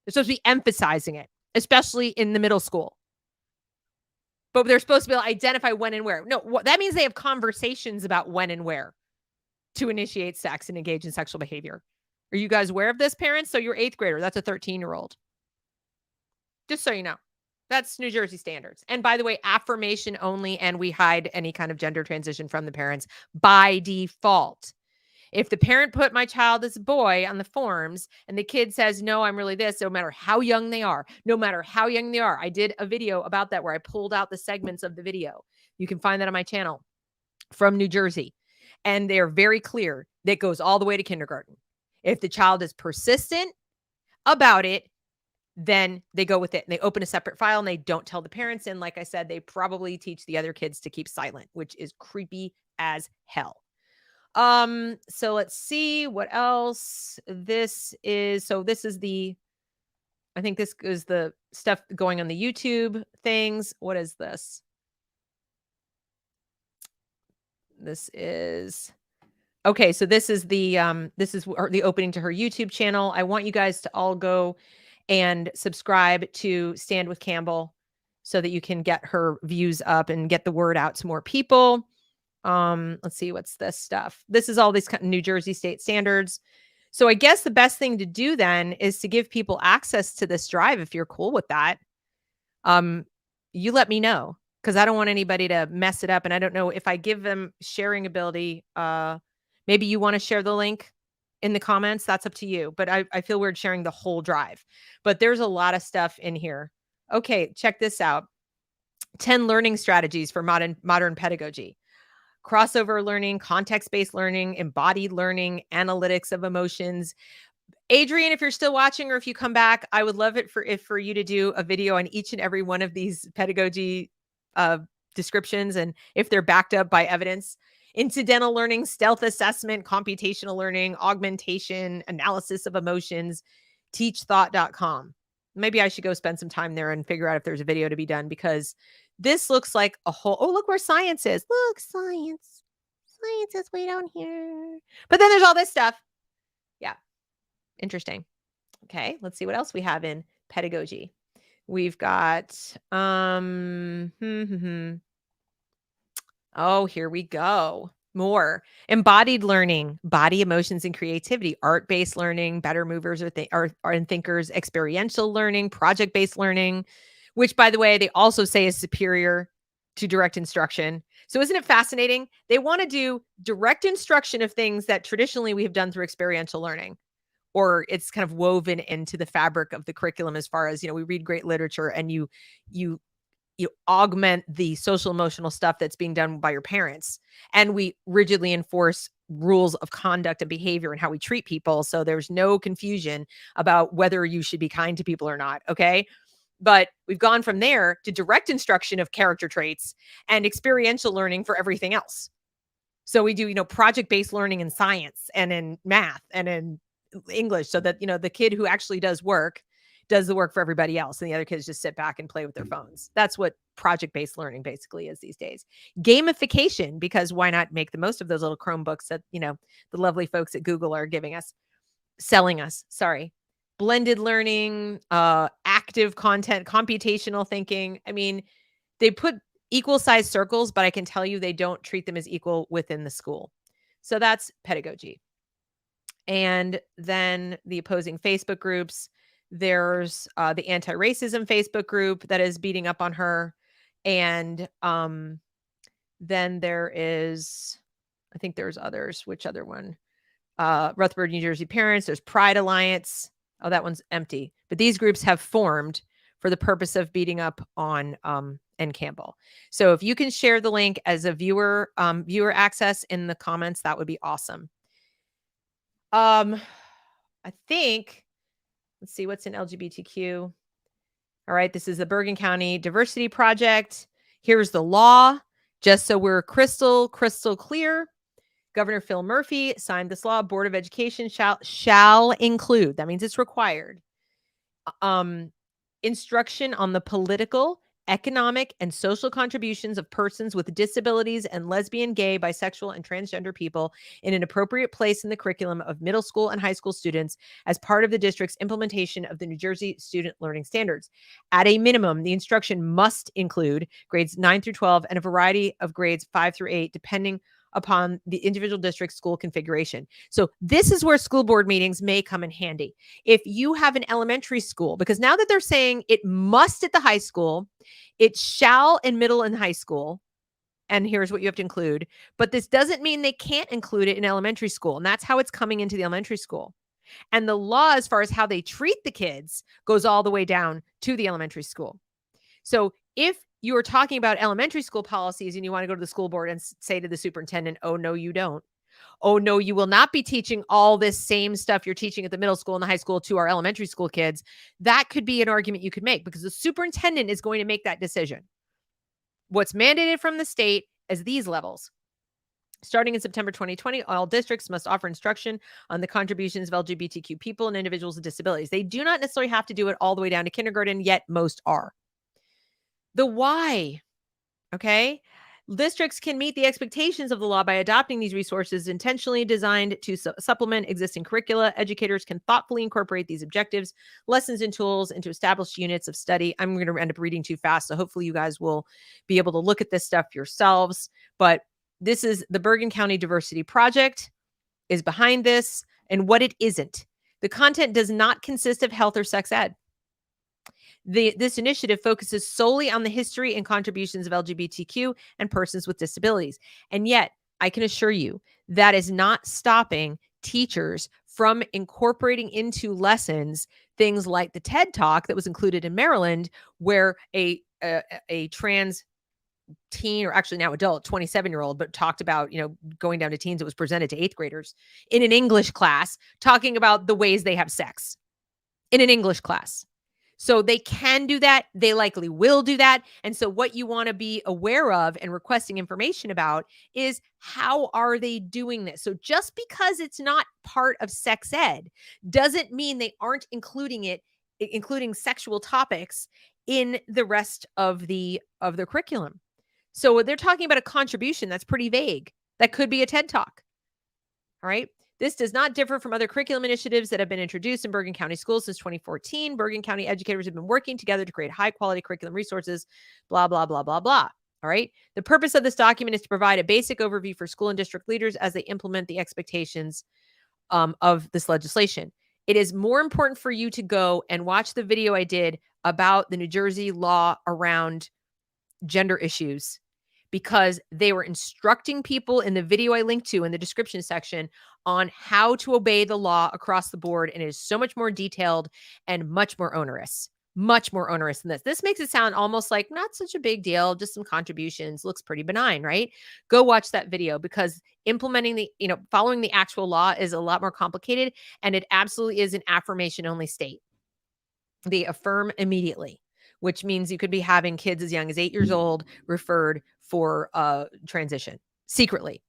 A: They're supposed to be emphasizing it, especially in the middle school. But they're supposed to be able to identify when and where. No, that means they have conversations about when and where to initiate sex and engage in sexual behavior. Are you guys aware of this, parents? So you're 8th grader. That's a 13-year-old. Just so you know, that's New Jersey standards. And by the way, affirmation only, and we hide any kind of gender transition from the parents by default. If the parent put my child as a boy on the forms and the kid says, no, I'm really this, no matter how young they are, I did a video about that where I pulled out the segments of the video. You can find that on my channel from New Jersey. And they're very clear that goes all the way to kindergarten. If the child is persistent about it, then they go with it and they open a separate file and they don't tell the parents. And like I said, they probably teach the other kids to keep silent, which is creepy as hell. So let's see what else this is. So this is I think this is the stuff going on the YouTube things. What is this? This is, okay. So this is the opening to her YouTube channel. I want you guys to all go and subscribe to Stand with Campbell so that you can get her views up and get the word out to more people. Let's see, what's this stuff? This is all these New Jersey state standards. So I guess the best thing to do then is to give people access to this drive if you're cool with that. You let me know because I don't want anybody to mess it up. And I don't know if I give them sharing ability, maybe you want to share the link in the comments, that's up to you. But I feel weird sharing the whole drive. But there's a lot of stuff in here. Okay, check this out. 10 learning strategies for modern pedagogy. Crossover learning, context-based learning, embodied learning, analytics of emotions. Adrian, if you're still watching or if you come back, I would love it for you to do a video on each and every one of these pedagogy descriptions and if they're backed up by evidence. Incidental learning, stealth assessment, computational learning, augmentation, analysis of emotions, teachthought.com. Maybe I should go spend some time there and figure out if there's a video to be done because this looks like a whole, oh, look where science is. Look, science. Science is way down here. But then there's all this stuff. Yeah. Interesting. Okay. Let's see what else we have in pedagogy. We've got, oh, here we go. More embodied learning, body, emotions, and creativity, art-based learning, better movers and thinkers, experiential learning, project-based learning, which, by the way, they also say is superior to direct instruction. So isn't it fascinating? They want to do direct instruction of things that traditionally we have done through experiential learning, or it's kind of woven into the fabric of the curriculum as far as, we read great literature and you augment the social emotional stuff that's being done by your parents. And we rigidly enforce rules of conduct and behavior and how we treat people. So there's no confusion about whether you should be kind to people or not. Okay. But we've gone from there to direct instruction of character traits and experiential learning for everything else. So we do, project-based learning in science and in math and in English so that, the kid who actually does the work for everybody else. And the other kids just sit back and play with their phones. That's what project-based learning basically is these days. Gamification, because why not make the most of those little Chromebooks that, the lovely folks at Google are selling us. Blended learning, active content, computational thinking. I mean, they put equal size circles, but I can tell you they don't treat them as equal within the school. So that's pedagogy. And then the opposing Facebook groups. There's the anti-racism Facebook group that is beating up on her. And then there is, I think there's others. Which other one? Rutherford, New Jersey Parents. There's Pride Alliance. Oh, that one's empty. But these groups have formed for the purpose of beating up on N. Campbell. So if you can share the link as a viewer access in the comments, that would be awesome. I think, let's see what's in LGBTQ. All right, this is the Bergen County Diversity Project. Here's the law, just so we're crystal clear. Governor Phil Murphy signed this law. Board of Education shall include, that means it's required, instruction on the political, economic, and social contributions of persons with disabilities and lesbian, gay, bisexual, and transgender people in an appropriate place in the curriculum of middle school and high school students as part of the district's implementation of the New Jersey Student Learning Standards. At a minimum, the instruction must include grades 9 through 12 and a variety of grades 5 through 8, depending upon the individual district school configuration. So this is where school board meetings may come in handy. If you have an elementary school, because now that they're saying it must at the high school, it shall in middle and high school, and here's what you have to include, but this doesn't mean they can't include it in elementary school. And that's how it's coming into the elementary school. And the law, as far as how they treat the kids, goes all the way down to the elementary school. So if you are talking about elementary school policies and you want to go to the school board and say to the superintendent, oh, no, you don't. Oh, no, you will not be teaching all this same stuff you're teaching at the middle school and the high school to our elementary school kids. That could be an argument you could make because the superintendent is going to make that decision. What's mandated from the state is these levels. Starting in September 2020, all districts must offer instruction on the contributions of LGBTQ people and individuals with disabilities. They do not necessarily have to do it all the way down to kindergarten, yet most are. The why, okay? Districts can meet the expectations of the law by adopting these resources intentionally designed to supplement existing curricula. Educators can thoughtfully incorporate these objectives, lessons, and tools into established units of study. I'm going to end up reading too fast, so hopefully you guys will be able to look at this stuff yourselves. But this is the Bergen County Diversity Project is behind this and what it isn't. The content does not consist of health or sex ed. This initiative focuses solely on the history and contributions of LGBTQ and persons with disabilities. And yet, I can assure you that is not stopping teachers from incorporating into lessons things like the TED Talk that was included in Maryland, where a trans teen, or actually now adult, 27-year-old, but talked about, going down to teens. It was presented to 8th graders in an English class, talking about the ways they have sex in an English class. So they can do that. They likely will do that. And so what you want to be aware of and requesting information about is how are they doing this? So just because it's not part of sex ed doesn't mean they aren't including sexual topics in the rest of the curriculum. So they're talking about a contribution that's pretty vague. That could be a TED Talk. All right. This does not differ from other curriculum initiatives that have been introduced in Bergen County schools since 2014. Bergen County educators have been working together to create high-quality curriculum resources, blah, blah, blah, blah, blah. All right. The purpose of this document is to provide a basic overview for school and district leaders as they implement the expectations of this legislation. It is more important for you to go and watch the video I did about the New Jersey law around gender issues, because they were instructing people in the video I linked to in the description section on how to obey the law across the board. And it is so much more detailed and much more onerous than this. This makes it sound almost like not such a big deal, just some contributions, looks pretty benign, right? Go watch that video, because implementing following the actual law is a lot more complicated, and it absolutely is an affirmation only state. They affirm immediately, which means you could be having kids as young as 8 years old referred for transition secretly.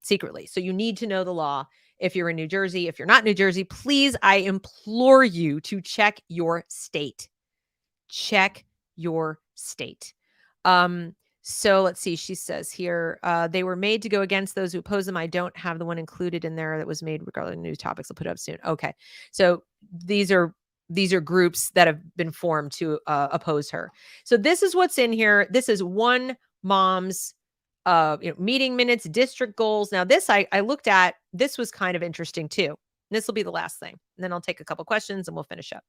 A: So you need to know the law if you're in New Jersey. If you're not in New Jersey, please, I implore you to check your state. Check your state. So let's see. She says here, they were made to go against those who oppose them. I don't have the one included in there that was made regarding new topics. I'll put it up soon. Okay. So these are groups that have been formed to oppose her. So this is what's in here. This is one mom's meeting minutes, district goals. Now this I looked at. This was kind of interesting too. This will be the last thing. And then I'll take a couple questions and we'll finish up.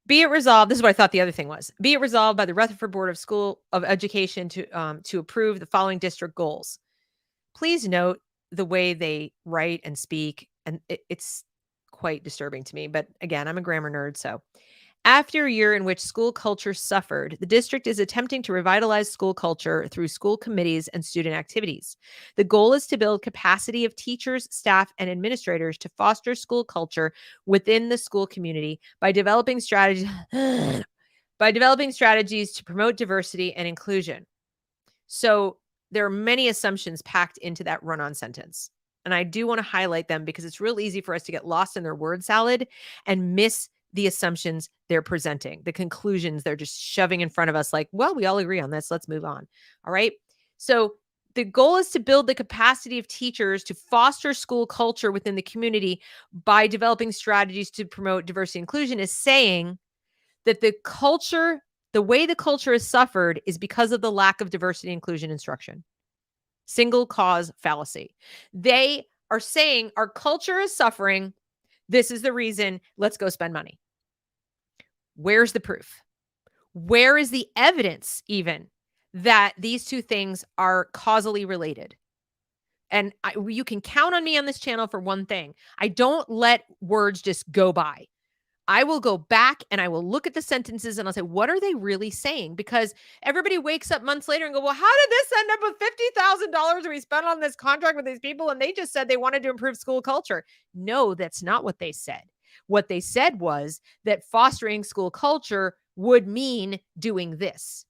A: Be it resolved, this is what I thought the other thing was. Be it resolved by the Rutherford Board of School of Education to approve the following district goals. Please note the way they write and speak, and it's quite disturbing to me. But again, I'm a grammar nerd, so. After a year in which school culture suffered, the district is attempting to revitalize school culture through school committees and student activities. The goal is to build capacity of teachers, staff, and administrators to foster school culture within the school community by developing strategies to promote diversity and inclusion. So there are many assumptions packed into that run-on sentence. And I do want to highlight them because it's real easy for us to get lost in their word salad and miss the assumptions they're presenting, the conclusions they're just shoving in front of us like, well, we all agree on this. Let's move on. All right. So the goal is to build the capacity of teachers to foster school culture within the community by developing strategies to promote diversity and inclusion, is saying that the way the culture has suffered is because of the lack of diversity and inclusion instruction. Single cause fallacy. They are saying our culture is suffering. This is the reason. Let's go spend money. Where's the proof? Where is the evidence even that these two things are causally related? And you can count on me on this channel for one thing. I don't let words just go by. I will go back and I will look at the sentences and I'll say, what are they really saying? Because everybody wakes up months later and go, well, how did this end up with $50,000 we spent on this contract with these people? And they just said they wanted to improve school culture. No, that's not what they said. What they said was that fostering school culture would mean doing this.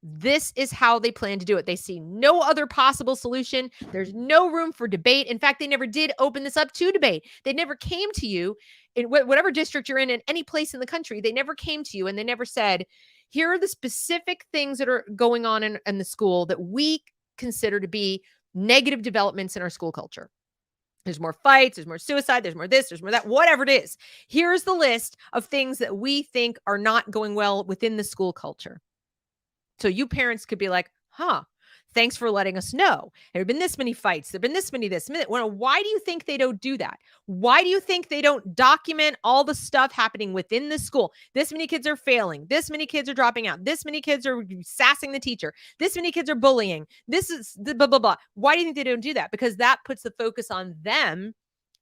A: This is how they plan to do it. They see no other possible solution. There's no room for debate. In fact, they never did open this up to debate. They never came to you in whatever district you're in any place in the country. They never came to you and they never said, here are the specific things that are going on in the school that we consider to be negative developments in our school culture. There's more fights, there's more suicide, there's more this, there's more that, whatever it is. Here's the list of things that we think are not going well within the school culture. So you parents could be like, thanks for letting us know. There have been this many fights. There have been this many. Well, why do you think they don't do that? Why do you think they don't document all the stuff happening within the school? This many kids are failing. This many kids are dropping out. This many kids are sassing the teacher. This many kids are bullying. This is the blah, blah, blah. Why do you think they don't do that? Because that puts the focus on them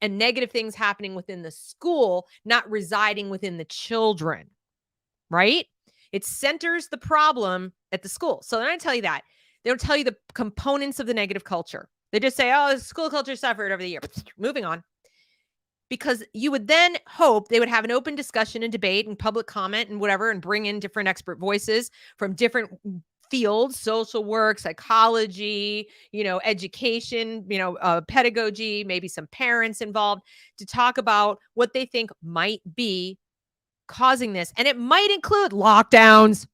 A: and negative things happening within the school, not residing within the children, right? It centers the problem at the school. So they're going to tell you that. They don't tell you the components of the negative culture. They just say, oh, school culture suffered over the year. Moving on. Because you would then hope they would have an open discussion and debate and public comment and whatever, and bring in different expert voices from different fields, social work, psychology, education, pedagogy, maybe some parents involved, to talk about what they think might be causing this. And it might include lockdowns.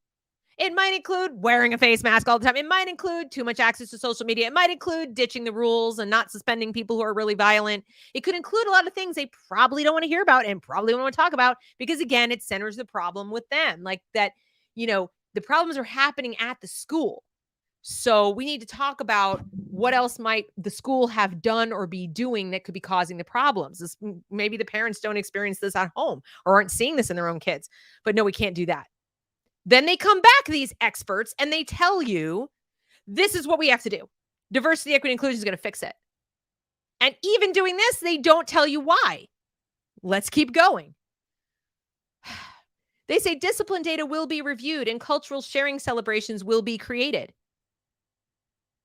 A: It might include wearing a face mask all the time. It might include too much access to social media. It might include ditching the rules and not suspending people who are really violent. It could include a lot of things they probably don't want to hear about and probably don't want to talk about because, again, it centers the problem with them. Like that, the problems are happening at the school. So we need to talk about what else might the school have done or be doing that could be causing the problems. Maybe the parents don't experience this at home or aren't seeing this in their own kids. But no, we can't do that. Then they come back, these experts, and they tell you, this is what we have to do. Diversity, equity, inclusion is going to fix it. And even doing this, they don't tell you why. Let's keep going. They say discipline data will be reviewed and cultural sharing celebrations will be created.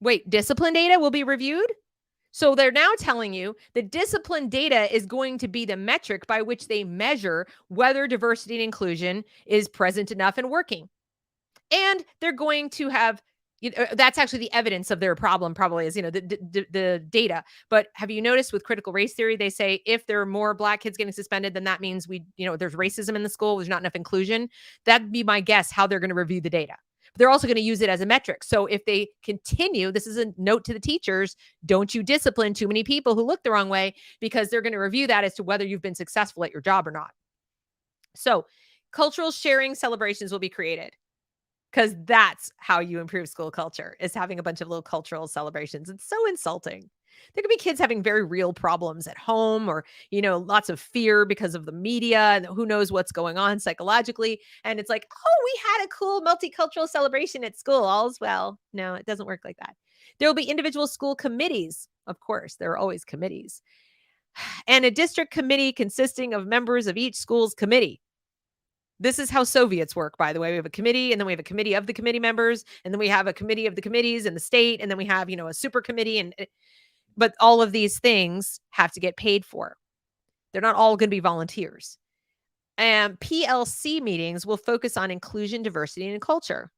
A: Wait, discipline data will be reviewed? So they're now telling you that discipline data is going to be the metric by which they measure whether diversity and inclusion is present enough and working. And they're going to have, that's actually the evidence of their problem probably is, the data. But have you noticed with critical race theory, they say if there are more Black kids getting suspended, then that means there's racism in the school, there's not enough inclusion. That'd be my guess how they're going to review the data. They're also going to use it as a metric. So if they continue, this is a note to the teachers, don't you discipline too many people who look the wrong way, because they're going to review that as to whether you've been successful at your job or not. So cultural sharing celebrations will be created because that's how you improve school culture, is having a bunch of little cultural celebrations. It's so insulting. There could be kids having very real problems at home, or, lots of fear because of the media, and who knows what's going on psychologically. And it's like, oh, we had a cool multicultural celebration at school. All's well. No, it doesn't work like that. There will be individual school committees. Of course, there are always committees. And a district committee consisting of members of each school's committee. This is how Soviets work, by the way. We have a committee, and then we have a committee of the committee members, and then we have a committee of the committees in the state, and then we have, a super committee. But all of these things have to get paid for. They're not all going to be volunteers. And PLC meetings will focus on inclusion, diversity, and culture.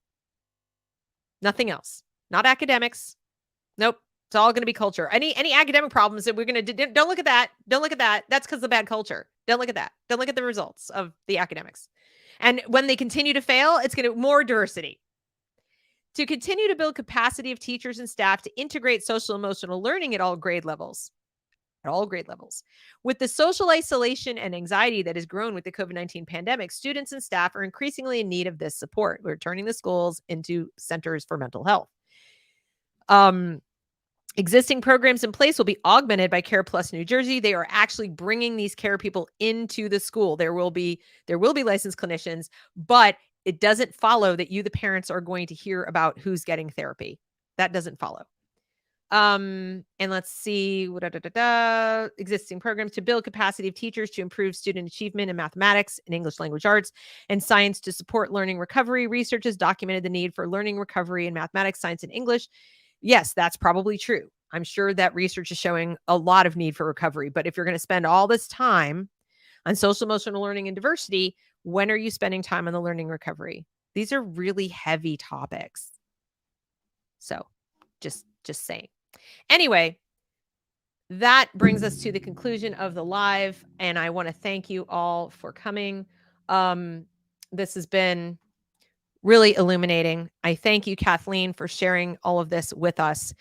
A: Nothing else. Not academics. Nope. It's all going to be culture. Any academic problems that we're going to don't look at that. Don't look at that. That's because of bad culture. Don't look at that. Don't look at the results of the academics. And when they continue to fail, it's going to more diversity. To continue to build capacity of teachers and staff to integrate social emotional learning at all grade levels. With the social isolation and anxiety that has grown with the COVID-19 pandemic, students and staff are increasingly in need of this support. We're turning the schools into centers for mental health. Existing programs in place will be augmented by Care Plus New Jersey. They are actually bringing these care people into the school. There will be licensed clinicians, but it doesn't follow that you, the parents, are going to hear about who's getting therapy. That doesn't follow. And let's see, existing programs to build capacity of teachers to improve student achievement in mathematics and English language arts and science to support learning recovery. Research has documented the need for learning recovery in mathematics, science, and English. Yes, that's probably true. I'm sure that research is showing a lot of need for recovery. But if you're going to spend all this time on social emotional learning and diversity, when are you spending time on the learning recovery? These are really heavy topics. So just saying. Anyway, that brings us to the conclusion of the live. And I want to thank you all for coming. This has been really illuminating. I thank you, Kathleen, for sharing all of this with us.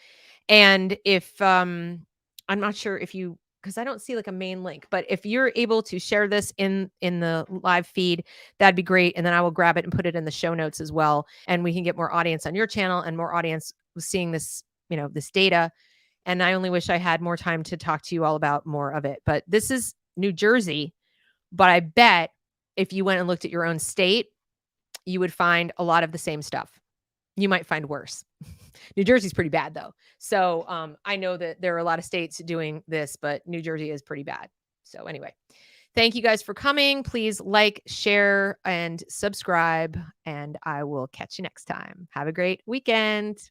A: And if I'm not sure if you, because I don't see like a main link, but if you're able to share this in the live feed, that'd be great. And then I will grab it and put it in the show notes as well. And we can get more audience on your channel and more audience seeing this, this data. And I only wish I had more time to talk to you all about more of it. But this is New Jersey. But I bet if you went and looked at your own state, you would find a lot of the same stuff. You might find worse. New Jersey's pretty bad, though. So I know that there are a lot of states doing this, but New Jersey is pretty bad. So anyway, thank you guys for coming. Please like, share, and subscribe, and I will catch you next time. Have a great weekend.